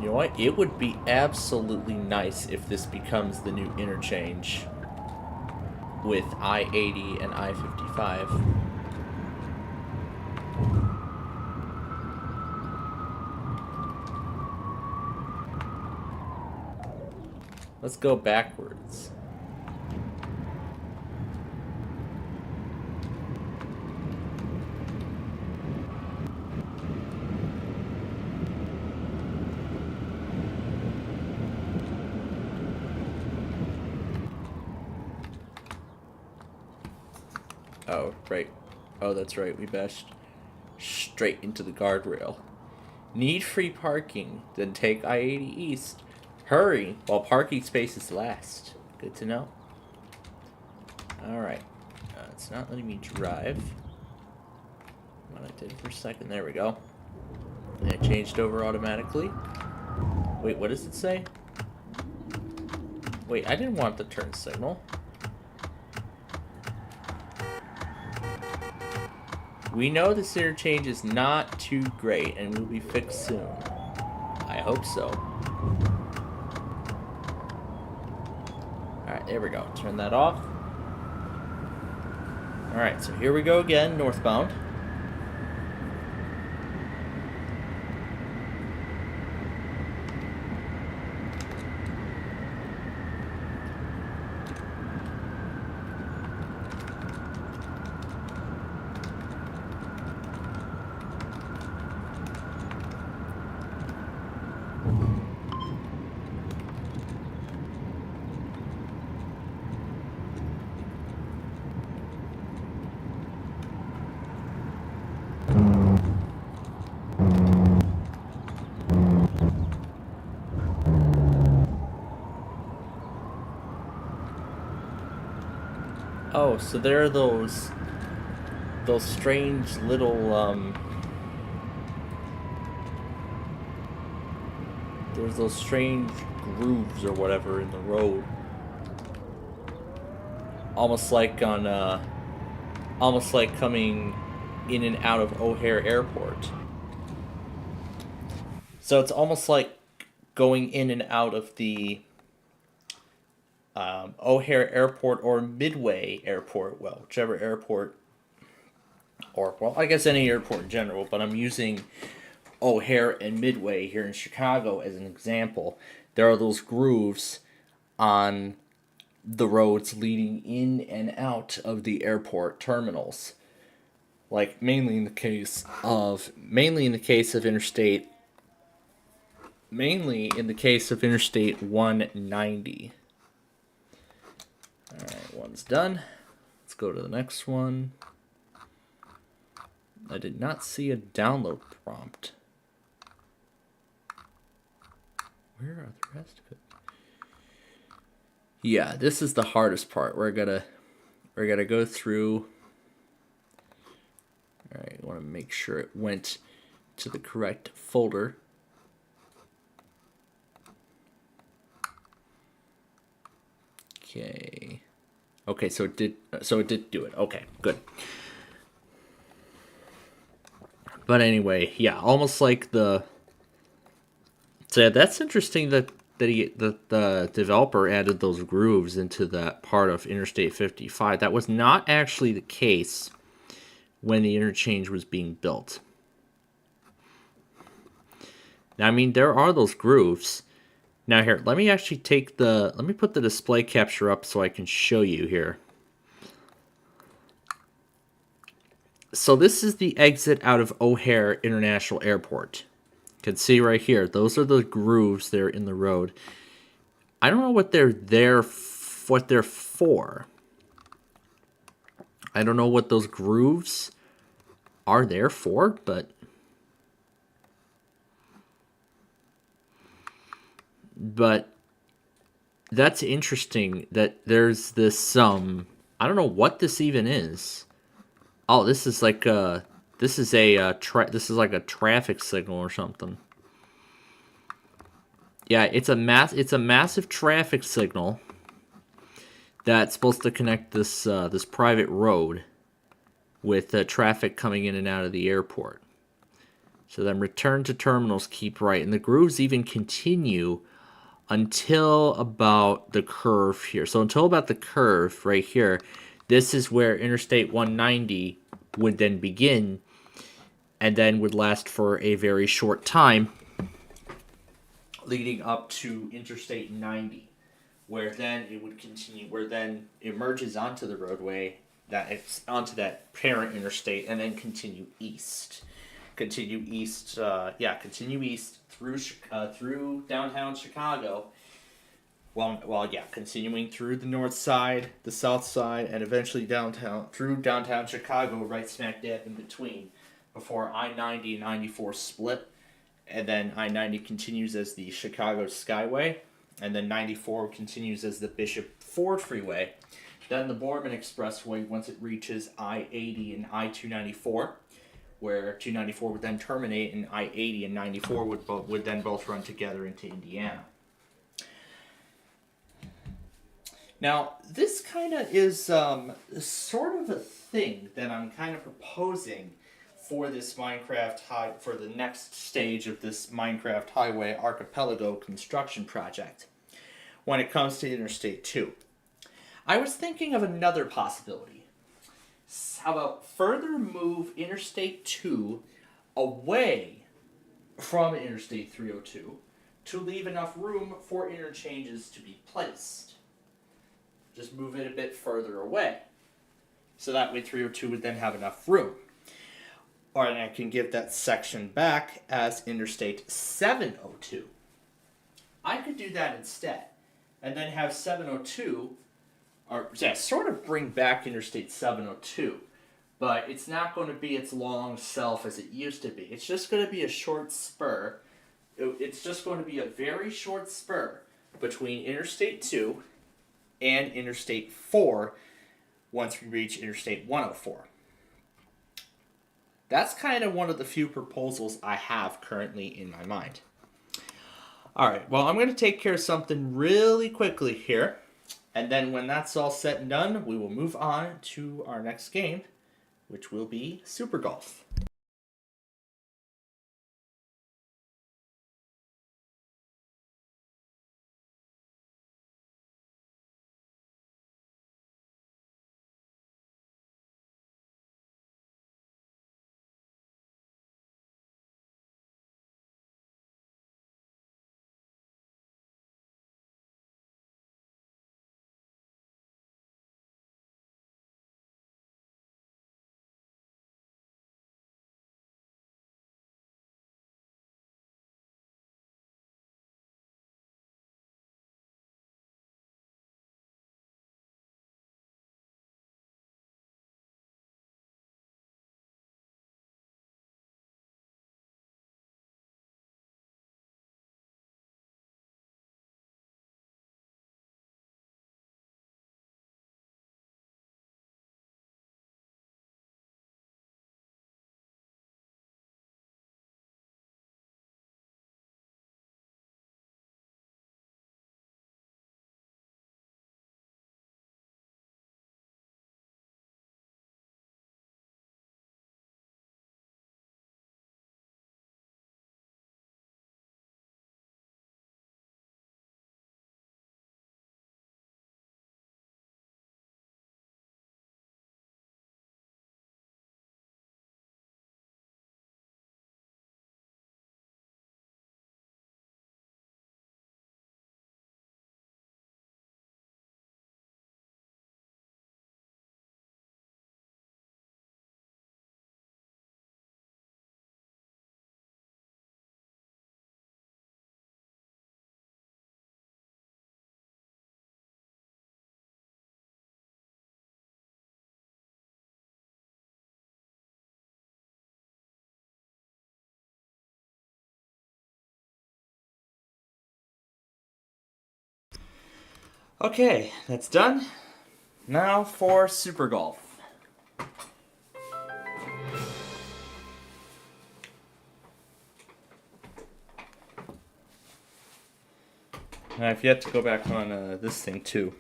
You know what? It would be absolutely nice if this becomes the new interchange with I-80 and I-55. Let's go backwards. Oh, right. Oh, that's right. We bashed straight into the guardrail. Need free parking, then take I-80 East. Hurry, while parking spaces last. Good to know. Alright. It's not letting me drive. What I did for a second. There we go. And it changed over automatically. Wait, what does it say? Wait, I didn't want the turn signal. We know this interchange is not too great and will be fixed soon. I hope so. Alright, there we go. Turn that off. Alright, so here we go again, northbound. Oh, so there are those strange little, there's those strange grooves or whatever in the road. Almost like on, almost like coming in and out of O'Hare Airport. So it's almost like going in and out of the O'Hare Airport or Midway Airport, well, whichever airport, or, well, I guess any airport in general, but I'm using O'Hare and Midway here in Chicago as an example. There are those grooves on the roads leading in and out of the airport terminals. Like, mainly in the case of Interstate 190. Alright, one's done. Let's go to the next one. I did not see a download prompt. Where are the rest of it? Yeah, this is the hardest part. We're gonna go through. Alright, I want to make sure it went to the correct folder. Okay. Okay, so it did do it. Okay, good. But anyway, yeah, almost like the... So that's interesting that the developer added those grooves into that part of Interstate 55. That was not actually the case when the interchange was being built. Now, I mean, there are those grooves, Now here, let me actually let me put the display capture up so I can show you here. So this is the exit out of O'Hare International Airport. You can see right here, those are the grooves there in the road. I don't know what what they're for. I don't know what those grooves are there for, but that's interesting that there's this I don't know what this even is. Oh, this is like this is like a traffic signal or something. Yeah, it's a massive traffic signal that's supposed to connect this private road with traffic coming in and out of the airport. So then return to terminals, keep right, and the grooves even continue until about the curve here. So until about the curve right here, this is where Interstate 190 would then begin, and then would last for a very short time, leading up to Interstate 90, where then it would continue, where then it merges onto the roadway, onto that parent interstate, and then continue east. Continue east through downtown Chicago. Continuing through the north side, the south side, and eventually through downtown Chicago, right smack dab in between, before I-90 and 94 split, and then I-90 continues as the Chicago Skyway, and then 94 continues as the Bishop Ford Freeway. Then the Borman Expressway, once it reaches I-80 and I-294, where 294 would then terminate, and I-80 and 94 would then both run together into Indiana. Now, this kind of is sort of a thing that I'm kind of proposing for this for the next stage of this Minecraft Highway Archipelago construction project when it comes to Interstate 2. I was thinking of another possibility. How about further move Interstate 2 away from Interstate 302 to leave enough room for interchanges to be placed? Just move it a bit further away. So that way 302 would then have enough room. Or I can give that section back as Interstate 702. I could do that instead. And then have 702, sort of bring back Interstate 702. But it's not going to be its long self as it used to be. It's just going to be a short spur. It's just going to be a very short spur between Interstate 2 and Interstate 4 once we reach Interstate 104. That's kind of one of the few proposals I have currently in my mind. Alright, well, I'm going to take care of something really quickly here. And then when that's all said and done, we will move on to our next game, which will be Super Golf. Okay, that's done. Now for Super Golf. And I've yet to go back on this thing too.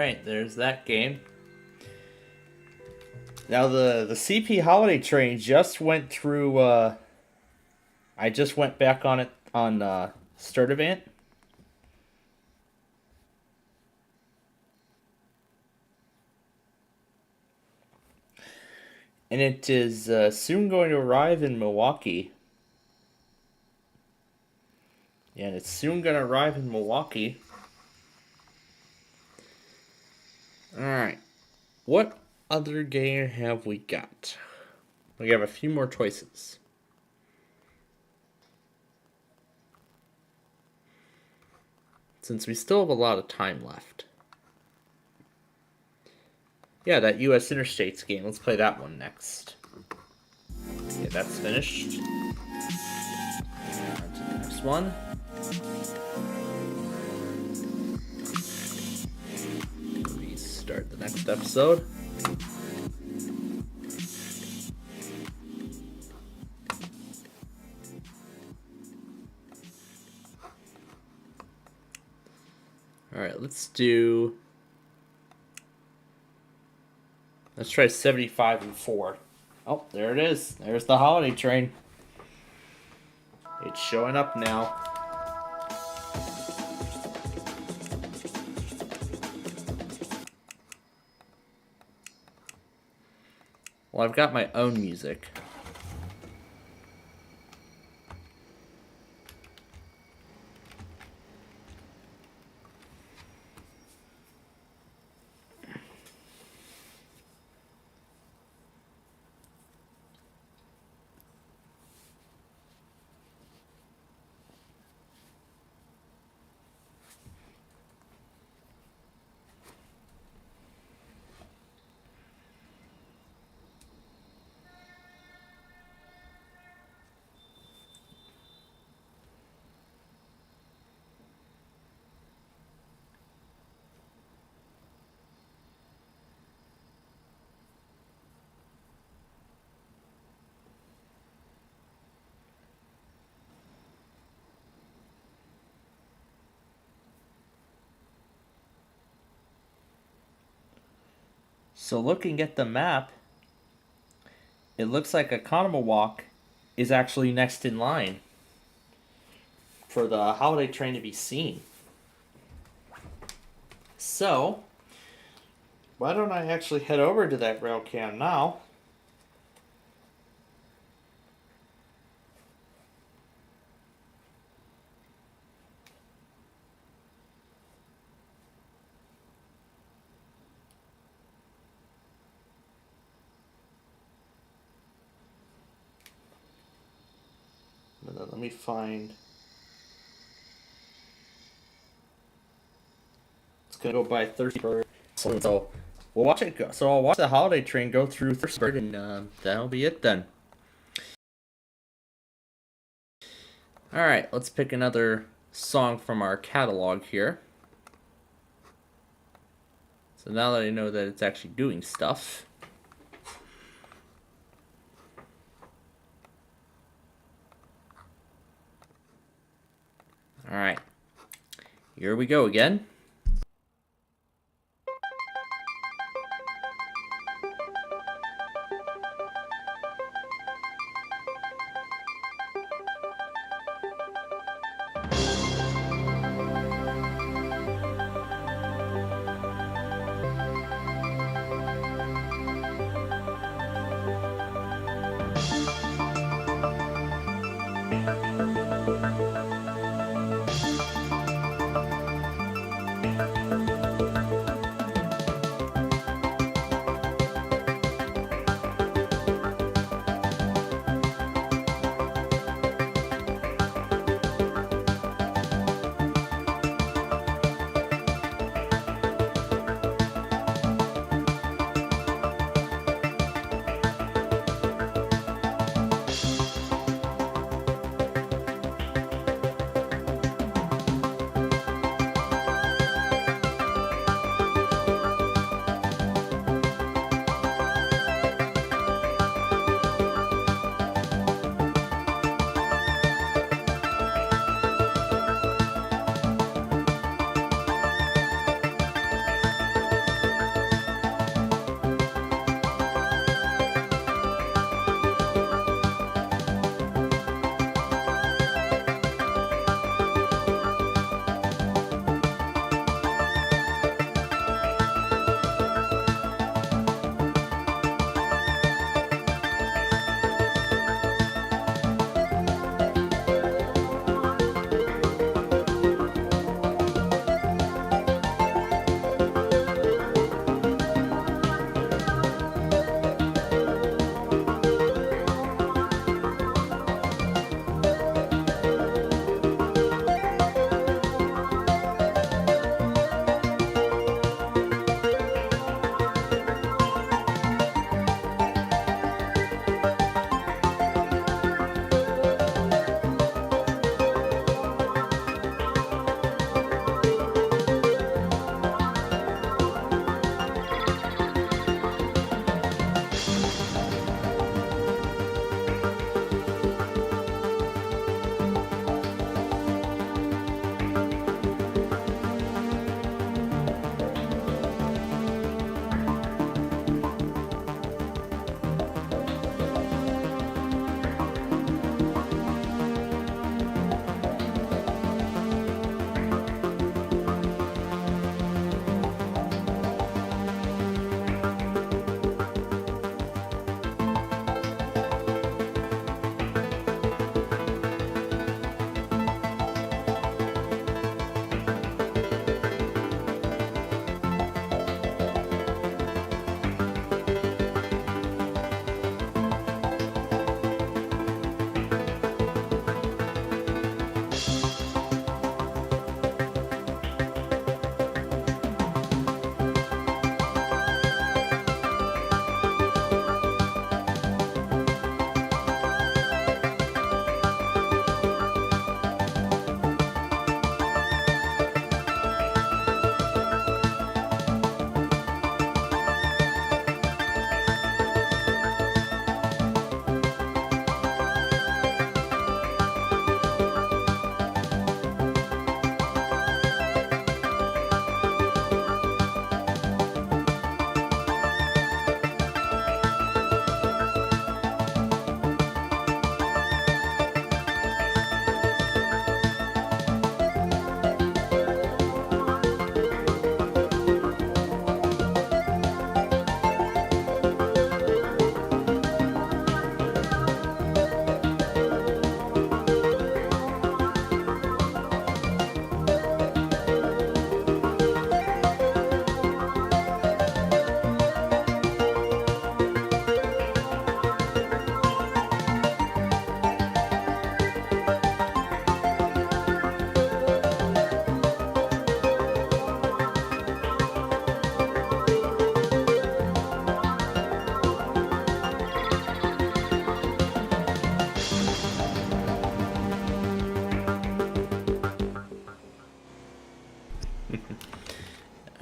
Alright, there's that game. Now the CP Holiday Train just went through, I just went back on it on Sturdivant. And it is soon going to arrive in Milwaukee. Yeah, and it's soon going to arrive in Milwaukee. Alright. What other game have we got? We have a few more choices. Since we still have a lot of time left. Yeah, that U.S. Interstates game. Let's play that one next. Okay, that's finished. On to the next one. Restart the next episode. Alright, let's try 75 and 4. Oh, there it is. There's the holiday train. It's showing up now. Well, I've got my own music. So looking at the map, it looks like Economawalk is actually next in line for the holiday train to be seen. So, why don't I actually head over to that rail cam now? Let me find. It's gonna go by Thirsty. So we'll watch it go. So I'll watch the holiday train go through Thirsty, and that'll be it then. All right, let's pick another song from our catalog here. So now that I know that it's actually doing stuff. All right, here we go again.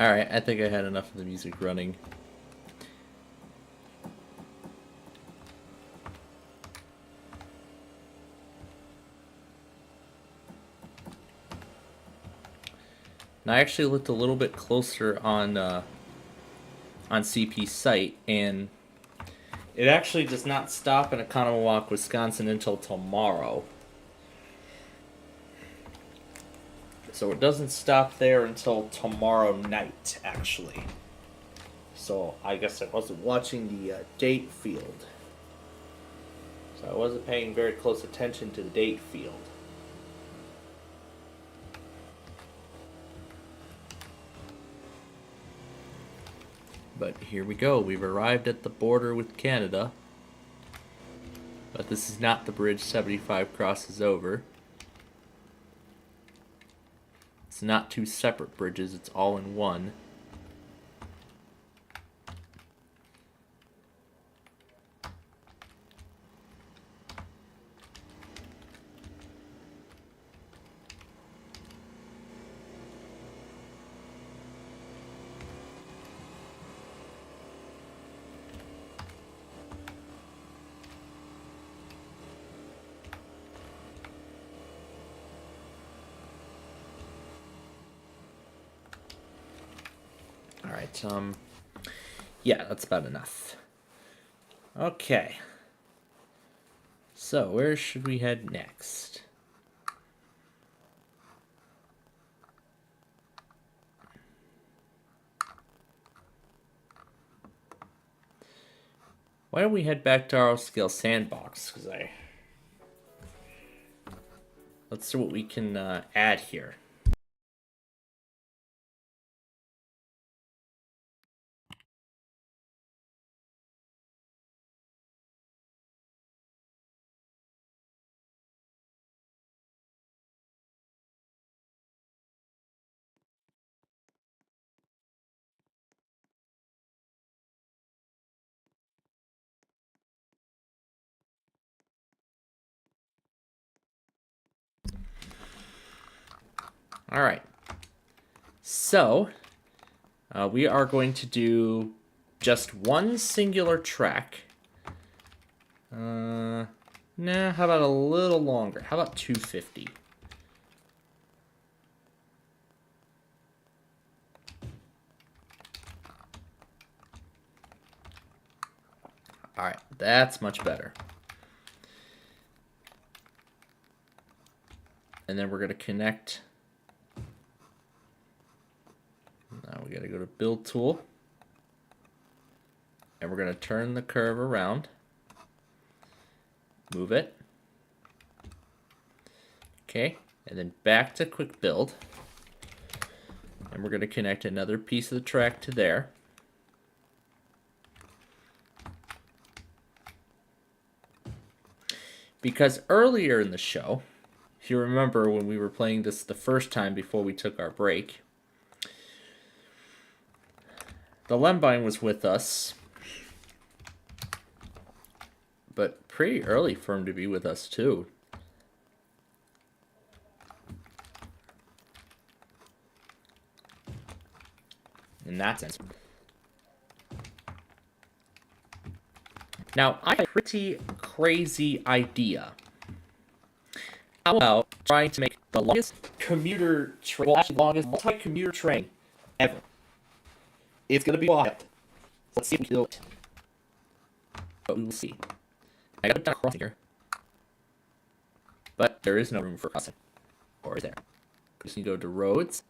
Alright, I think I had enough of the music running. And I actually looked a little bit closer on CP's site, and it actually does not stop in Oconomowoc, Wisconsin until tomorrow. So it doesn't stop there until tomorrow night, actually. So I guess I wasn't watching the date field. So I wasn't paying very close attention to the date field. But here we go. We've arrived at the border with Canada. But this is not the bridge 75 crosses over. It's not two separate bridges, it's all in one. Alright, yeah, that's about enough. Okay. So, where should we head next? Why don't we head back to our scale sandbox? Let's see what we can add here. All right. So, we are going to do just one singular track. Nah, how about a little longer? How about 250? All right, that's much better. And then we're going to connect. Now we got to go to Build Tool. And we're going to turn the curve around. Move it. Okay, and then back to Quick Build. And we're going to connect another piece of the track to there. Because earlier in the show, if you remember when we were playing this the first time before we took our break, the Lembine was with us, but pretty early for him to be with us too. In that sense. Now, I have a pretty crazy idea. How about trying to make the longest commuter train, well, actually longest multi-commuter train ever? It's gonna be wild. Let's see if we can do it. But we will see. I got a crossing here. But there is no room for crossing. Or is there? We just need to go to roads.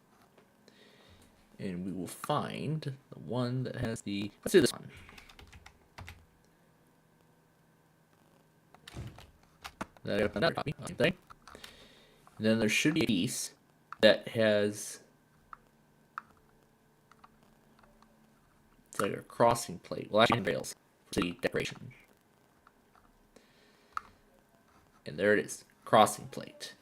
And we will find the one that has the... Let's do this one. Then I got another copy, same thing. And then there should be a piece that has... It's like a crossing plate. Well, actually, rails for the decoration. And there it is, crossing plate.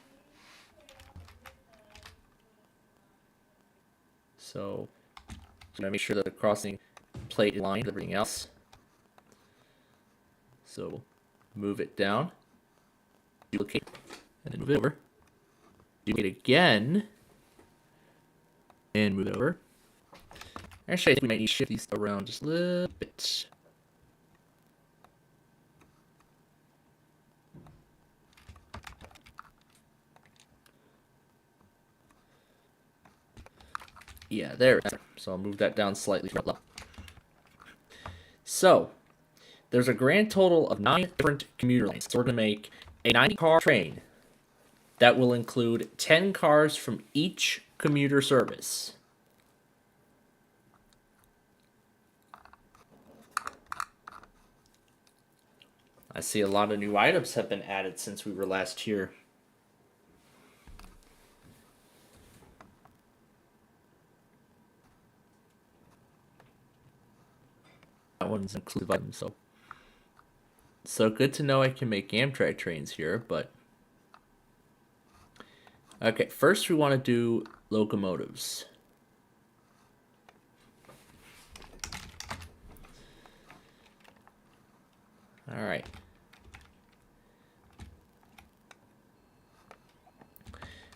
So, I'm gonna make sure that the crossing plate is aligned with everything else. So, move it down, duplicate, and then move it over. Duplicate again, and move it over. Actually, I think we might need to shift these around just a little bit. Yeah, there. So I'll move that down slightly. So, there's a grand total of 9 different commuter lanes. So we're going to make a 90-car train that will include 10 cars from each commuter service. I see a lot of new items have been added since we were last here. That one's inclusive items, so good to know I can make Amtrak trains here, but okay, first we want to do locomotives. All right.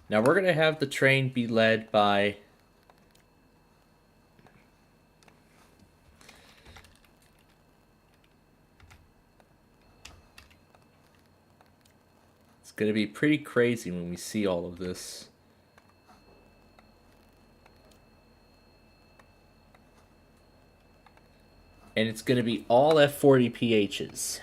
Now we're going to have the train be led by it's going to be pretty crazy when we see all of this. And it's going to be all F40PHs.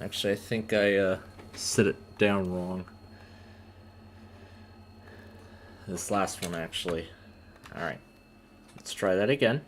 Actually, I think I set it down wrong. This last one, actually. Alright. Let's try that again.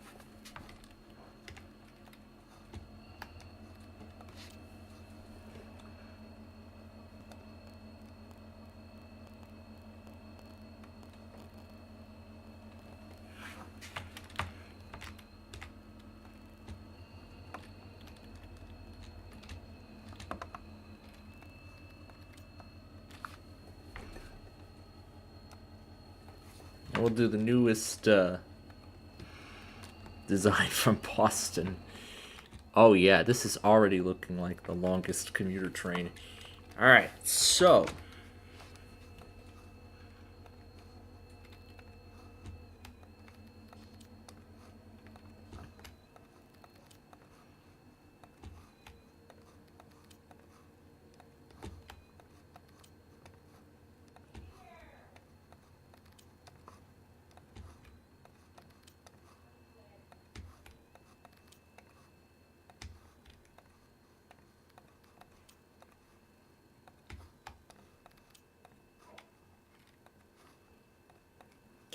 We'll do the newest design from Boston. Oh yeah, this is already looking like the longest commuter train. Alright, so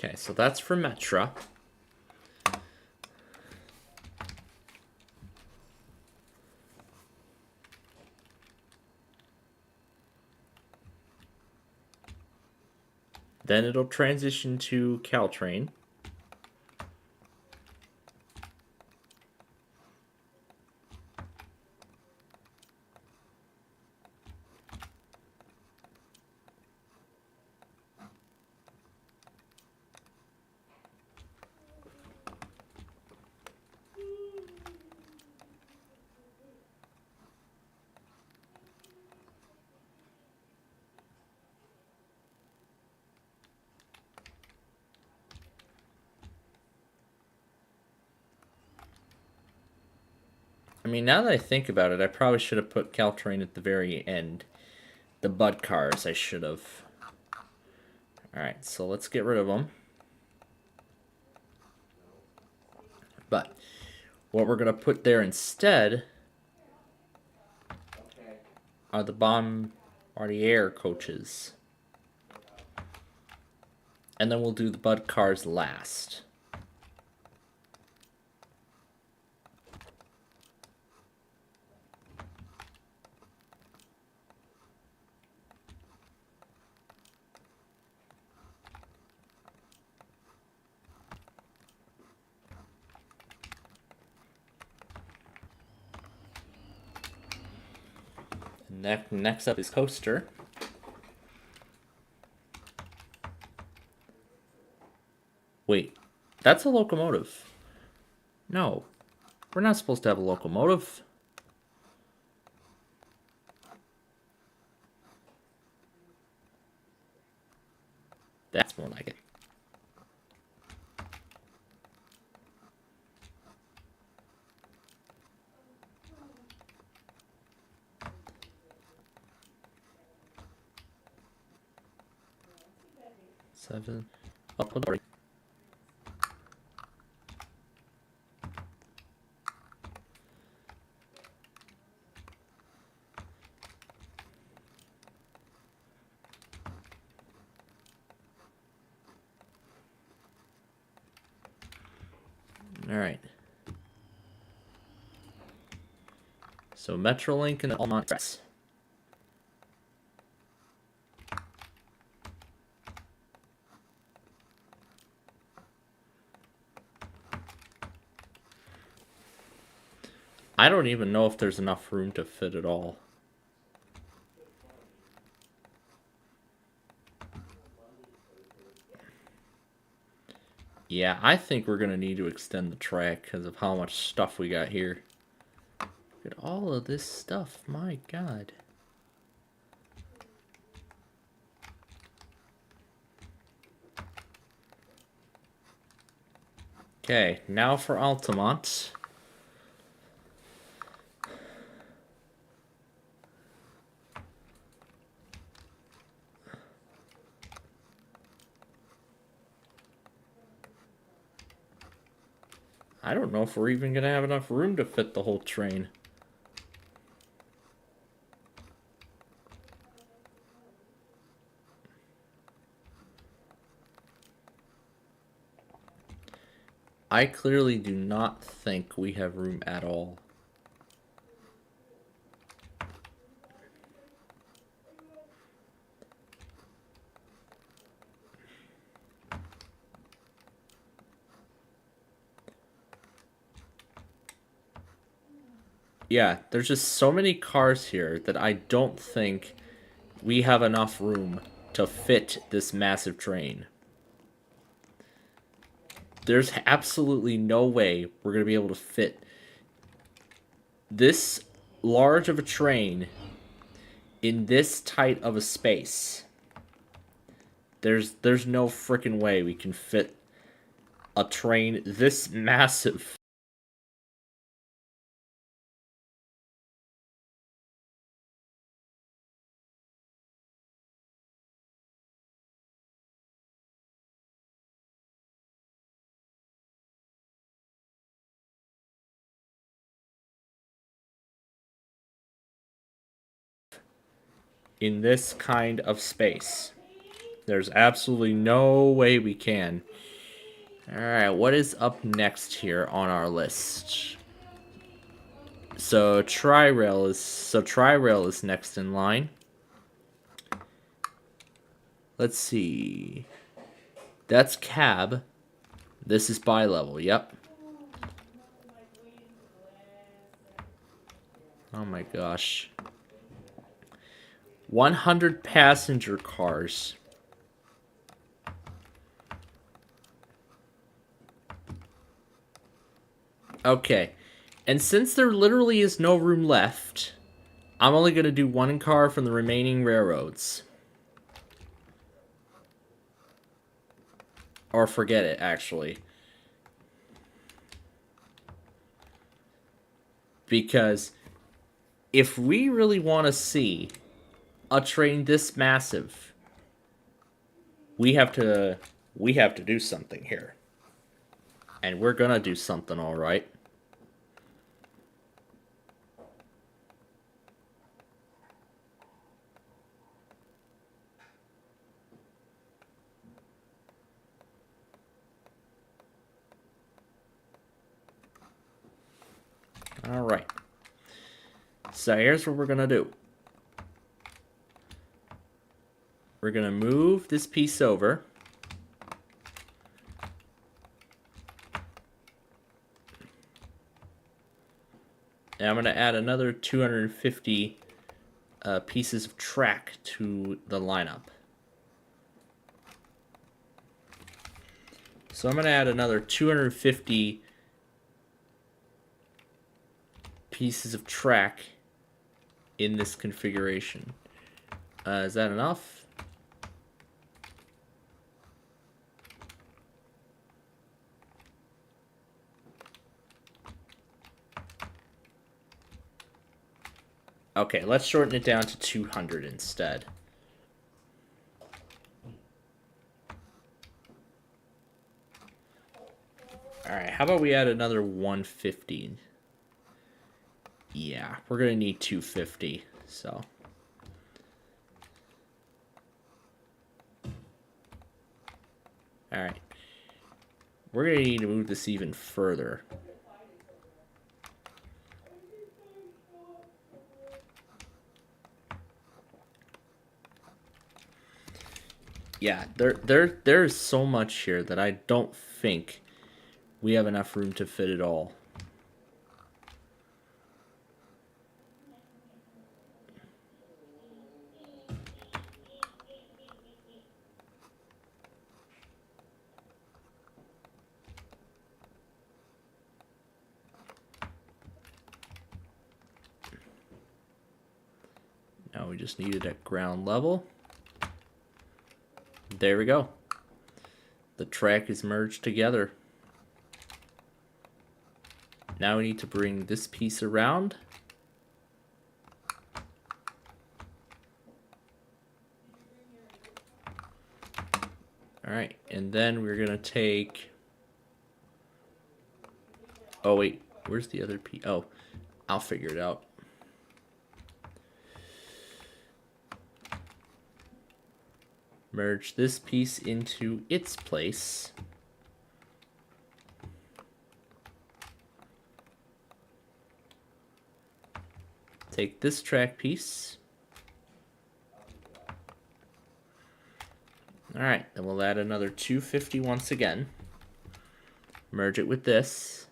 okay, so that's for Metra. Then it'll transition to Caltrain. I mean, now that I think about it, I probably should have put Caltrain at the very end. The Bud cars, I should have. Alright, so let's get rid of them. But what we're going to put there instead are the Bombardier coaches. And then we'll do the Bud cars last. Next up is Coaster. Wait, that's a locomotive. No, we're not supposed to have a locomotive. That's more like it. Seven. Up with three. All right. So Metrolink and Almont Express. I don't even know if there's enough room to fit it all. Yeah, I think we're going to need to extend the track because of how much stuff we got here. Look at all of this stuff. My God. Okay, now for Altamont. I don't know if we're even going to have enough room to fit the whole train. I clearly do not think we have room at all. Yeah, there's just so many cars here that I don't think we have enough room to fit this massive train. There's absolutely no way we're going to be able to fit this large of a train in this tight of a space. There's no freaking way we can fit a train this massive. In this kind of space. There's absolutely no way we can. Alright, what is up next here on our list? So Tri-Rail is next in line. Let's see. That's cab. This is bi-level, yep. Oh my gosh. 100 passenger cars. Okay. And since there literally is no room left, I'm only going to do one car from the remaining railroads. Or forget it, actually. Because if we really want to see a train this massive, we have to do something here. And we're gonna do something, all right. All right. So here's what we're gonna do. We're gonna move this piece over. And I'm gonna add another 250 pieces of track to the lineup. So I'm gonna add another 250 pieces of track in this configuration. Is that enough? Okay, let's shorten it down to 200 instead. Alright, how about we add another 150? Yeah, we're going to need 250, so. Alright. We're going to need to move this even further. Yeah, there's so much here that I don't think we have enough room to fit it all. Now we just need it at ground level. There we go. The track is merged together. Now we need to bring this piece around. Alright, and then we're gonna take... Oh wait, where's the other piece? Oh, I'll figure it out. Merge this piece into its place. Take this track piece. Alright, then we'll add another 250 once again. Merge it with this.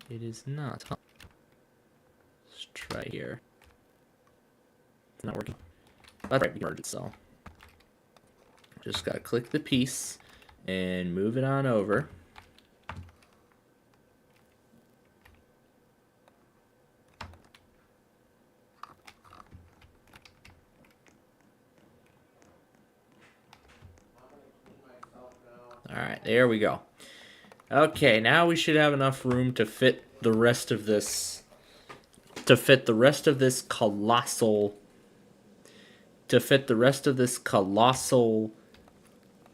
It is not. Let's try here. It's not working. That's right, we merged it, so. Just gotta click the piece and move it on over. Alright, there we go. Okay, now we should have enough room to fit the rest of this colossal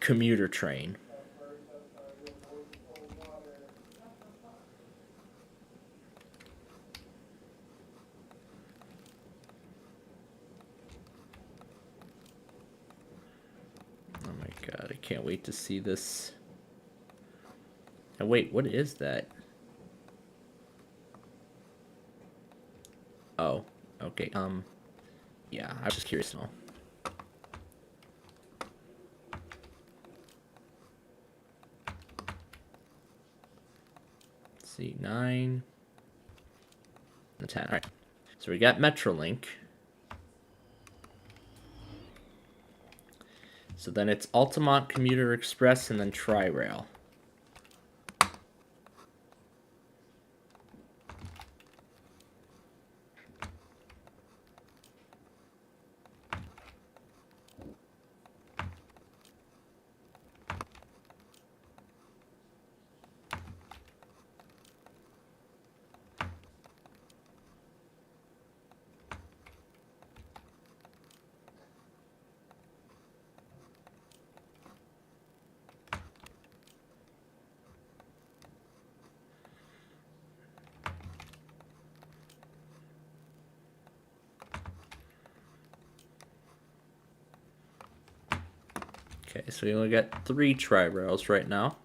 commuter train. Oh my god, I can't wait to see this. Oh, wait, what is that? Oh, okay, yeah, I was just curious to know. Let's see, 9 and 10, alright. So we got Metrolink. So then it's Altamont Commuter Express and then Tri-Rail. Okay, so we only got 3 tri-rails right now.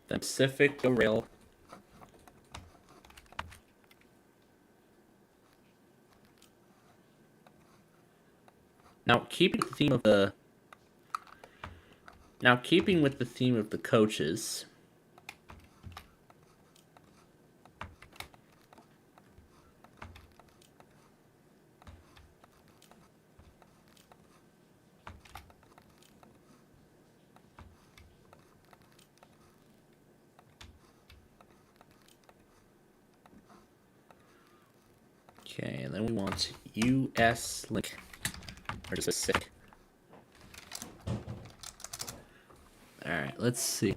The Pacific Rail. Now, keeping with the theme of the coaches. Okay, and then we want US link. Or just a sick. Alright, let's see.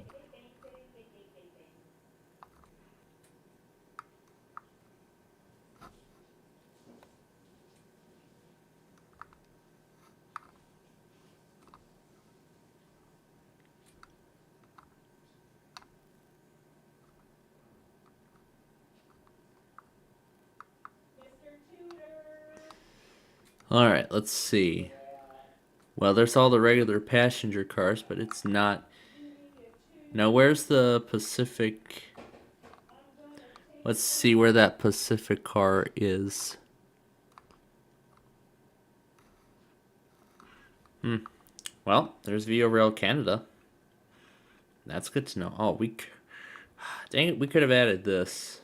Alright, let's see. Well, there's all the regular passenger cars, but it's not. Now, where's the Pacific? Let's see where that Pacific car is. Well, there's Via Rail Canada. That's good to know. Oh, dang it, we could have added this.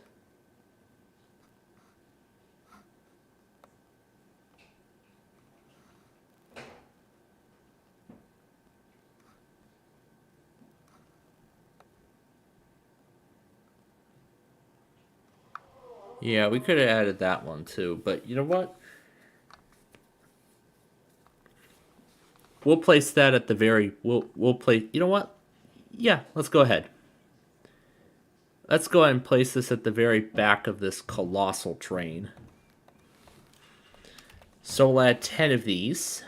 Yeah, we could have added that one too, but you know what? We'll place that at the very. We'll place. You know what? Yeah, let's go ahead. Let's go ahead and place this at the very back of this colossal train. So we'll add 10 of these.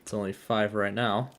It's only 5 right now.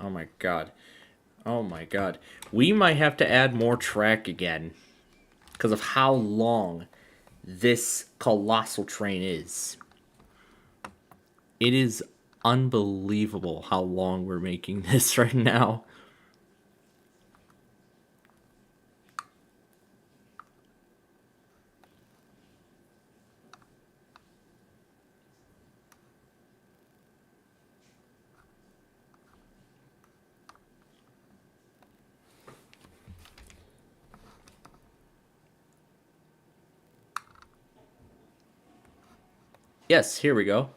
Oh my god. Oh my god. We might have to add more track again. Because of how long this colossal train is. It is unbelievable how long we're making this right now. Yes, here we go.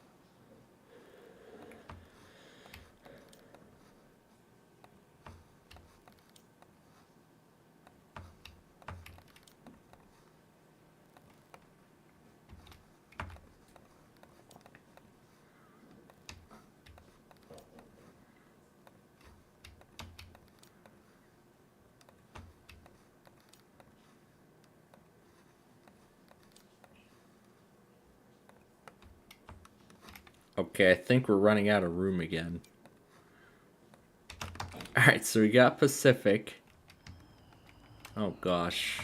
Okay, I think we're running out of room again. Alright, Alright, so we got Pacific. Oh gosh.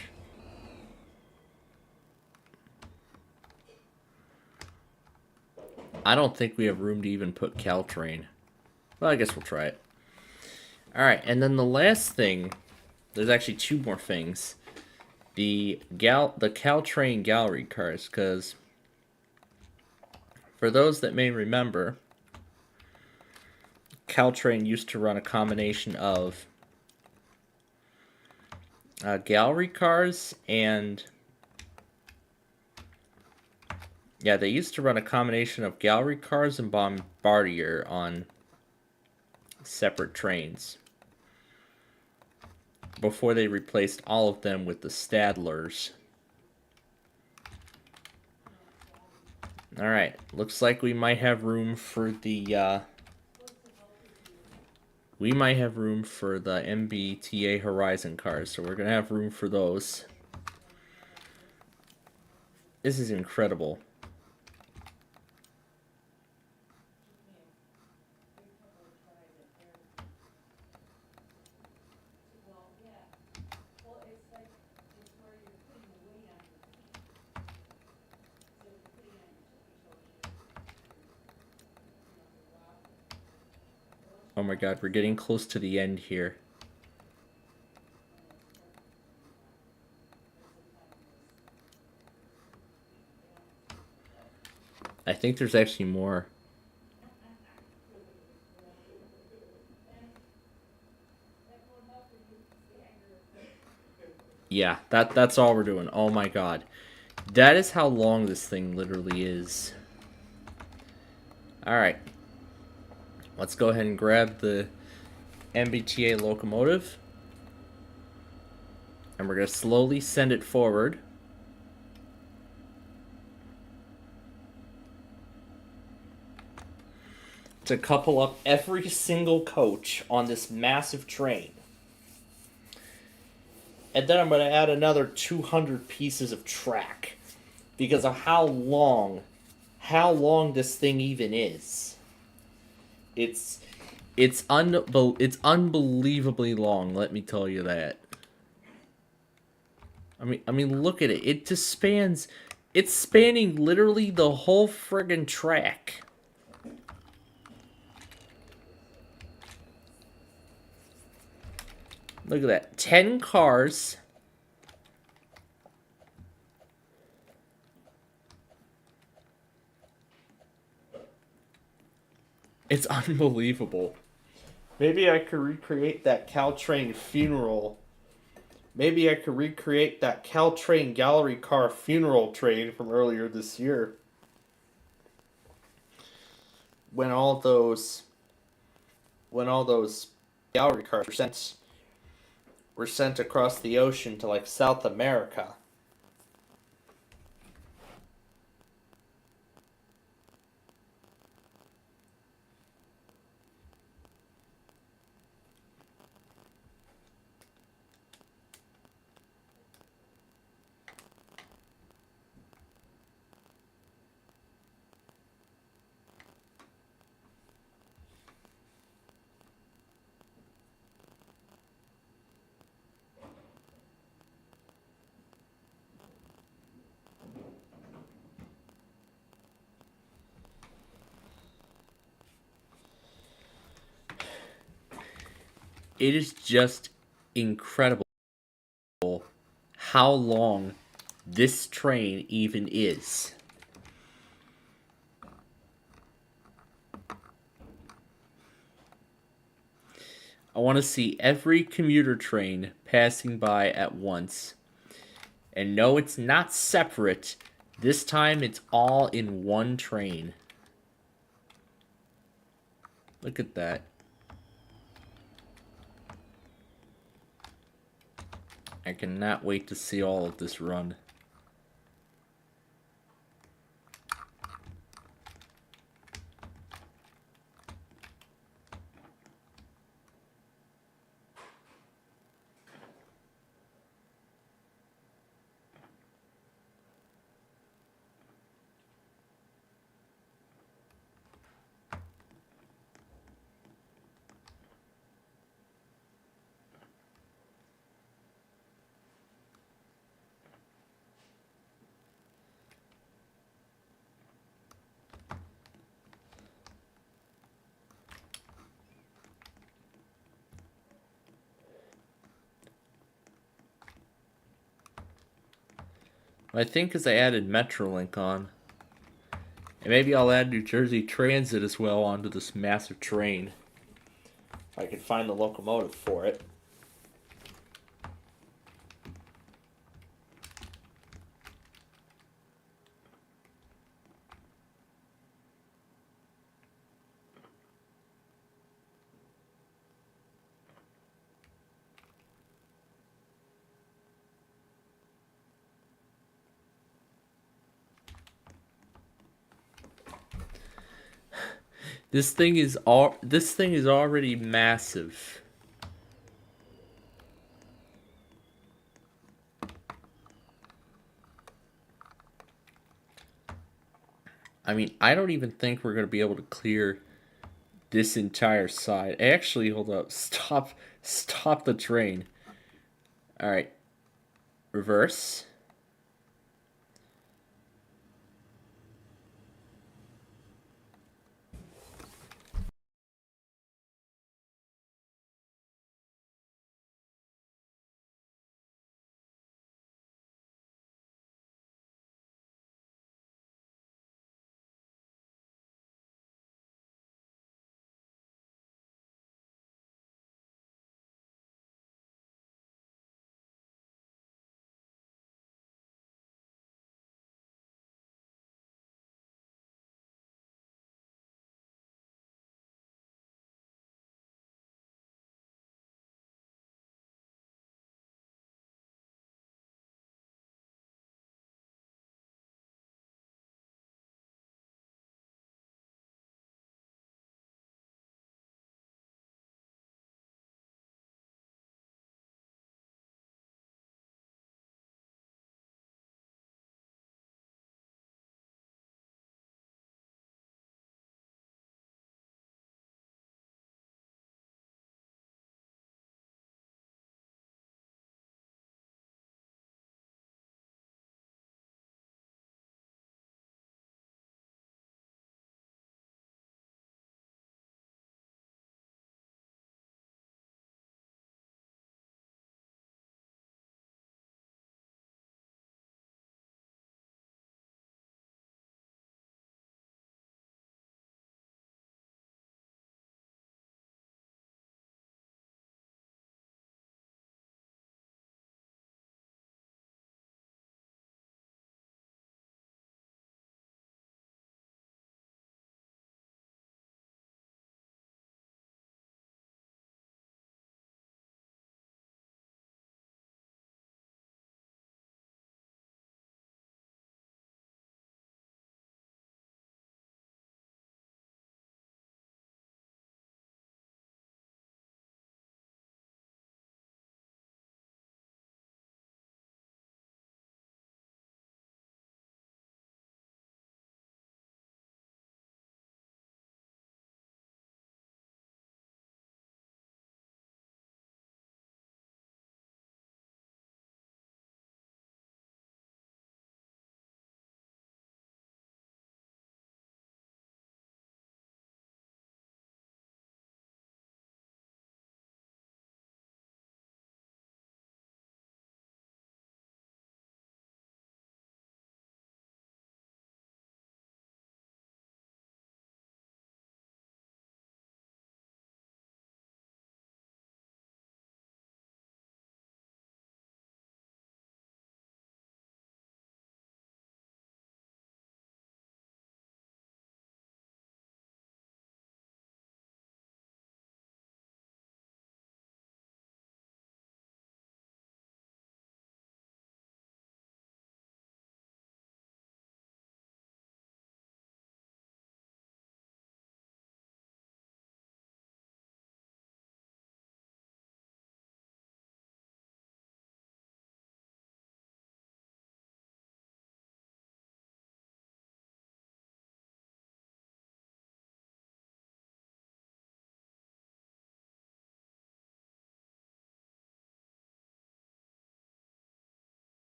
I don't think we have room to even put Caltrain. Well, I guess we'll try it. Alright, and then the last thing, there's actually two more things. The Caltrain gallery cars, because for those that may remember, Caltrain used to run a combination of gallery cars and... Yeah, they used to run a combination of gallery cars and Bombardier on separate trains before they replaced all of them with the Stadlers. Alright, looks like we might have room for the MBTA Horizon cars, so we're gonna have room for those. This is incredible. Oh my god, we're getting close to the end here. I think there's actually more. Yeah, that's all we're doing. Oh my god. That is how long this thing literally is. Alright. Let's go ahead and grab the MBTA locomotive. And we're going to slowly send it forward. To couple up every single coach on this massive train. And then I'm going to add another 200 pieces of track. Because of how long this thing even is. It's unbelievably long, let me tell you that. I mean look at it. It just spans, it's spanning literally the whole friggin' track. Look at that. 10 cars. It's unbelievable. Maybe I could recreate that Caltrain funeral. Maybe I could recreate that Caltrain gallery car funeral train from earlier this year. When all those gallery cars were sent across the ocean to like South America. It is just incredible how long this train even is. I want to see every commuter train passing by at once. And no, it's not separate. This time it's all in one train. Look at that. I cannot wait to see all of this run. I think because I added Metrolink on. And maybe I'll add New Jersey Transit as well onto this massive train. If I can find the locomotive for it. This thing is already massive. I mean, I don't even think we're going to be able to clear this entire side. Actually, hold up. Stop the train. All right. Reverse.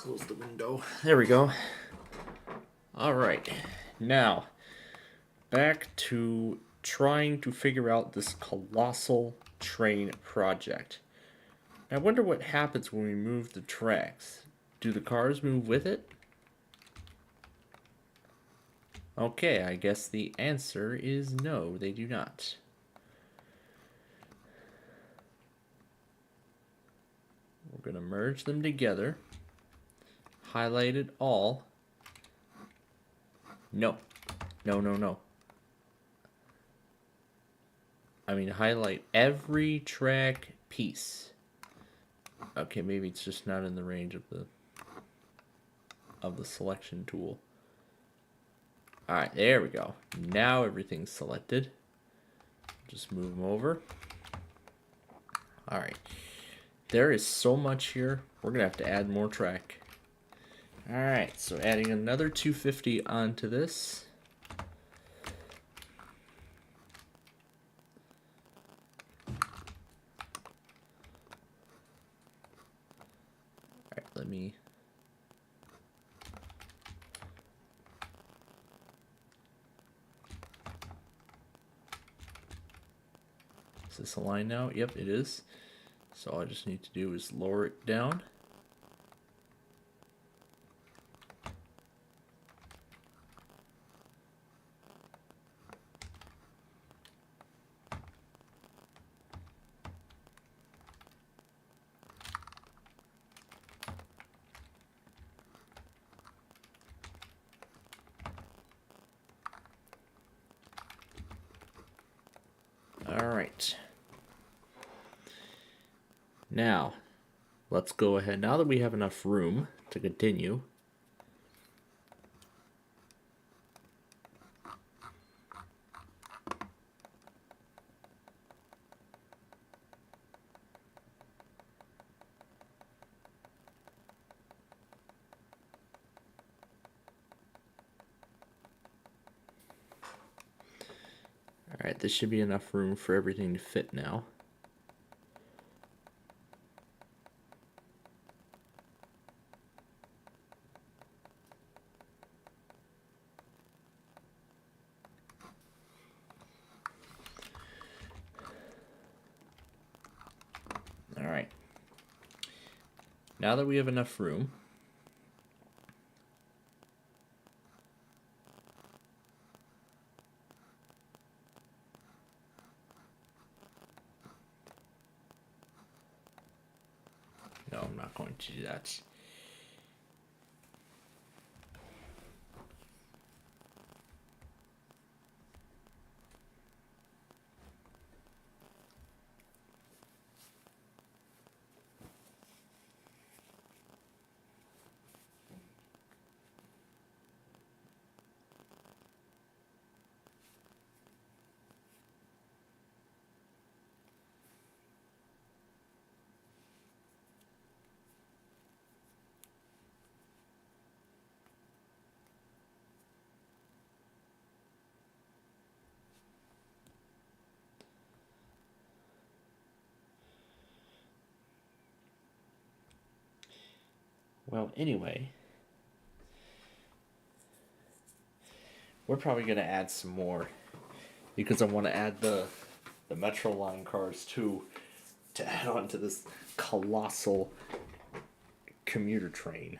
close the window. There we go. Alright. Now, back to trying to figure out this colossal train project. I wonder what happens when we move the tracks. Do the cars move with it? Okay, I guess the answer is no, they do not. We're going to merge them together. Highlight it all. No. No, no, no. I mean, highlight every track piece. Okay, maybe it's just not in the range of the selection tool. Alright, there we go. Now everything's selected. Just move them over. Alright. There is so much here. We're going to have to add more track. Alright, so adding another 250 onto this. Alright, let me... Is this aligned now? Yep, it is. So all I just need to do is lower it down. Alright. Now, let's go ahead. Now that we have enough room to continue, alright, this should be enough room for everything to fit now. Alright. Now that we have enough room, no, I'm not going to do that. Well, anyway, we're probably going to add some more because I want to add the Metro line cars too to add on to this colossal commuter train.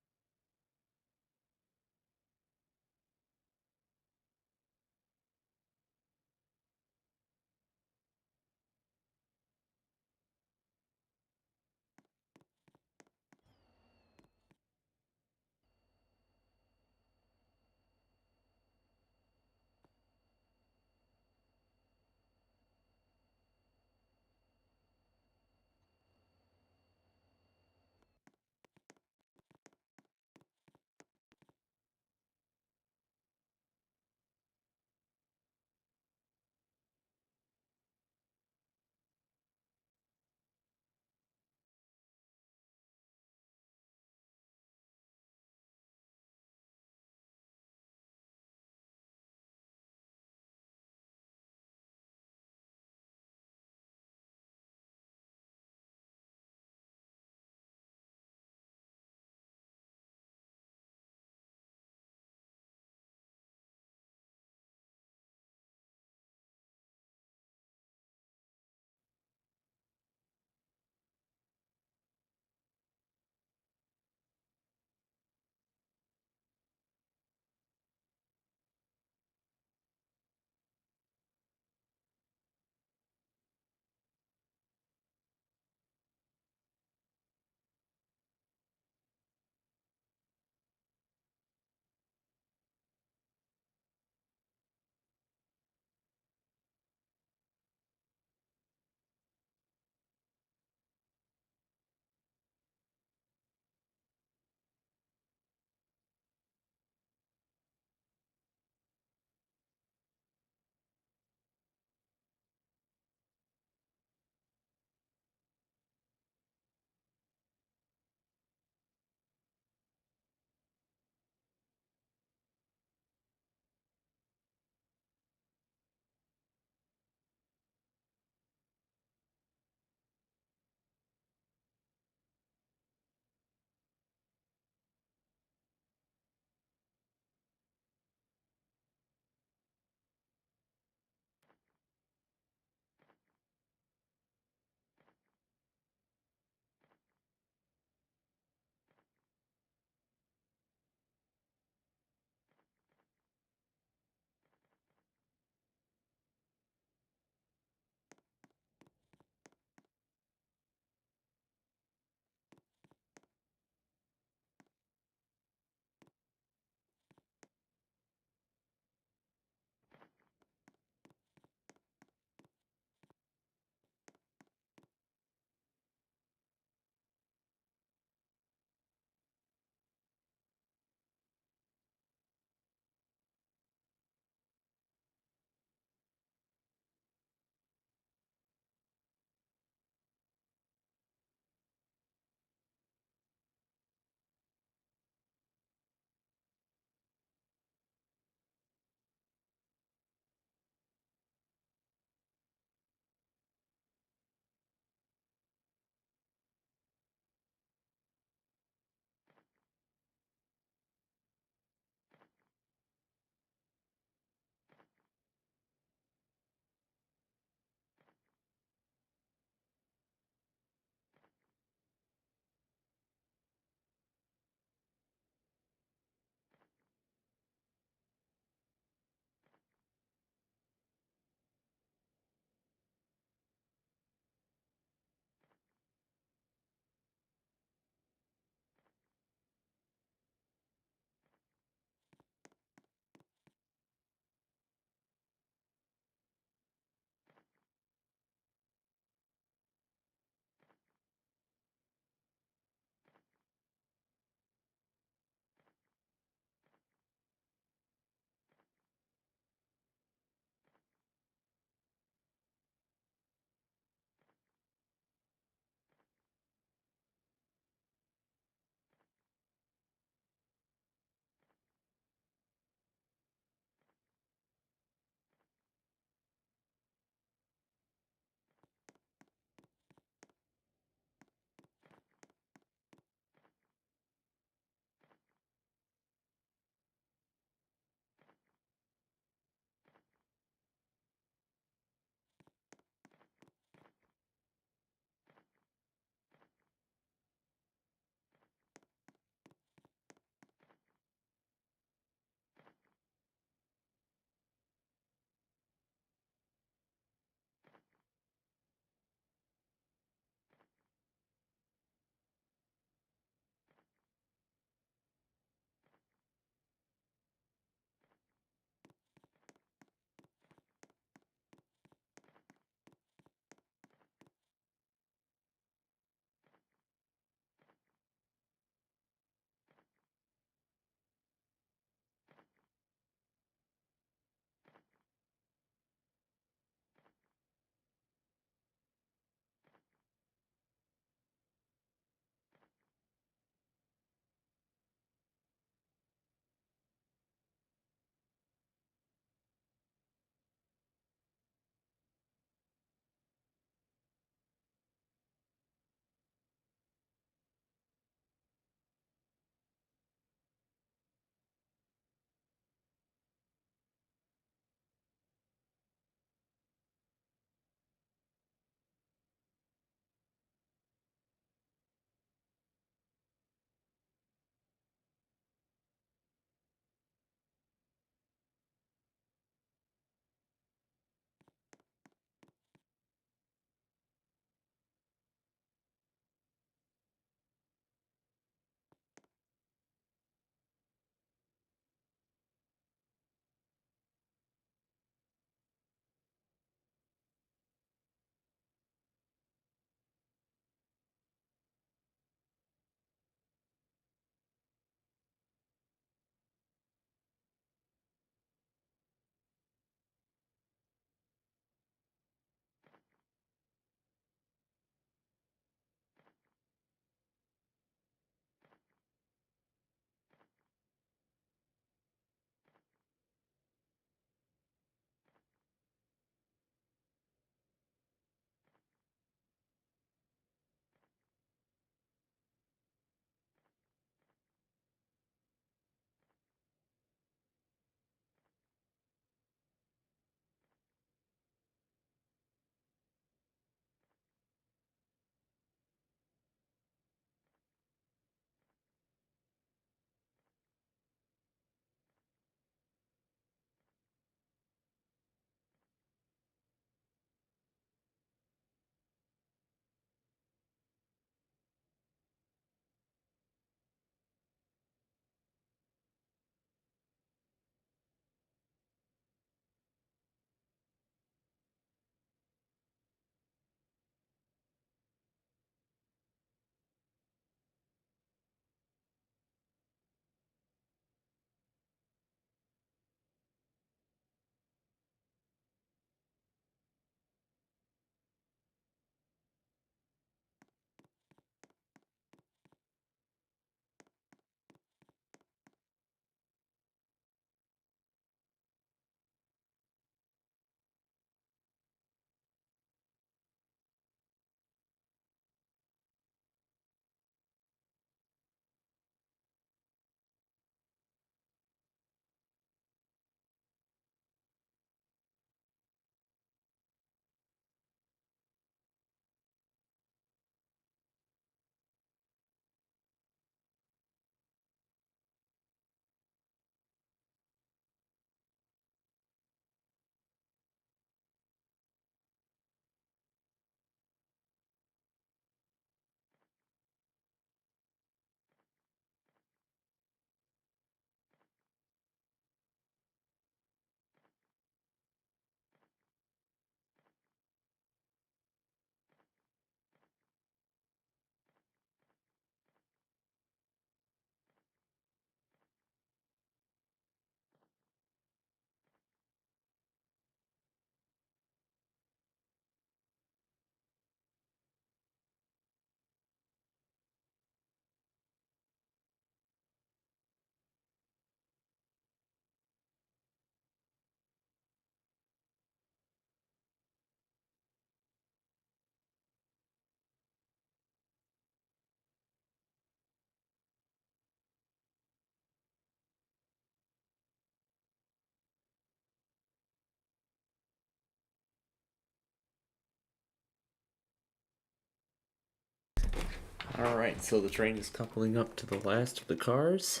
Alright, so the train is coupling up to the last of the cars.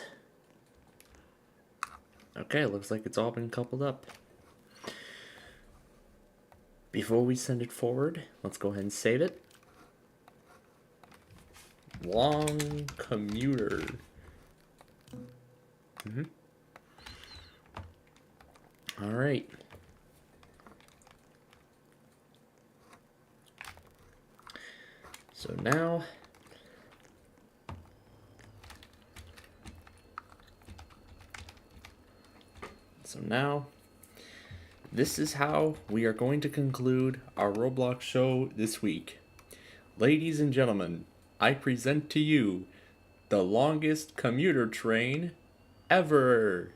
Okay, looks like it's all been coupled up. Before we send it forward, let's go ahead and save it. Long commuter. Alright. So now this is how we are going to conclude our Roblox show this week. Ladies and gentlemen, I present to you the longest commuter train ever.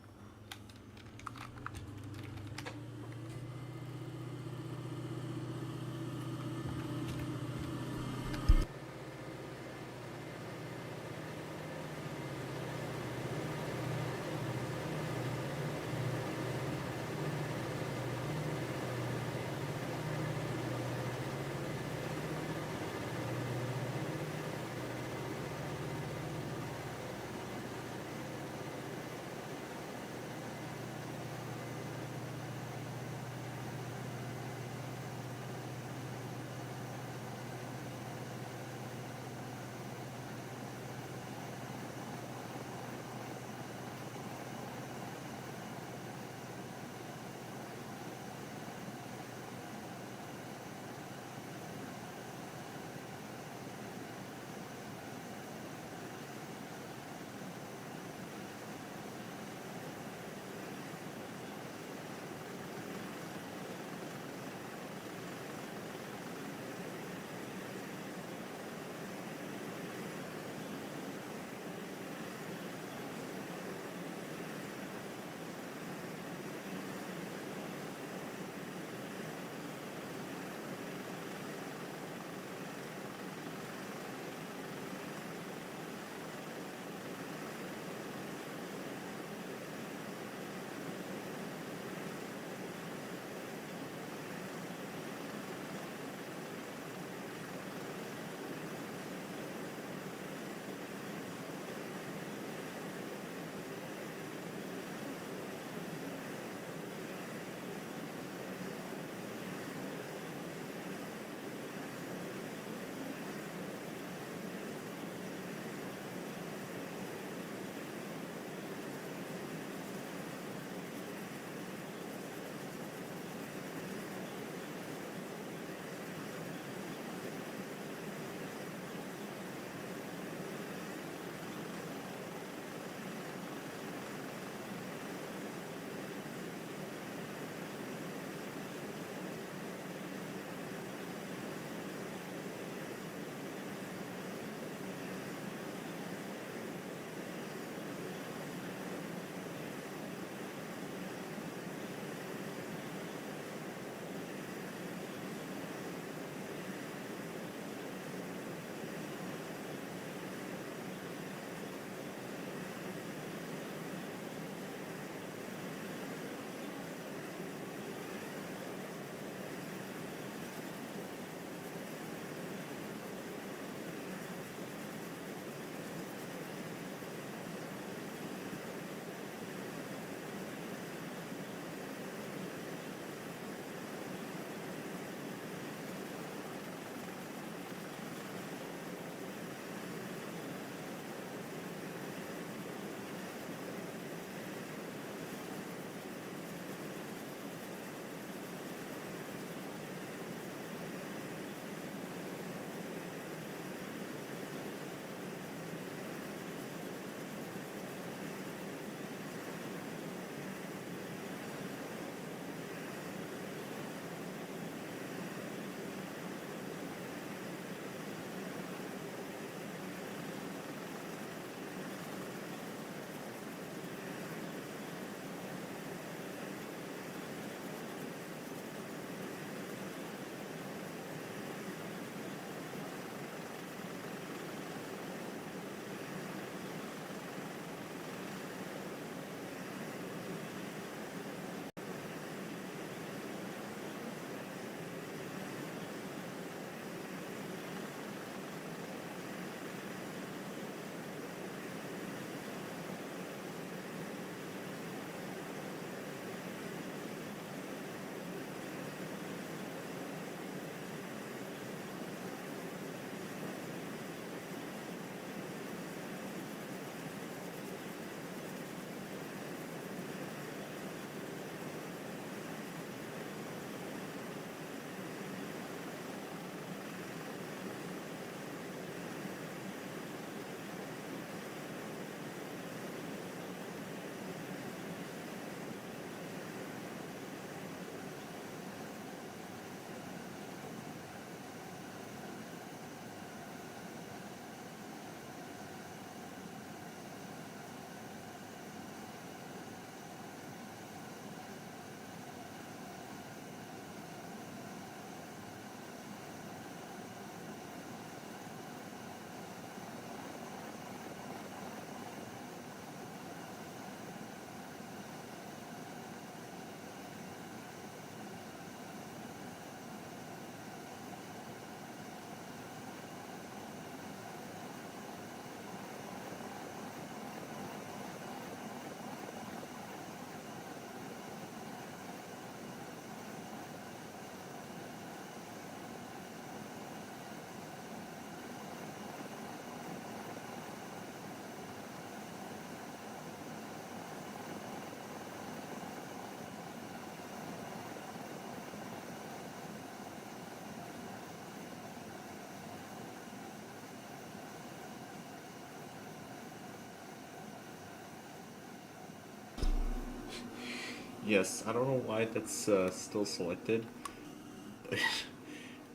Yes, I don't know why that's still selected.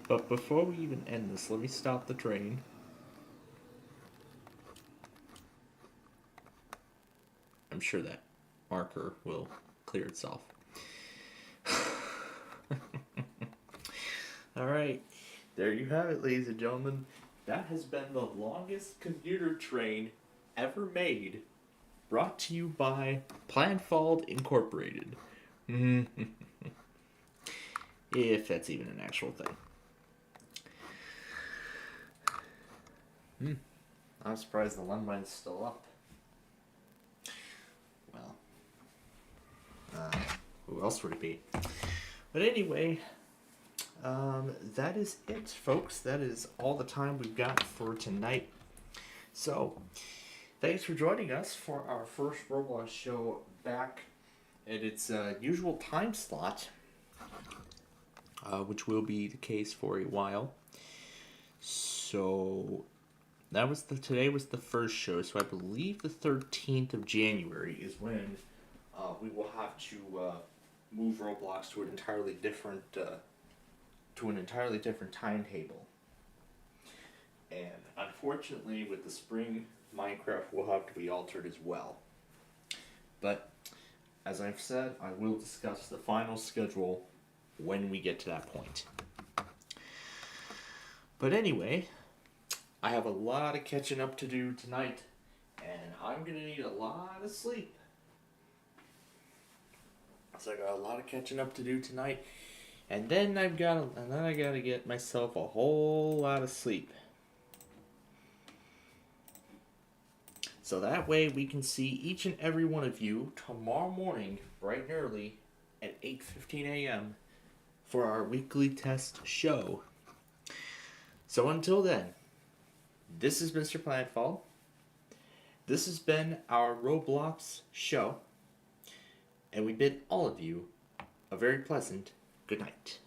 But before we even end this, let me stop the train. I'm sure that marker will clear itself. Alright, there you have it, ladies and gentlemen. That has been the longest commuter train ever made, brought to you by Planfold Incorporated. If that's even an actual thing. I'm surprised the landmine's still up. Well, who else would it be? But anyway, that is it, folks. That is all the time we've got for tonight. So, thanks for joining us for our first Roblox show back at its usual time slot, which will be the case for a while. So, today was the first show. So I believe the 13th of January is when we will have to move Roblox to an entirely different timetable. And unfortunately, with the spring, Minecraft will have to be altered as well. But as I've said, I will discuss the final schedule when we get to that point. But anyway, I have a lot of catching up to do tonight, and I'm gonna need a lot of sleep. So I got a lot of catching up to do tonight, and then I gotta get myself a whole lot of sleep. So that way we can see each and every one of you tomorrow morning, bright and early, at 8:15 a.m. for our weekly test show. So until then, this is Mr. Planetfall. This has been our Roblox show, and we bid all of you a very pleasant good night.